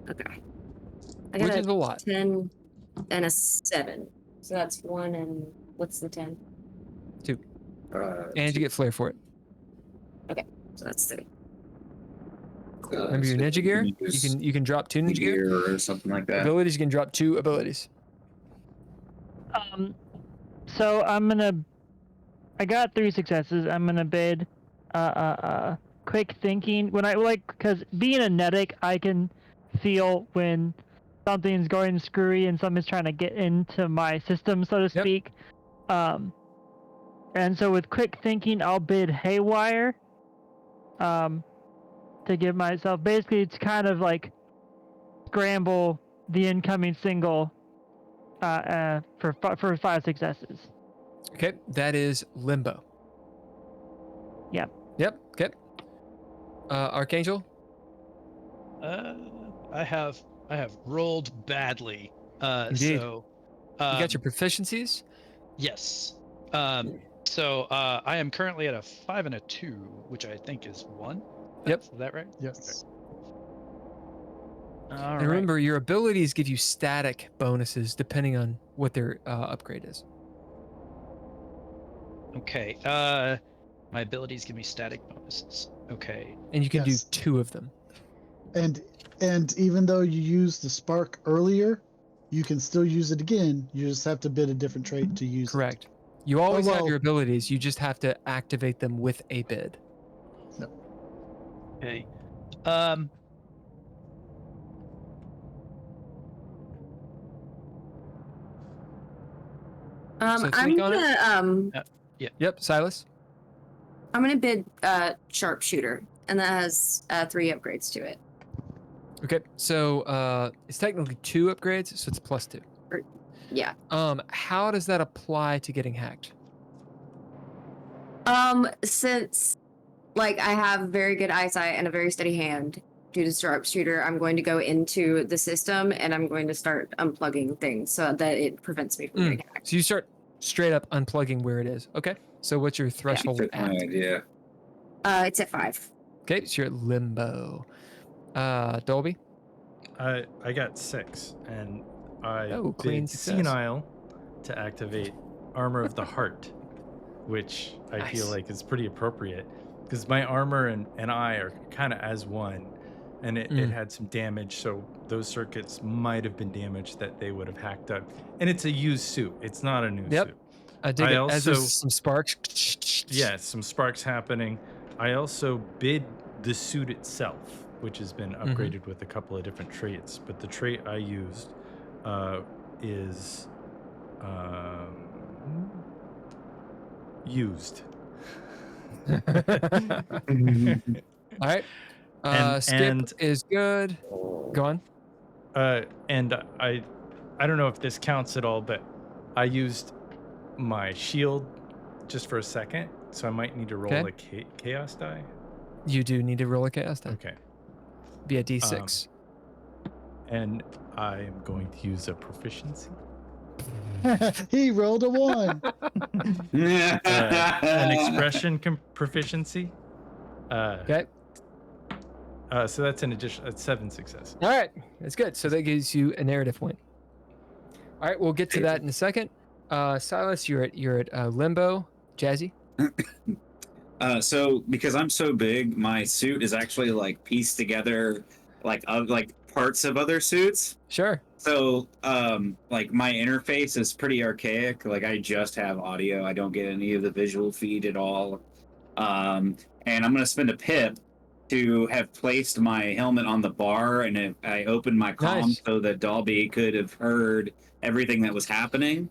Okay. I
which
got
is a lot.
10 and a 7. So that's 1 and what's the 10?
2. And you get flair for it.
So that's 3.
Remember your ninja gear? You can drop 2 ninja gear.
or something like that.
Abilities, you can drop 2 abilities.
So I got 3 successes. I'm gonna bid quick thinking. When I because being a netic, I can feel when something's going screwy and something's trying to get into my system, so to
Yep.
speak. And so with quick thinking, I'll bid haywire. To give myself, basically, it's kind of like scramble the incoming single for 5 successes.
Okay, that is limbo.
Yep.
Yep, okay. Archangel?
I have rolled badly.
Indeed.
So
You got your proficiencies?
yes. So I am currently at a 5 and a 2, which I think is 1.
Yep.
Is that right?
Yes.
All
And
right.
remember, your abilities give you static bonuses depending on what their upgrade is.
Okay. My abilities give me static bonuses. Okay.
And you can
Yes.
do 2 of them.
And even though you used the spark earlier, you can still use it again. You just have to bid a different trait to use
Correct. You always have
well-
your abilities, you just have to activate them with a bid.
Okay.
So
I'm
think on it.
gonna
Yep, Silas?
I'm gonna bid sharpshooter, and that has 3 upgrades to it.
Okay, so it's technically 2 upgrades, so it's +2.
Yeah.
How does that apply to getting hacked?
Since like I have very good eyesight and a very steady hand due to sharpshooter, I'm going to go into the system and I'm going to start unplugging things so that it prevents me from getting hacked.
So you start straight up unplugging where it is. Okay. So what's your threshold
That's my
at?
idea.
It's at 5.
Okay, so you're at limbo. Dolby?
I got 6, and I
clean
did
success.
senile to activate Armor of the Heart, which I feel
Nice.
like is pretty appropriate because my armor and I are kind of as one, and it had some damage, so those circuits might have been damaged that they would have hacked up. And it's a used suit; it's not a new suit.
I dig it. As
also,
there's some sparks.
yeah, some sparks happening. I also bid the suit itself, which has been upgraded with a couple of different traits, but the trait I used is used.
All right. Skip is good. Go on.
And I don't know if this counts at all, but I used my shield just for a second, so I might need to roll a chaos die.
You do need to roll a chaos die.
Okay.
Be a d6.
And I am going to use a proficiency.
He rolled a 1.
An expression proficiency.
Okay.
So that's an addition. That's 7 success.
All right. That's good. So that gives you a narrative point. All right. We'll get to that in a second. Silas, you're at limbo. Jazzy?
So because I'm so big, my suit is actually like pieced together like parts of other suits.
Sure.
So like my interface is pretty archaic. Like I just have audio. I don't get any of the visual feed at all. And I'm gonna spend a pip to have placed my helmet on the bar, and if I opened my comm so that Dolby could have heard everything that was happening.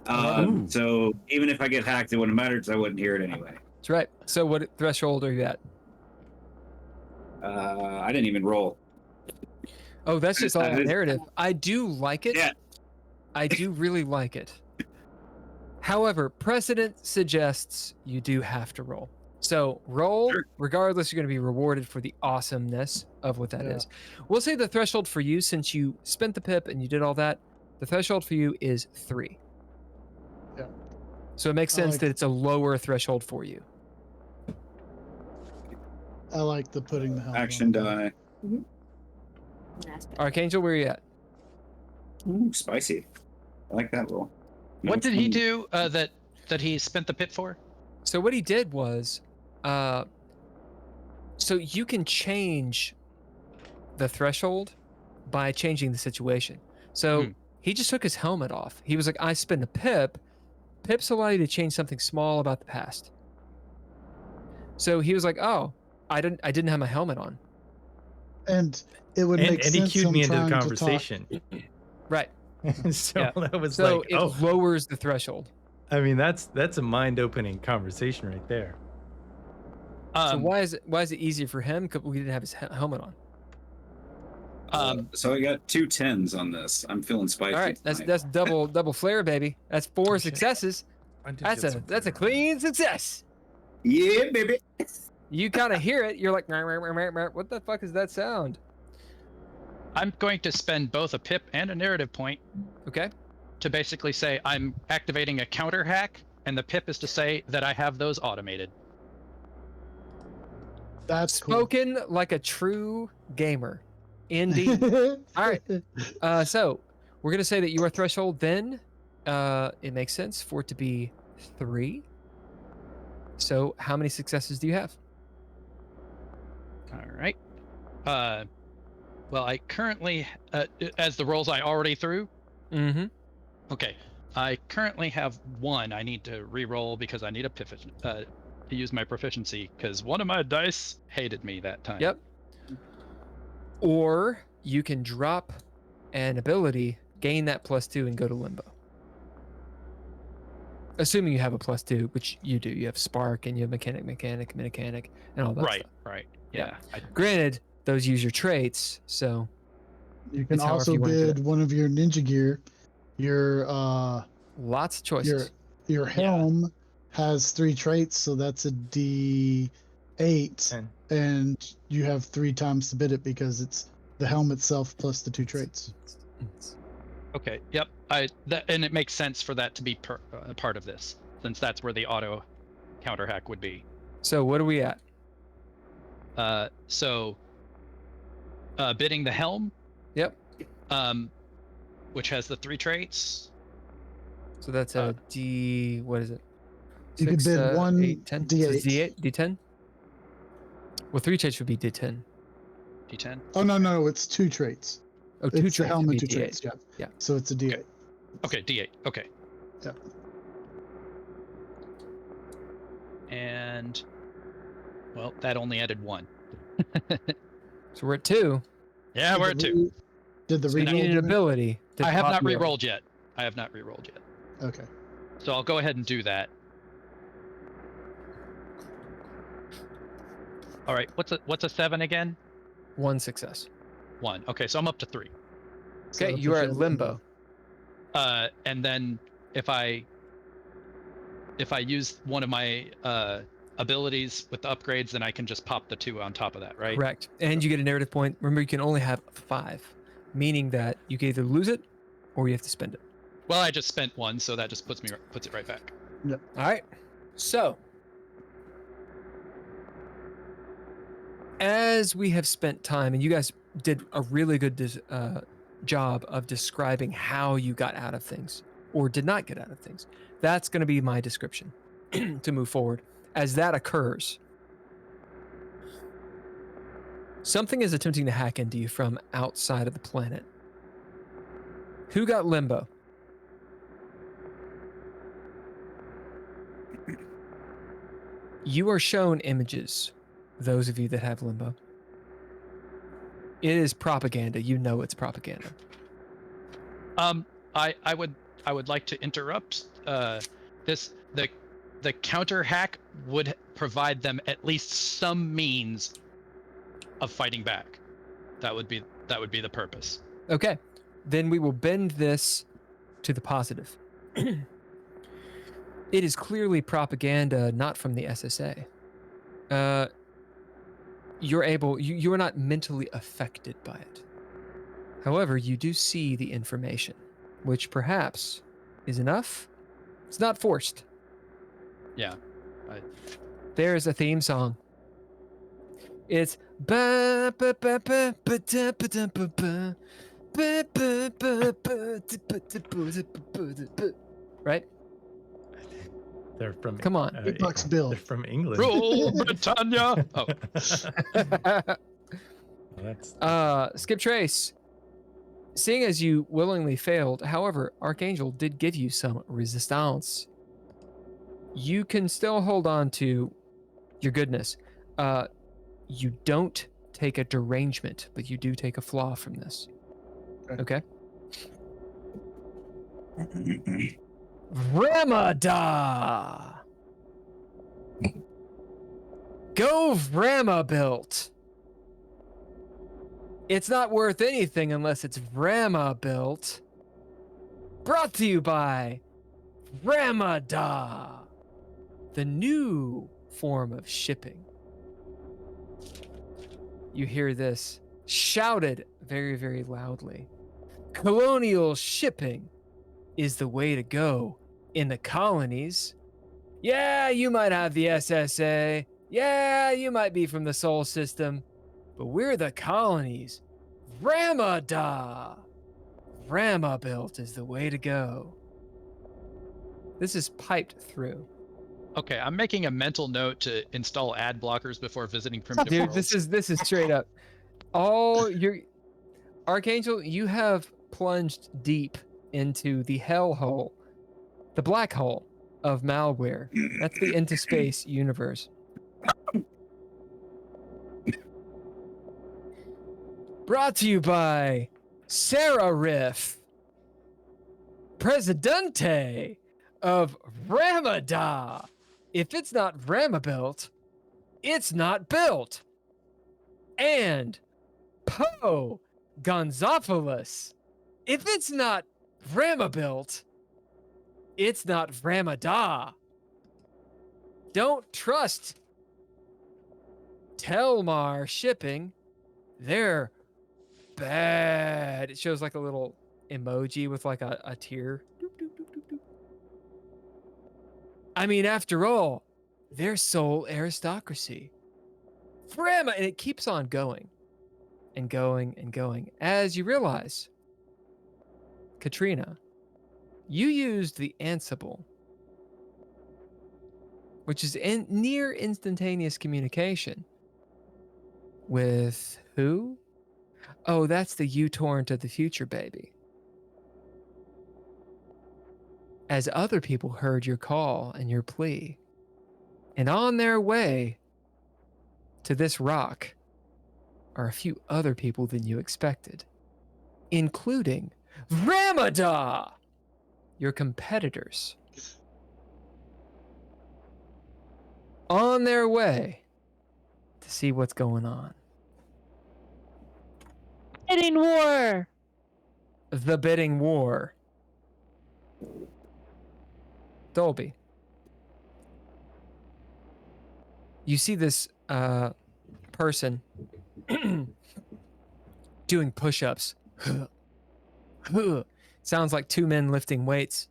So even if I get hacked, it wouldn't matter because I wouldn't hear it anyway.
That's right. So what threshold are you at?
I didn't even roll.
Oh, that's just all narrative. I do like it.
Yeah.
I do really like it. However, precedent suggests you do have to roll. So roll, regardless, you're going to be rewarded for the awesomeness of what that is. We'll say the threshold for you, since you spent the pip and you did all that, the threshold for you is 3.
Yeah.
So it makes sense that it's a lower threshold for you.
I like the putting the helmet
Action die.
Archangel, where are you at?
Ooh, spicy. I like that roll.
What did he do that he spent the pip for?
So what he did was, so you can change the threshold by changing the situation. So he just took his helmet off. He was like, I spent a pip. Pips allow you to change something small about the past. So he was like, oh, I didn't have my helmet on.
And it would make sense.
And he cued me into the
trying to
conversation.
Right.
So that was
so
like,
it lowers the threshold.
I mean, that's a mind-opening conversation right there.
So why is it easier for him? Because we didn't have his helmet on.
So I got 2 10s on this. I'm feeling spicy.
All right, that's double flare, baby. That's 4 successes. That's a clean success.
Yeah, baby.
You kind of hear it. You're like, what the fuck is that sound?
I'm going to spend both a pip and a narrative point.
Okay.
To basically say I'm activating a counter hack, and the pip is to say that I have those automated.
That's
spoken like a true gamer. Indeed. All right. So we're gonna say that your threshold then, it makes sense for it to be 3. So how many successes do you have?
All right. Well, I currently, as the rolls I already threw.
Mm-hmm.
Okay. I currently have 1. I need to re-roll because I need a to use my proficiency because one of my dice hated me that time.
Yep. Or you can drop an ability, gain that +2, and go to limbo. Assuming you have a +2, which you do. You have spark and you have mechanic, and all that stuff.
Right. Yeah.
Granted, those use your traits, so.
You can
It's however
also
you wanna do
bid
it.
one of your ninja gear. Your
Lots of choices.
your helm has 3 traits, so that's a D8,
10.
and you have 3 times to bid it because it's the helm itself plus the 2 traits.
Okay. Yep. And it makes sense for that to be part of this, since that's where the auto counter hack would be.
So what are we at?
Bidding the helm.
Yep.
Which has the 3 traits.
So that's a D. What is it?
You could bid 1
8, 10.
D8.
So it's D8, D10. Well, 3 traits would be D10.
D10.
Oh no, it's 2 traits.
Oh, 2
It's
traits.
the helm
would
and
be
2
D8.
traits. Yeah.
Yeah.
So it's a D8.
Okay, D8. Okay.
Yeah.
And well, that only added 1.
So we're at 2.
Yeah, we're at 2.
Did the
So you
reroll
need an
do it?
ability. to
I have
pop
not
you up.
re-rolled yet.
Okay.
So I'll go ahead and do that. All right. What's a 7 again?
1 success.
1. Okay, so I'm up to 3.
So
Okay,
that
you
puts
are at limbo.
And then if I use one of my abilities with the upgrades, then I can just pop the 2 on top of that, right?
Correct. And you get a narrative point. Remember, you can only have 5, meaning that you can either lose it or you have to spend it.
Well, I just spent 1, so that just puts it right back.
All right. So, as we have spent time, and you guys did a really good job of describing how you got out of things or did not get out of things, that's going to be my description to move forward. As that occurs, something is attempting to hack into you from outside of the planet. Who got limbo? You are shown images, those of you that have limbo. It is propaganda. You know it's propaganda.
I would like to interrupt. The counter hack would provide them at least some means of fighting back. That would be the purpose.
Okay. Then we will bend this to the positive. It is clearly propaganda, not from the SSA. You are not mentally affected by it. However, you do see the information, which perhaps is enough. It's not forced.
Yeah.
There is a theme song. It's ba ba ba ba ba da ba da ba ba ba ba ba ba ba. Right?
They're from.
Come on.
Big bucks Bill.
They're from England.
Rule Britannia. Oh.
Well, that's
Skip Trace. Seeing as you willingly failed, however, Archangel did give you some resistance. You can still hold on to your goodness. You don't take a derangement, but you do take a flaw from this. Okay? Ramada! Go Vrama-built! It's not worth anything unless it's Vrama-built. Brought to you by Ramada, the new form of shipping. You hear this shouted very, very loudly. Colonial shipping is the way to go in the colonies. Yeah, you might have the SSA. Yeah, you might be from the Sol system. But we're the colonies. Ramada! Rama-built is the way to go. This is piped through.
Okay, I'm making a mental note to install ad blockers before visiting primitive
Dude,
worlds.
this is straight up. All your Archangel, you have plunged deep into the hellhole, the black hole of malware. That's the into space universe. Brought to you by Sarah Riff, Presidente of Ramada. If it's not Rama-built, it's not built. And Poe Gonzopoulos. If it's not Vramabuilt, it's not Vramada. Don't trust Telmar Shipping. They're bad. It shows like a little emoji with like a tear. Doop, doop, doop, doop, doop. I mean, after all, they're sole aristocracy. Vrama, and it keeps on going and going and going. As you realize, Katrina, you used the Ansible, which is near instantaneous communication. With who? Oh, that's the uTorrent of the future, baby. As other people heard your call and your plea, and on their way to this rock are a few other people than you expected, including Vramada, your competitors. On their way to see what's going on.
Bidding war.
The bidding war. Dolby. You see this person doing push-ups. Sounds like two men lifting weights.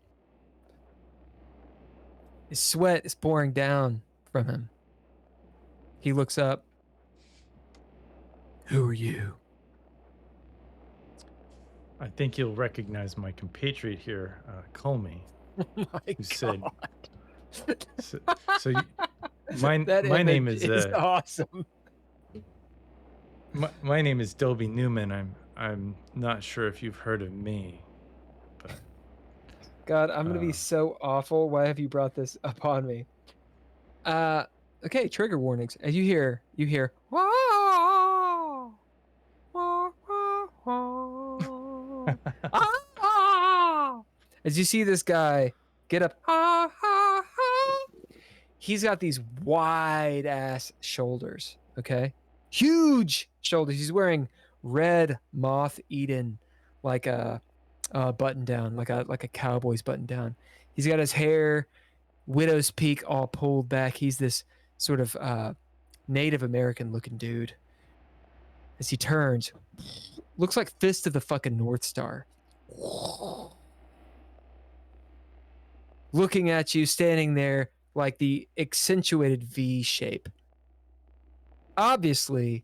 His sweat is pouring down from him. He looks up. Who are you?
I think you'll recognize my compatriot here, Culmy,
Oh my
who said,
God.
my name is
awesome.
my name is Dolby Newman. I'm not sure if you've heard of me, but
God, I'm gonna be so awful. Why have you brought this upon me? Okay, trigger warnings. As you hear, "Wah, wah, wah, wah." Ah! As you see this guy get up, he's got these wide ass shoulders. Okay, huge shoulders. He's wearing red moth eaten like a button down, like a cowboy's button down. He's got his hair widow's peak all pulled back. He's this sort of Native American looking dude. As he turns, looks like Fist of the fucking North Star. Looking at you, standing there like the accentuated V shape. Obviously,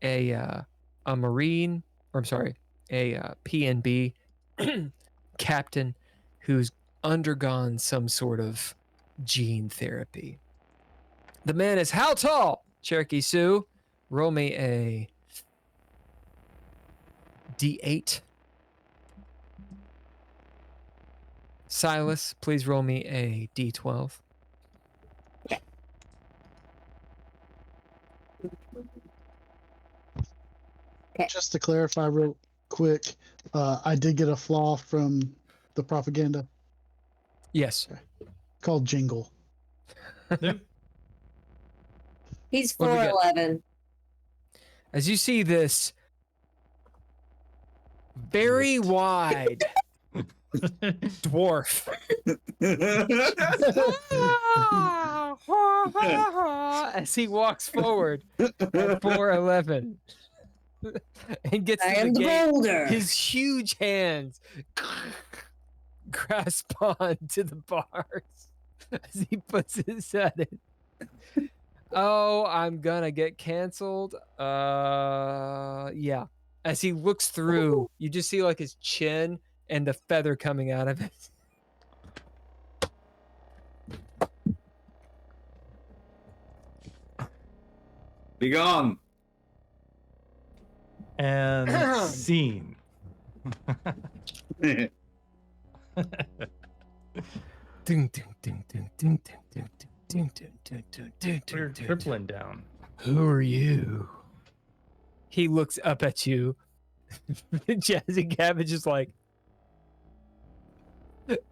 a Marine, or I'm sorry, a PNB captain who's undergone some sort of gene therapy. The man is how tall? Cherokee Sioux, roll me a D8. Silas, please roll me a D12.
Just to clarify real quick, I did get a flaw from the propaganda
Yes.
called jingle.
He's
What do we get?
4'11".
As you see this very wide dwarf as he walks forward at 4'11" and gets
I
to
am
the
the
gate,
boulder.
his huge hands grasp on to the bars as he puts his head in. Oh, I'm gonna get canceled. Yeah. As he looks through, you just see like his chin and the feather coming out of it.
Be gone.
and scene.
Ding, ding, ding, ding, ding, ding, ding, ding, ding, ding, ding,
We're
ding,
tripling down.
Who are you? He looks up at you. Jazzy Cabbage is like,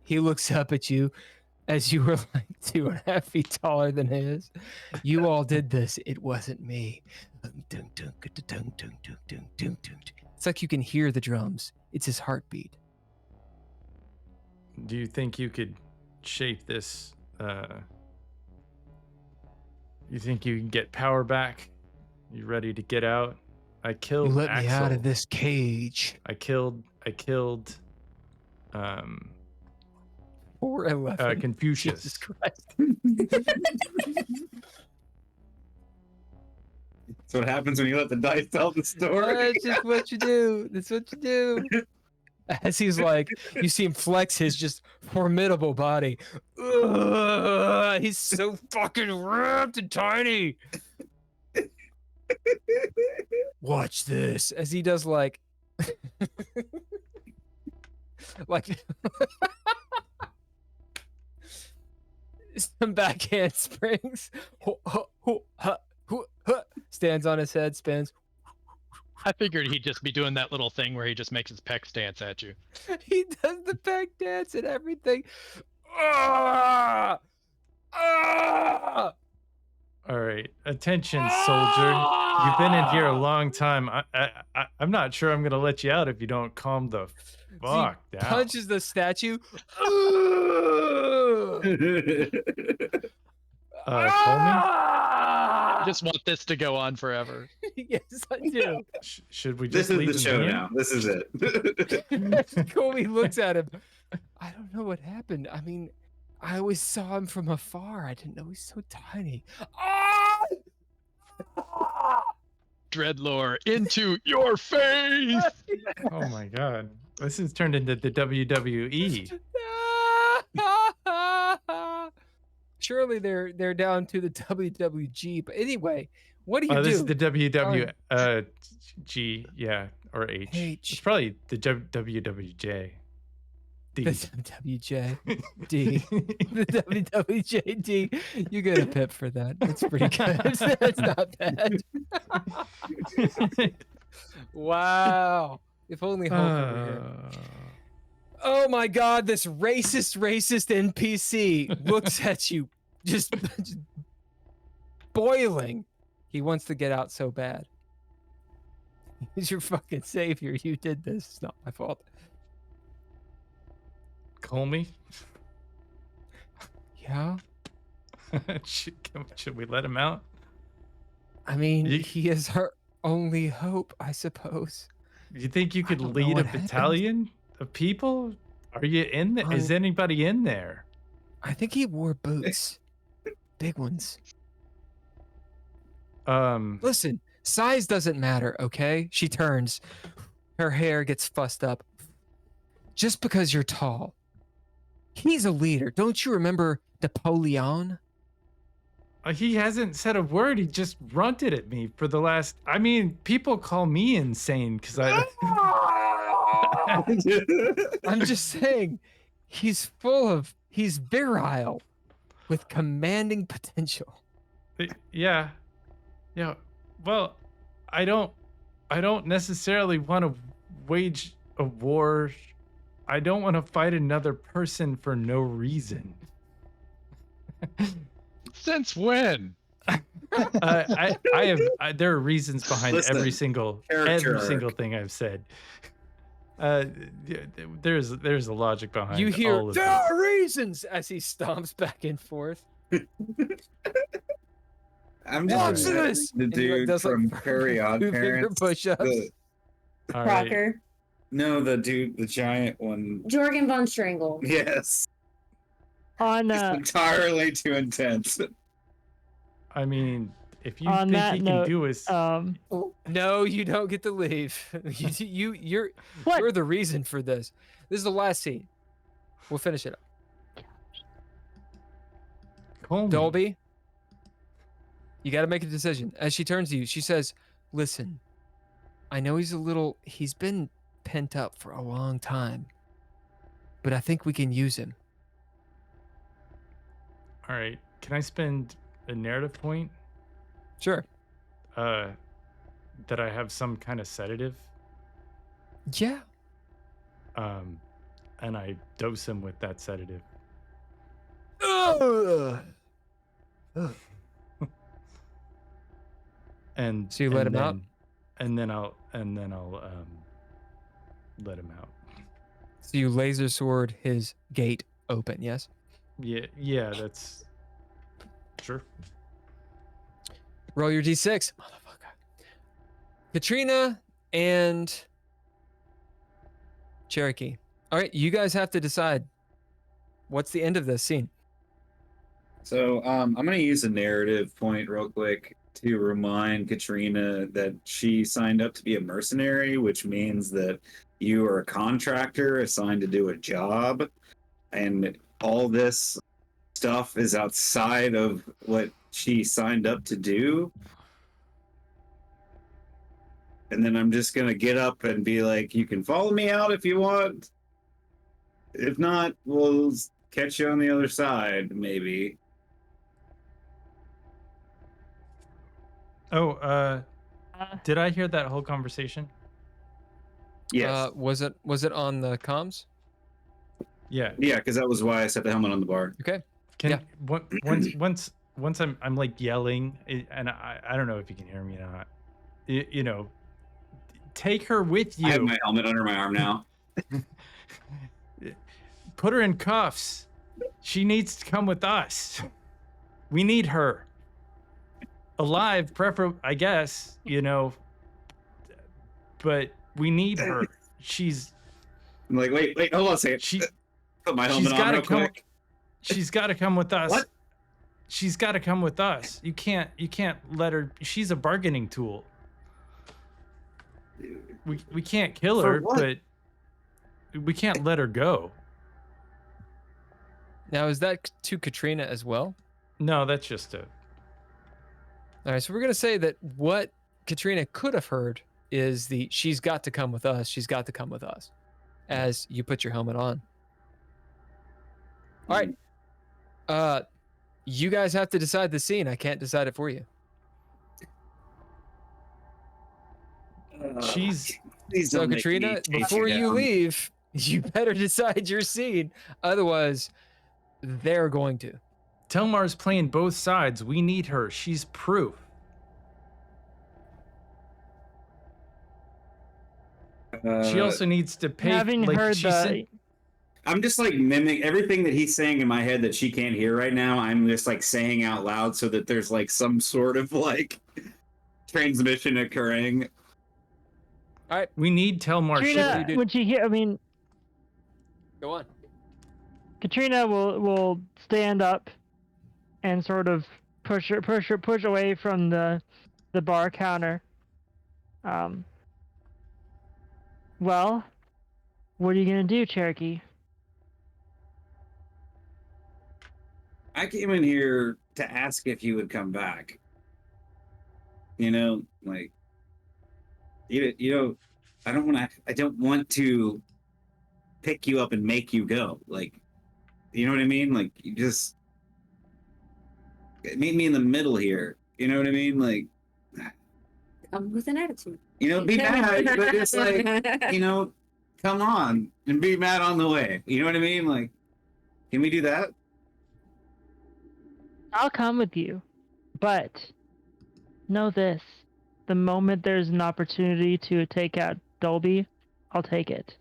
he looks up at you as you were like 2.5 feet taller than his. You all did this. It wasn't me. It's like you can hear the drums. It's his heartbeat.
Do you think you could shape this? You think you can get power back? You ready to get out? I killed
You let
Axel.
me out of this cage.
I killed
411.
Confucius.
Jesus Christ.
That's what happens when you let the dice tell the story.
That's just what you do. That's what you do. As he's like, you see him flex his just formidable body. Ugh, he's so fucking ripped and tiny. Watch this. As he does like some backhand springs. Stands on his head, spins.
I figured he'd just be doing that little thing where he just makes his pec stance at you.
He does the peg dance and everything. Ah! Ah!
All right, attention, soldier. You've been in here a long time. I'm not sure I'm gonna let you out if you don't calm the fuck down.
Punches the statue.
Call me?
I just want this to go on forever.
Yes, I do.
Should we
This
just
is
leave
the
him
show
here?
now. This is it.
Colby looks at him. I don't know what happened. I mean, I always saw him from afar. I didn't know he's so tiny. Ah!
DreadLore into your face.
Oh my god, this has turned into the WWE.
Surely they're down to the WWG. But anyway, what do you do?
This is the WWG, yeah, or H. It's probably the WWJ. D.
The WWJ D. The WWJD. You get a pip for that. That's pretty good. That's not bad. Wow. If only Hulk were here. Oh my God, this racist NPC looks at you just boiling. He wants to get out so bad. He's your fucking savior. You did this. It's not my fault.
Call me?
Yeah?
Should we let him out?
I mean, he is our only hope, I suppose.
You think you could lead a battalion of people? Are you in there? Is anybody in there?
I think he wore boots. Big ones. Listen, size doesn't matter, okay? She turns. Her hair gets fussed up. Just because you're tall. He's a leader. Don't you remember Napoleon?
He hasn't said a word. He just grunted at me for the last... I mean, people call me insane because I...
I'm just saying, he's virile with commanding potential.
Yeah. Well, I don't necessarily want to wage a war. I don't want to fight another person for no reason.
Since when?
There are reasons behind every single thing I've said. There's a logic behind
you hear
all of
there
this.
are reasons as he stomps back and forth.
I'm just
this.
the dude from Prairie Odd Parents.
Push-ups.
All right.
Crocker.
No, the dude, the giant one.
Jorgen von Strangle.
Yes.
On
It's entirely too intense.
I mean, if you
On
think
that
he can
note,
do is
No, you don't get to leave. You're the reason for this. This is the last scene. We'll finish it up.
call me.
Dolby, you got to make a decision. As she turns to you, she says, "Listen, I know he's been pent up for a long time, but I think we can use him."
All right. Can I spend a narrative point?
Sure.
That I have some kind of sedative.
Yeah.
And I dose him with that sedative.
And so you let him out?
And then I'll let him out.
So you laser sword his gate open, yes?
Yeah, that's sure.
Roll your d6. Motherfucker. Katrina and Cherokee. All right, you guys have to decide what's the end of this scene.
So I'm going to use a narrative point real quick to remind Katrina that she signed up to be a mercenary, which means that you are a contractor assigned to do a job, and all this stuff is outside of what she signed up to do. And then I'm just going to get up and be like, you can follow me out if you want. If not, we'll catch you on the other side, maybe.
Oh, did I hear that whole conversation?
Yes.
Was it on the comms?
Yeah.
Yeah, because that was why I set the helmet on the bar.
Okay.
Can once I'm like yelling, and I don't know if you can hear me or not. You know, take her with you.
I have my helmet under my arm now.
Put her in cuffs. She needs to come with us. We need her alive, preferably, I guess. You know, but we need her. She's.
I'm like, wait, hold on a second. Put my helmet on real quick.
She's got to come with us.
What?
She's got to come with us. You can't let her. She's a bargaining tool. We can't kill her, but we can't let her go.
Now, is that to Katrina as well?
No, that's just a.
All right, so we're gonna say that what Katrina could have heard is the "she's got to come with us. She's got to come with us," as you put your helmet on. All right, you guys have to decide the scene. I can't decide it for you. So Katrina, before you leave, you better decide your scene. Otherwise, they're going to.
Telmar's playing both sides. We need her. She's proof. She also needs to pay.
Having heard the.
I'm just like mimicking everything that he's saying in my head that she can't hear right now. I'm just like saying out loud so that there's like some sort of like transmission occurring.
All right,
we need Telmar.
Katrina, when she hear,
go on.
Katrina will stand up and sort of push away from the bar counter. Well, what are you gonna do, Cherokee?
I came in here to ask if you would come back. You know, like you know, I don't want to pick you up and make you go. Like, you know what I mean? Like, you just meet me in the middle here. You know what I mean? Like,
Come with an attitude.
You know, be mad, but it's like, you know, come on and be mad on the way. You know what I mean? Like, can we do that?
I'll come with you, but know this. The moment there's an opportunity to take out Dolby, I'll take it.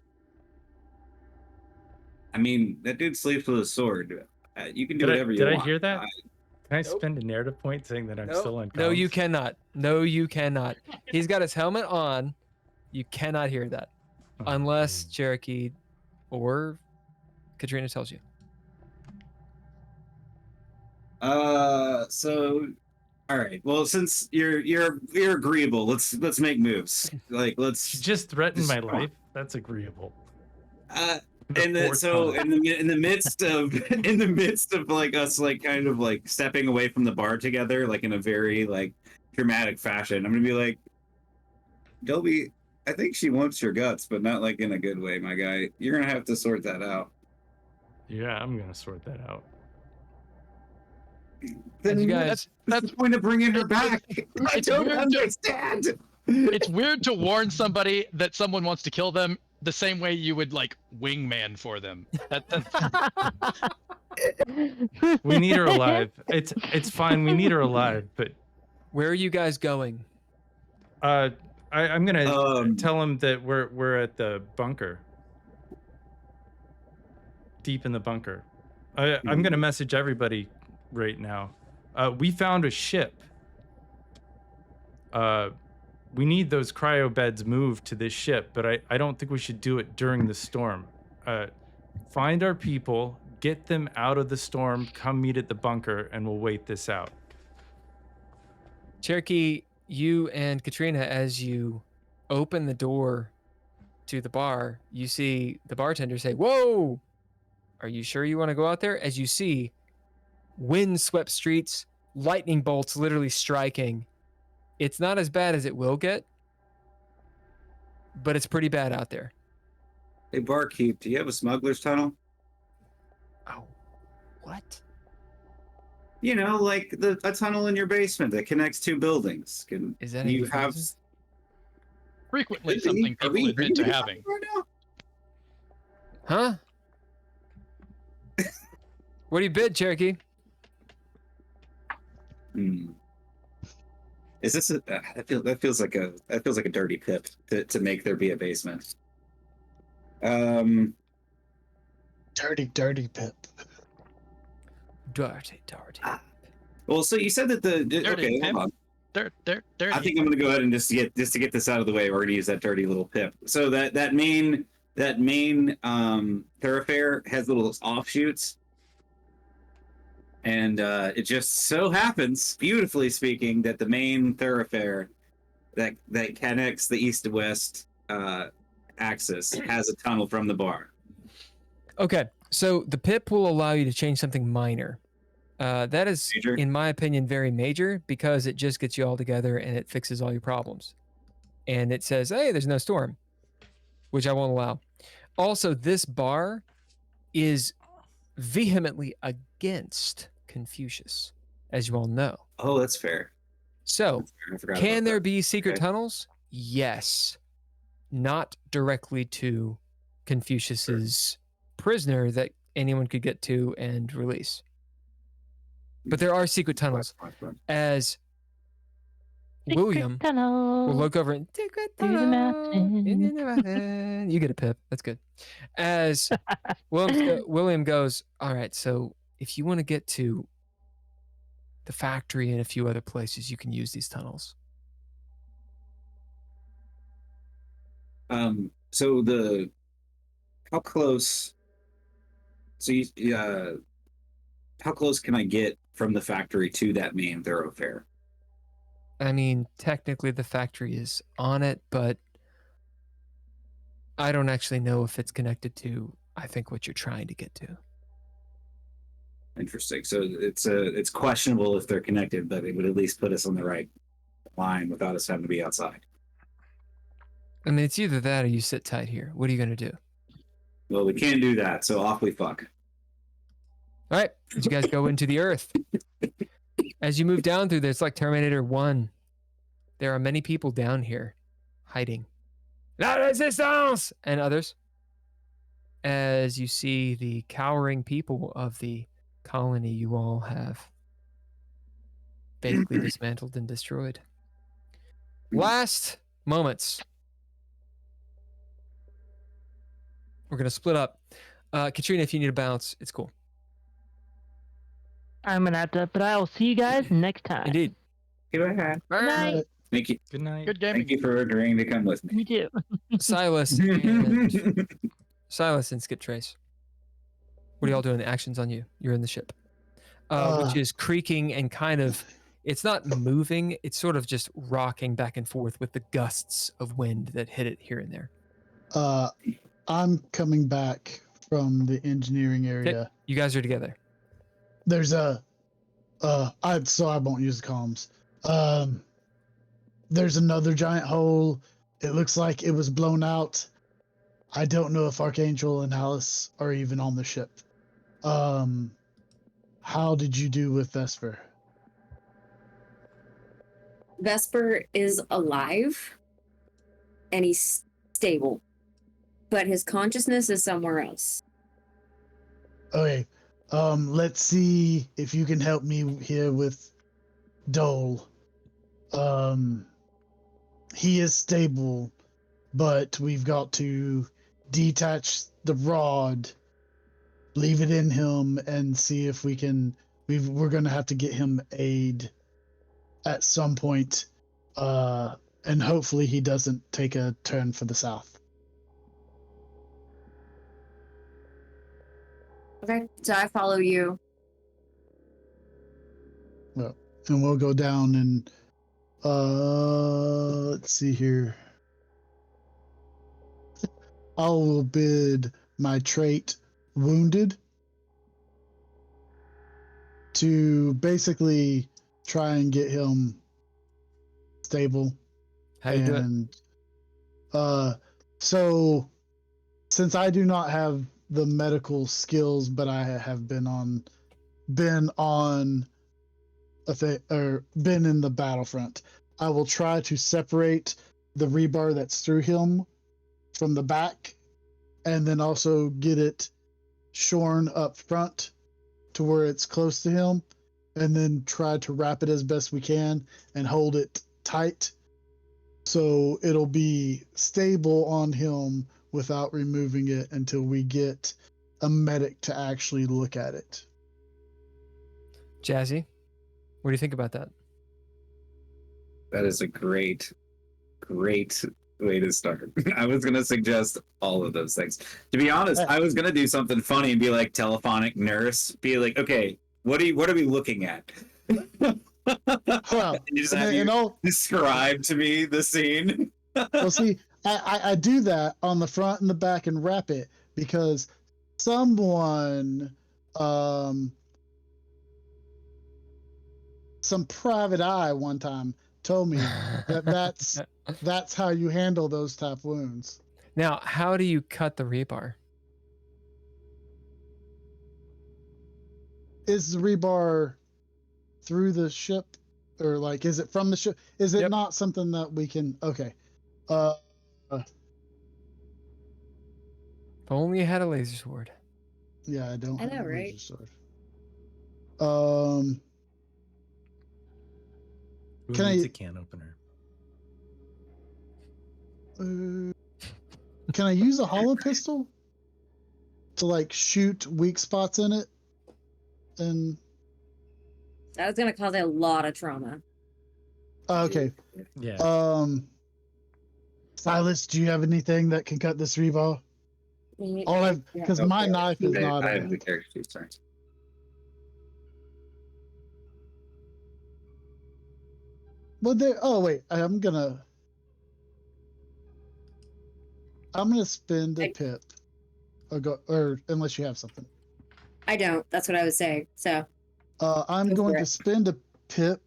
I mean, that dude sleeps with a sword. You can do whatever you want.
Did I hear that? Can I spend a narrative point saying that I'm still unconscious?
No, you cannot. No, you cannot. He's got his helmet on. You cannot hear that. Unless Cherokee or Katrina tells you.
So all right. Well, since you're agreeable, let's make moves. Like, let's
just threaten my life. That's agreeable.
In the midst of like us like kind of like stepping away from the bar together, like in a very like dramatic fashion, I'm gonna be like, Dolby, I think she wants your guts, but not like in a good way, my guy. You're gonna have to sort that out.
Yeah, I'm gonna sort that out.
Then you guys, that's the point of bringing her back. I don't understand.
It's weird to warn somebody that someone wants to kill them the same way you would like wingman for them.
We need her alive. It's fine. We need her alive. But
where are you guys going?
I I'm gonna tell him that we're at the bunker, deep in the bunker. I'm gonna message everybody right now. We found a ship. We need those cryo beds moved to this ship, but I don't think we should do it during the storm. Find our people, get them out of the storm, come meet at the bunker, and we'll wait this out.
Cherokee, you and Katrina, as you open the door to the bar, you see the bartender say, "Whoa! Are you sure you want to go out there?" As you see wind-swept streets, lightning bolts literally striking. It's not as bad as it will get, but it's pretty bad out there.
Hey, barkeep, do you have a smuggler's tunnel?
Oh, what?
You know, like a tunnel in your basement that connects two buildings.
Is that
you have
frequently something people admit to having?
Right now?
Huh? What do you bid, Cherokee?
Is this that feels like a dirty pip to make there be a basement.
Dirty pip.
Dirty.
Well, so you said that okay, hold on.
Dirty.
I think I'm gonna go ahead and just to get this out of the way, we're gonna use that dirty little pip. So that main thoroughfare has little offshoots. And it just so happens, beautifully speaking, that the main thoroughfare that connects the east to west axis has a tunnel from the bar.
Okay, so the pip will allow you to change something minor. That is,
Major?
in my opinion, very major because it just gets you all together and it fixes all your problems. And it says, hey, there's no storm, which I won't allow. Also, this bar is vehemently against Confucius, as you all know.
Oh, that's fair.
So,
I forgot
can
about
there
that.
be secret
Okay.
tunnels? Yes. Not directly to Confucius's prisoner that anyone could get to and release. But there are secret tunnels. As William will look over and secret
Through the
tunnel
mountain.
in the mountain. You get a pip. That's good. As William goes, all right, so if you want to get to the factory and a few other places, you can use these tunnels.
So how close? So how close can I get from the factory to that main thoroughfare?
I mean, technically the factory is on it, but I don't actually know if it's connected to, I think, what you're trying to get to.
Interesting. So it's questionable if they're connected, but it would at least put us on the right line without us having to be outside.
I mean, it's either that or you sit tight here. What are you going to do?
Well, we can't do that, so off we fuck.
All right, as you guys go into the earth. As you move down through there, it's like Terminator 1. There are many people down here hiding. La resistance! And others. As you see the cowering people of the colony you all have basically dismantled and destroyed. Last moments. We're going to split up. Katrina, if you need a bounce, it's cool.
I'm gonna have to, but I will see you guys next time.
Indeed.
Go ahead.
Good night.
Thank you.
Good night.
Good gaming.
Thank you for agreeing to come with me.
You too.
Silas and Skip Trace. What are y'all doing? The actions on you. You're in the ship. Which is creaking and kind of, it's not moving, it's sort of just rocking back and forth with the gusts of wind that hit it here and there.
I'm coming back from the engineering area.
You guys are together.
There's I won't use the comms. There's another giant hole. It looks like it was blown out. I don't know if Archangel and Alice are even on the ship. How did you do with Vesper?
Vesper is alive and he's stable, but his consciousness is somewhere else.
Okay. Let's see if you can help me here with Dole. he is stable, but we've got to detach the rod, leave it in him, and see if we can. We're going to have to get him aid at some point, and hopefully he doesn't take a turn for the south.
Okay, so I follow you.
Well, and we'll go down and let's see here. I will bid my trait wounded to basically try and get him stable.
How do you do it?
So since I do not have the medical skills, but I have been in the battlefront, I will try to separate the rebar that's through him from the back, and then also get it shorn up front to where it's close to him, and then try to wrap it as best we can and hold it tight so it'll be stable on him without removing it until we get a medic to actually look at it.
Jazzy, what do you think about that?
That is a great way to start. I was going to suggest all of those things. To be honest, I was going to do something funny and be like telephonic nurse, be like, okay, what are we looking at?
Well,
you just have describe to me the scene.
Well, see, I do that on the front and the back and wrap it because someone, some private eye one time told me that's how you handle those type wounds.
Now, how do you cut the rebar?
Is the rebar through the ship, or like is it from the ship? Is it not something that we can? Okay.
If only you had a laser sword.
Yeah, I don't.
I know,
have a
right?
laser sword.
Who
Can
needs
I-
a can opener?
Can I use a hollow pistol to like shoot weak spots in it? And
That was gonna cause a lot of trauma.
okay.
Yeah.
Silas, do you have anything that can cut this rebar? All I've because my knife is not.
I have the character sheet, sorry.
Well, there. Oh wait, I'm gonna spend a pip, or unless you have something.
I don't. That's what I was saying. So
I'm
Go
going
for
to
it.
spend a pip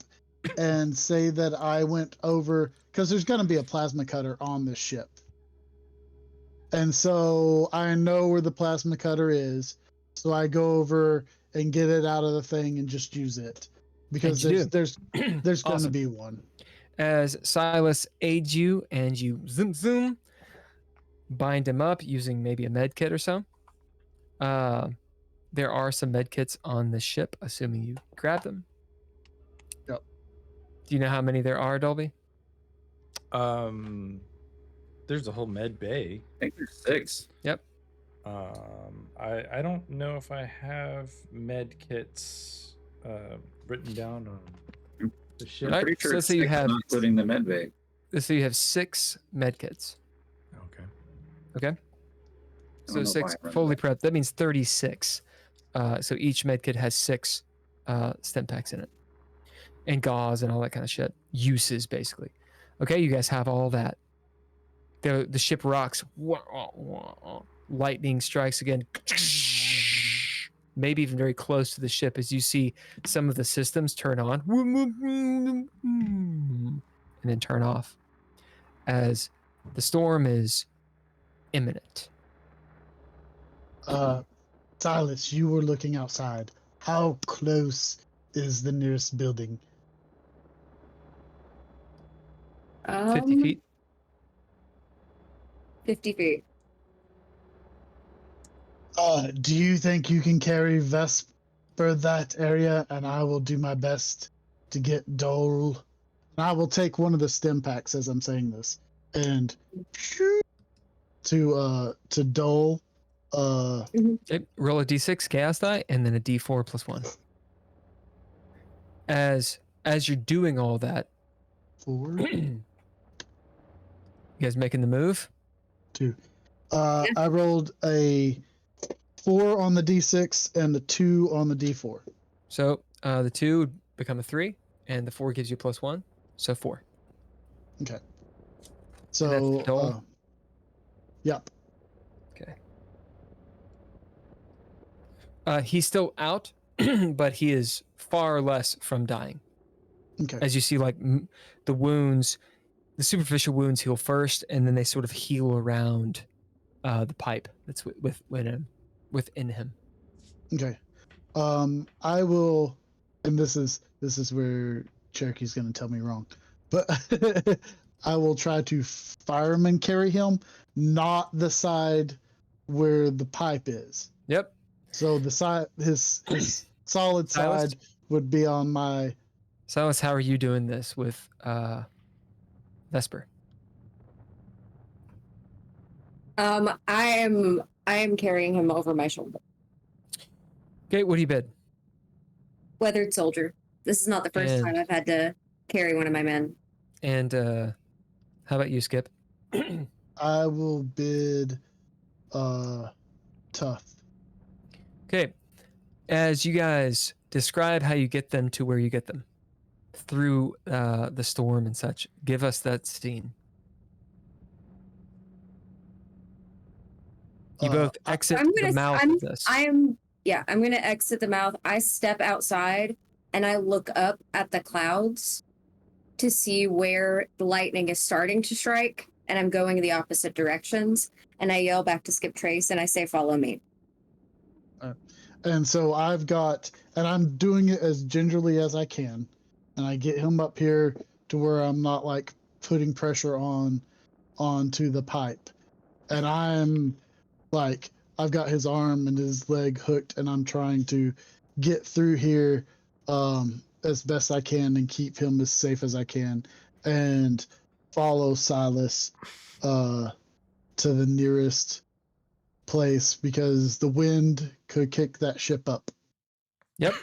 and say that I went over because there's going to be a plasma cutter on this ship, and so I know where the plasma cutter is. So I go over and get it out of the thing and just use it because there's going to
Awesome.
be one.
As Silas aids you and you zoom, bind him up using maybe a med kit or so. There are some med kits on the ship, assuming you grab them.
Yep.
Do you know how many there are, Dolby?
There's a whole med bay.
I think there's 6.
Yep.
I don't know if I have med kits written down on the ship.
Right.
Pretty sure
So
it's
you
6,
have-
not including the med bay.
So you have 6 med kits.
Okay.
Okay.
I
So
don't know
6
why I run
fully
that.
prepped. That means 36. So each med kit has 6 stim packs in it, and gauze and all that kind of shit. Uses basically. Okay, you guys have all that. The ship rocks. Lightning strikes again. Maybe even very close to the ship as you see some of the systems turn on and then turn off as the storm is imminent.
Silas, you were looking outside. How close is the nearest building?
50 feet.
50 feet.
Do you think you can carry Vesper that area, and I will do my best to get Dole I will take one of the stim packs as I'm saying this and shoot to Dole.
Okay, roll a d6 chaos die and then a d4 plus 1. As you're doing all that,
4,
you guys making the move?
2. I rolled a 4 on the d6 and a 2 on the d4.
So the 2 would become a 3, and the 4 gives you plus 1, so 4.
Okay.
And
So,
that's Dole?
Yep.
Okay. He's still out, but he is far less from dying.
Okay.
As you see, like the wounds, the superficial wounds heal first, and then they sort of heal around the pipe that's within him.
Okay. I will, and this is where Cherokee's going to tell me wrong, but I will try to fireman carry him, not the side where the pipe is.
Yep.
So the side, his solid
Silas?
side would be on my.
Silas, how are you doing this with Vesper?
I am carrying him over my shoulder.
Okay, what do you bid?
Weathered soldier. This is not the first time I've had to carry one of my men.
And how about you, Skip?
I will bid tough.
Okay. As you guys describe how you get them to where you get them through the storm and such, give us that scene. You both exit the mouth of this.
I'm going to exit the mouth. I step outside and I look up at the clouds to see where the lightning is starting to strike, and I'm going in the opposite directions, and I yell back to Skip Trace and I say, follow me.
And so I'm doing it as gingerly as I can, and I get him up here to where I'm not like putting pressure onto the pipe. And I'm like, I've got his arm and his leg hooked, and I'm trying to get through here as best I can and keep him as safe as I can, and follow Silas to the nearest place because the wind could kick that ship up.
Yep.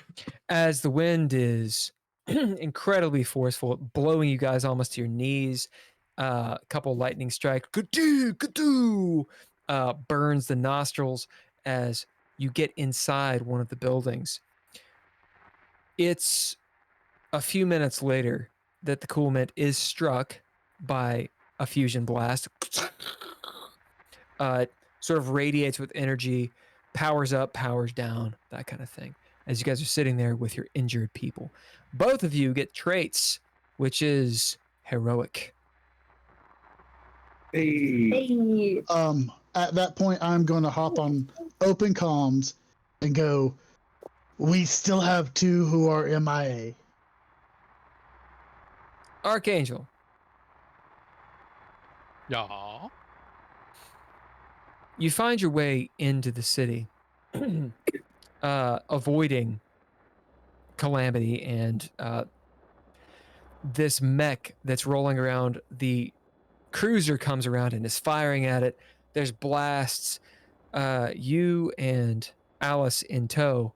As the wind is incredibly forceful, blowing you guys almost to your knees. A couple lightning strikes, burns the nostrils as you get inside one of the buildings. It's a few minutes later that the coolment is struck by a fusion blast. Sort of radiates with energy, powers up, powers down, that kind of thing. As you guys are sitting there with your injured people. Both of you get traits, which is heroic.
Hey.
At that point, I'm going to hop on open comms and go, we still have 2 who are MIA.
Archangel.
Yeah.
You find your way into the city, avoiding calamity and this mech that's rolling around. The cruiser comes around and is firing at it. There's blasts. You and Alice in tow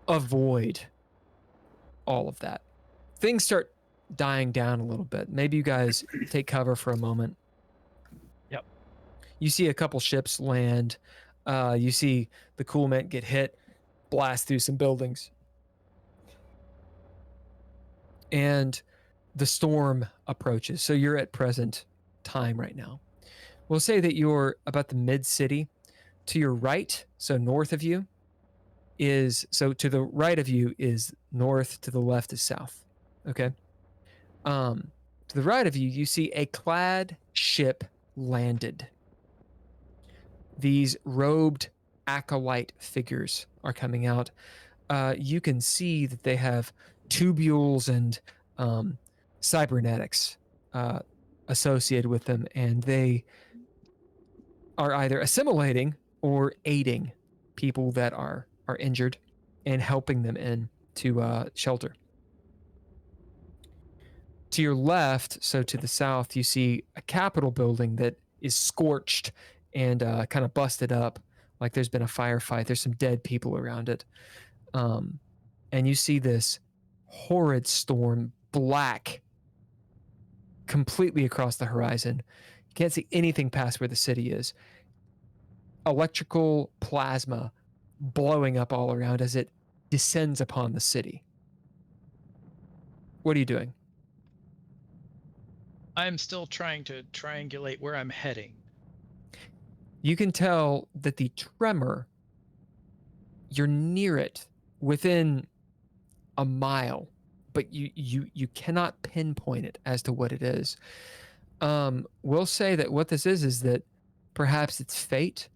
avoid all of that. Things start dying down a little bit. Maybe you guys take cover for a moment.
Yep.
You see a couple ships land. You see the coolment get hit, blast through some buildings. And the storm approaches. So you're at present time right now. We'll say that you're about the mid-city. To your right, so north of you, to the right of you is north, to the left is south. Okay? To the right of you, you see a clad ship landed. These robed acolyte figures are coming out. You can see that they have tubules and cybernetics associated with them, and they are either assimilating or aiding people that are injured and helping them in to shelter. To your left, so to the south, you see a Capitol building that is scorched and kind of busted up, like there's been a firefight. There's some dead people around it. And you see this horrid storm, black, completely across the horizon. You can't see anything past where the city is. Electrical plasma blowing up all around as it descends upon the city. What are you doing?
I'm still trying to triangulate where I'm heading.
You can tell that the tremor, you're near it, within a mile, but you cannot pinpoint it as to what it is. We'll say that what this is that perhaps it's fate.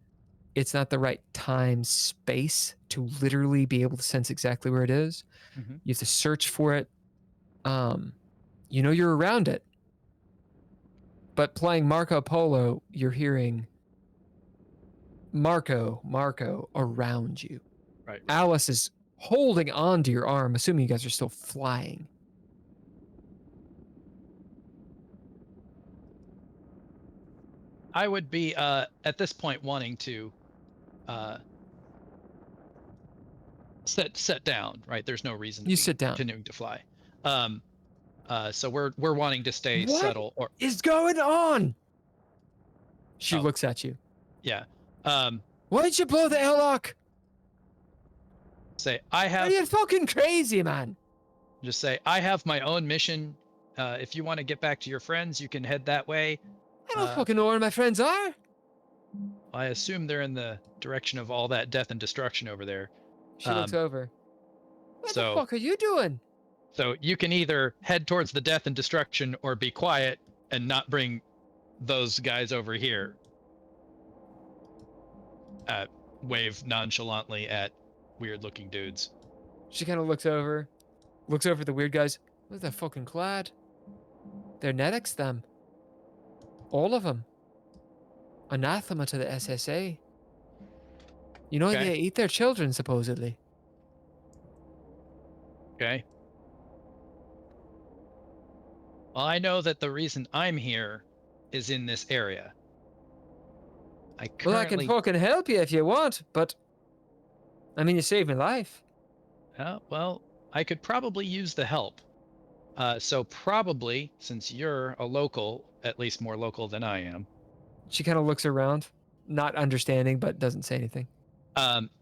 It's not the right time, space to literally be able to sense exactly where it is.
Mm-hmm.
You have to search for it. You know you're around it. But playing Marco Polo, you're hearing Marco around you.
Right.
Alice is holding on to your arm, assuming you guys are still flying.
I would be at this point wanting to set down. Right. There's no reason to
You
be
sit down.
continuing to fly. So we're wanting to stay settled.
What is going on? She looks at you.
Yeah.
Why did you blow the airlock?
Say I have.
Are you fucking crazy, man?
Just say I have my own mission. If you want to get back to your friends, you can head that way.
I don't fucking know where my friends are.
I assume they're in the direction of all that death and destruction over there.
She looks over. What the fuck are you doing?
So you can either head towards the death and destruction or be quiet and not bring those guys over here. Wave nonchalantly at weird looking dudes.
She kind of looks over at the weird guys. What the fucking clad? They're Netics, them. All of them. Anathema to the SSA. You know, they eat their children, supposedly.
Okay. Well, I know that the reason I'm here is in this area.
Well, I can fucking help you if you want, but... I mean, you saved my life.
Well, I could probably use the help. So probably, since you're a local, at least more local than I am.
She kind of looks around, not understanding, but doesn't say anything.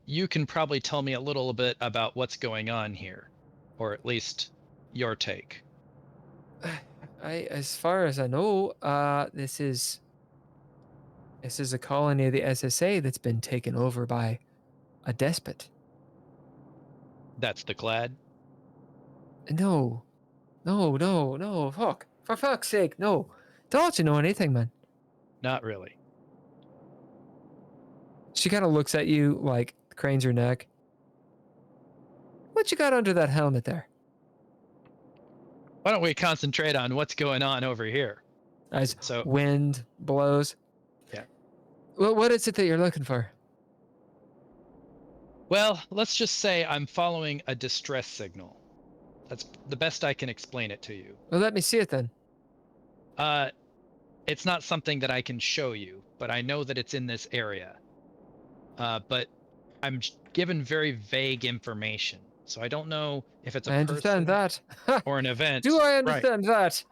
You can probably tell me a little bit about what's going on here, or at least your take.
As far as I know, this is a colony of the SSA that's been taken over by a despot.
That's the Clad?
No. Fuck. For fuck's sake, no. Don't you know anything, man?
Not really.
She kind of looks at you, like, cranes her neck. What you got under that helmet there?
Why don't we concentrate on what's going on over here?
As wind blows.
Yeah.
Well, what is it that you're looking for?
Well, let's just say I'm following a distress signal. That's the best I can explain it to you.
Well, let me see it then.
It's not something that I can show you, but I know that it's in this area. But I'm given very vague information, so I don't know if it's a person
understand that.
or an event.
Do I understand that?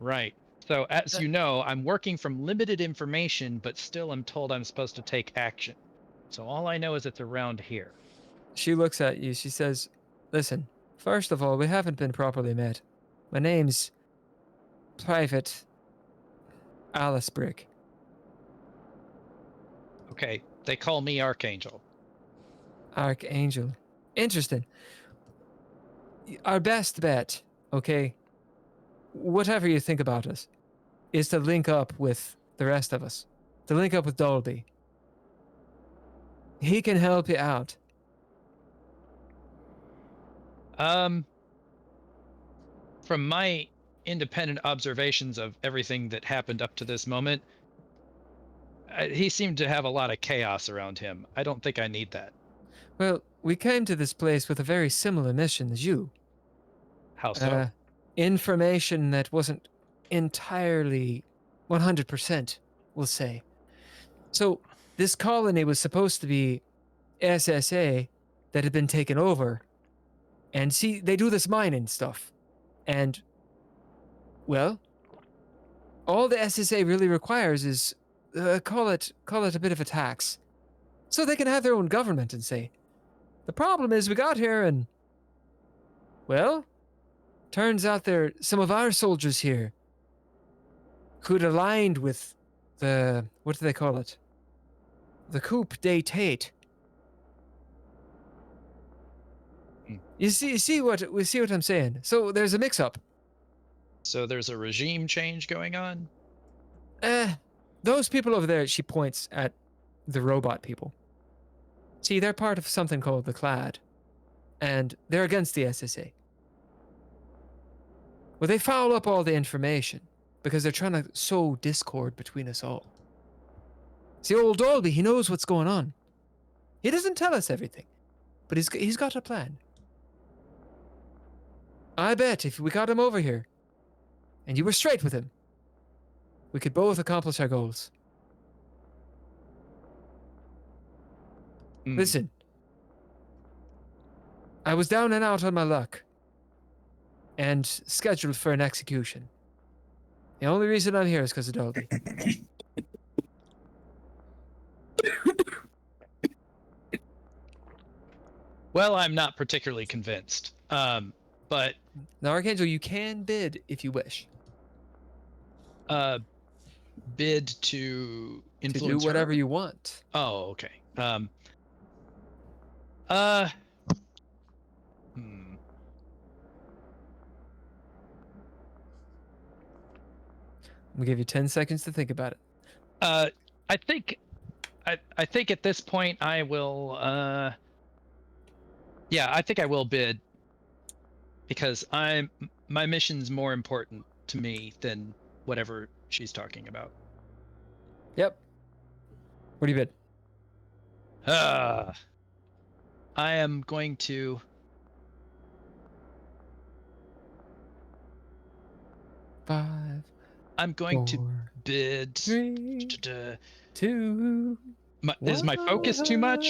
Right. So as you know, I'm working from limited information, but still I'm told I'm supposed to take action. So all I know is it's around here.
She looks at you. She says, listen, first of all, we haven't been properly met. My name's Private Alice Brick.
Okay. They call me Archangel.
Archangel. Interesting. Our best bet, okay, whatever you think about us, is to link up with the rest of us. To link up with Dolby. He can help you out.
From my independent observations of everything that happened up to this moment, he seemed to have a lot of chaos around him. I don't think I need that.
Well, we came to this place with a very similar mission as you.
How so?
information that wasn't entirely 100%, we'll say. So this colony was supposed to be SSA that had been taken over. And see, they do this mining stuff. And, well, all the SSA really requires is, call it a bit of a tax. So they can have their own government and say, the problem is we got here and, well, turns out there some of our soldiers here who'd aligned with the, what do they call it? The coup d'etat. You see what I'm saying? So there's a mix-up.
So there's a regime change going on?
Those people over there, she points at the robot people. See, they're part of something called the Clad, and they're against the SSA. Well, they foul up all the information because they're trying to sow discord between us all. See, old Dolby, he knows what's going on. He doesn't tell us everything, but he's got a plan. I bet if we got him over here, and you were straight with him, we could both accomplish our goals. Listen, I was down and out on my luck, and scheduled for an execution. The only reason I'm here is because of Dolby.
Well, I'm not particularly convinced. But
now, Archangel, you can bid if you wish.
Bid to influence
to do whatever
her?
you want.
Oh, okay.
I'm gonna give you 10 seconds to think about it.
I think at this point I will. Yeah, I think I will bid because my mission's more important to me than whatever she's talking about.
Yep. What do you bid?
I am going to.
Five.
I'm going to
four,
bid.
3, 2.
Is my focus too much?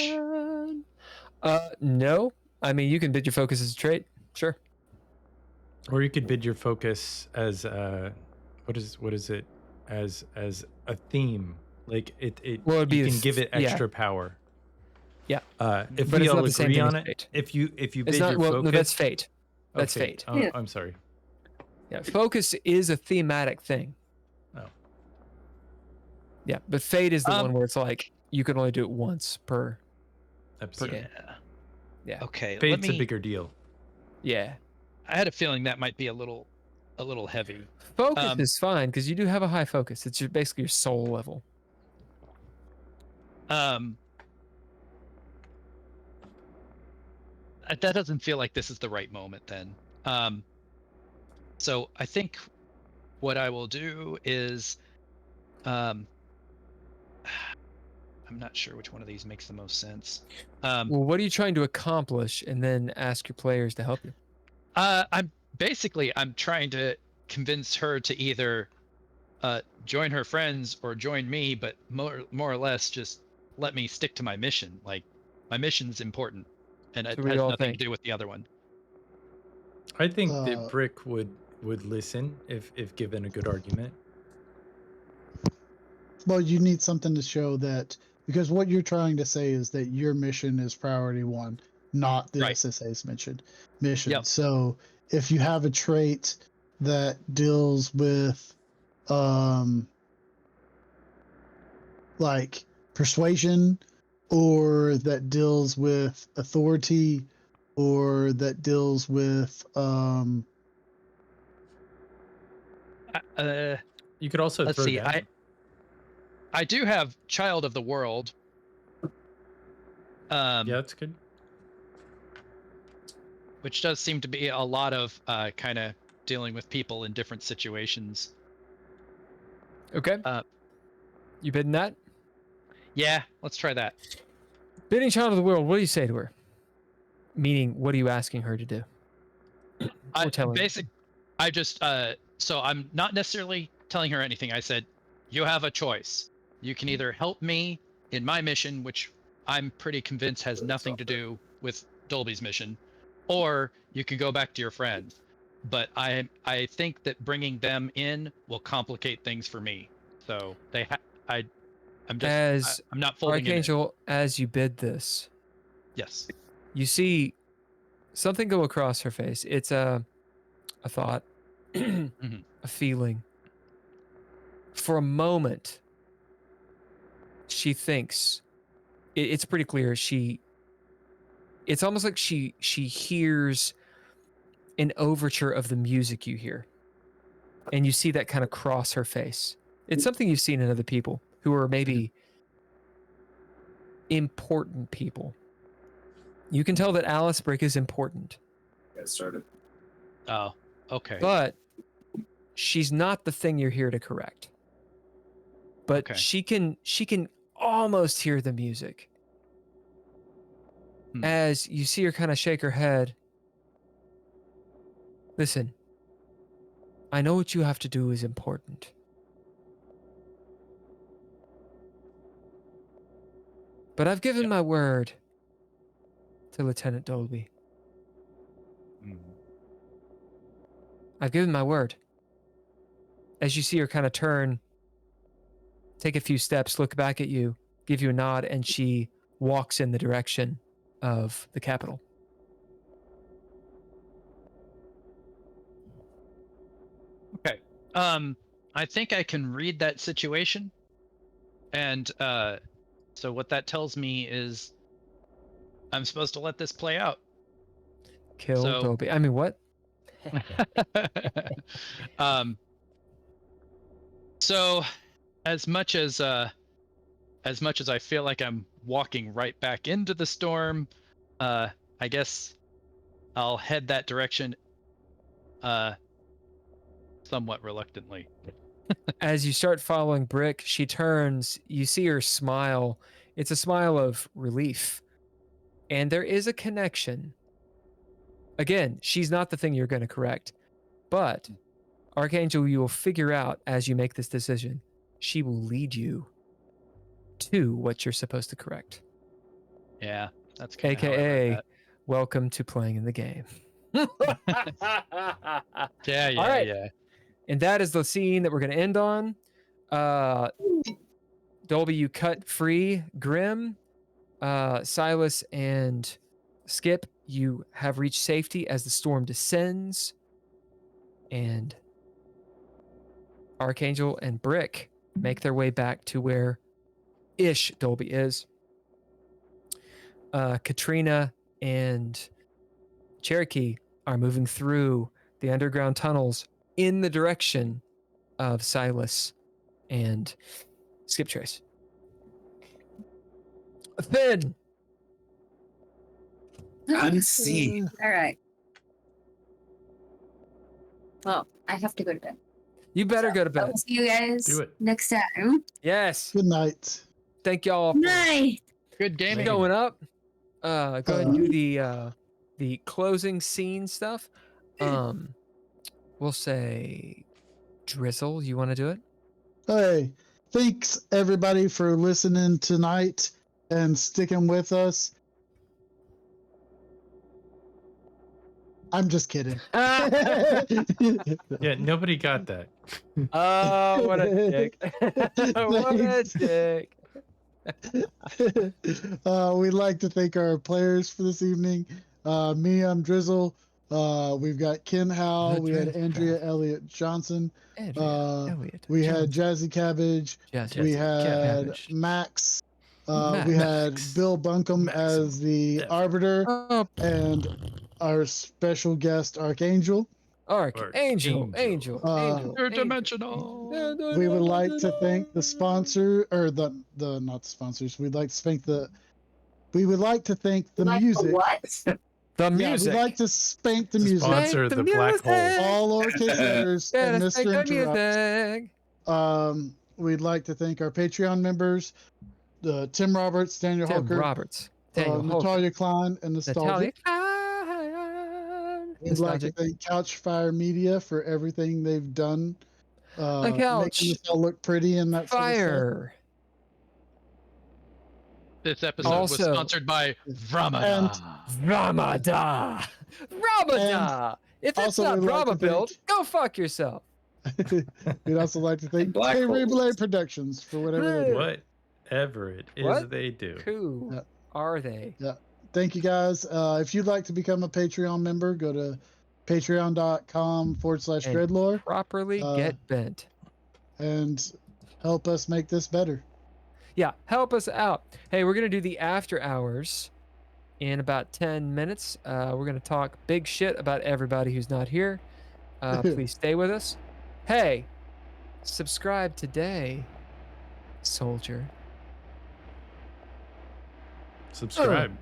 No. I mean, you can bid your focus as a trait. Sure.
Or you could bid your focus as what is it as a theme, like it
Well, it'd be
you can give it extra
yeah.
power.
Yeah.
If
but
we
it's
all
not the same
agree
thing
on
as
it,
fate.
if you bid
It's not,
your
well,
focus,
no, that's fate.
Oh,
That's fate.
Oh,
Yeah.
I'm sorry.
Yeah, focus is a thematic thing.
Oh.
Yeah, but fate is the
Um,
one where it's like you can only do it once per
Episode.
game. Yeah.
Okay.
Fate's a bigger deal.
Yeah.
I had a feeling that might be a little heavy.
Focus is fine because you do have a high focus. It's basically your soul level.
That doesn't feel like this is the right moment then. So I think what I will do is, I'm not sure which one of these makes the most sense.
Well, what are you trying to accomplish, and then ask your players to help you?
I'm trying to convince her to either join her friends or join me, but more or less just let me stick to my mission. Like, my mission's important, and it has nothing to do with the other one.
I think that Brick would listen if given a good argument.
Well, you need something to show that, because what you're trying to say is that your mission is priority one, not the SSA's mission.
Yep.
So if you have a trait that deals with like persuasion, or that deals with authority, or that deals with
you could also
let's
throw
see.
down.
I do have Child of the World.
Yeah, that's good.
Which does seem to be a lot of kind of dealing with people in different situations.
Okay. You bidding that?
Yeah, let's try that.
Bidding Child of the World, what do you say to her? Meaning, what are you asking her to do?
I just so I'm not necessarily telling her anything. I said, you have a choice. You can either help me in my mission, which I'm pretty convinced has nothing to do with Dolby's mission, or you can go back to your friends. But I think that bringing them in will complicate things for me. So I'm not folding
Archangel, as you bid this,
Yes.
you see something go across her face. It's a thought, a feeling. For a moment, she thinks it's pretty clear. It's almost like she hears an overture of the music you hear, and you see that kind of cross her face. It's something you've seen in other people who are maybe important people. You can tell that Alice Brick is important.
Get started.
Oh, okay.
But she's not the thing you're here to correct. But
Okay.
she can almost hear the music. As you see her kind of shake her head. Listen, I know what you have to do is important. But I've given my word to Lieutenant Dolby. I've given my word. As you see her kind of turn, take a few steps, look back at you, give you a nod, and she walks in the direction of the Capitol.
Okay. I think I can read that situation. And so what that tells me is I'm supposed to let this play out.
Kill Dolby. I mean, what?
So as much as I feel like I'm walking right back into the storm, I guess I'll head that direction somewhat reluctantly.
As you start following Brick, she turns, you see her smile. It's a smile of relief. And there is a connection. Again, she's not the thing you're going to correct. But, Archangel, you will figure out as you make this decision, she will lead you to what you're supposed to correct.
Yeah, that's kind of
AKA, welcome to playing in the game.
Yeah,
All right.
yeah.
And that is the scene that we're going to end on. Dolby, you cut free Grim. Silas and Skip, you have reached safety as the storm descends. And Archangel and Brick make their way back to where ish Dolby is. Katrina and Cherokee are moving through the underground tunnels in the direction of Silas and Skip Trace. Finn!
Unseen.
All right. Well, I have to go to bed.
You better go to
I
bed.
will see you guys
Do it.
next time.
Yes.
Good night.
Thank y'all for
Night.
Good gaming.
going up. Go ahead and do the closing scene stuff. We'll say Drizzle, you want to do it?
Hey, thanks everybody for listening tonight and sticking with us. I'm just kidding.
Yeah, nobody got that.
Oh, what a dick. What a dick.
We'd like to thank our players for this evening. Me, I'm Drizzle. We've got Ken Howl. We had Andrea Elliott-Johnson. We had Jazzy Cabbage. We had Max. We had Bill Bunkum as the Arbiter. And our special guest, Archangel.
Angel.
Interdimensional.
We would like to thank the sponsor, or the not the sponsors. We'd like to thank the music.
What?
The
Yeah,
music.
we'd like to spank the music.
Sponsor the black hole.
All lowercase letters and
Better thank
Mr.
the
Interrupt.
music.
We'd like to thank our Patreon members, Tim Roberts, Daniel
Tim
Hawker,
Roberts. Daniel Hawker.
Natalia Cline, and Nostalgia.
Natalia Cline.
We'd like to
nostalgic.
thank Couchfire Media for everything they've done,
A couch.
making this all look pretty and that sort of stuff.
Fire.
This episode was
Also-
sponsored by Vramada.
Ramada. Ramada. If it's
also
not
we'd like
Brahma
to
build, go fuck yourself.
We'd also like to thank
Black
K-Ray
holes.
Productions for whatever they do.
Whatever it is
What?
they do.
Who
Yeah.
are they?
Thank you guys. If you'd like to become a Patreon member, go to patreon.com/DreadLore
Properly get bent.
and help us make this better.
Yeah, help us out. Hey, we're going to do the after hours in about 10 minutes. We're going to talk big shit about everybody who's not here. Please stay with us. Hey, subscribe today, soldier.
Subscribe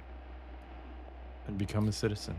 and become a citizen.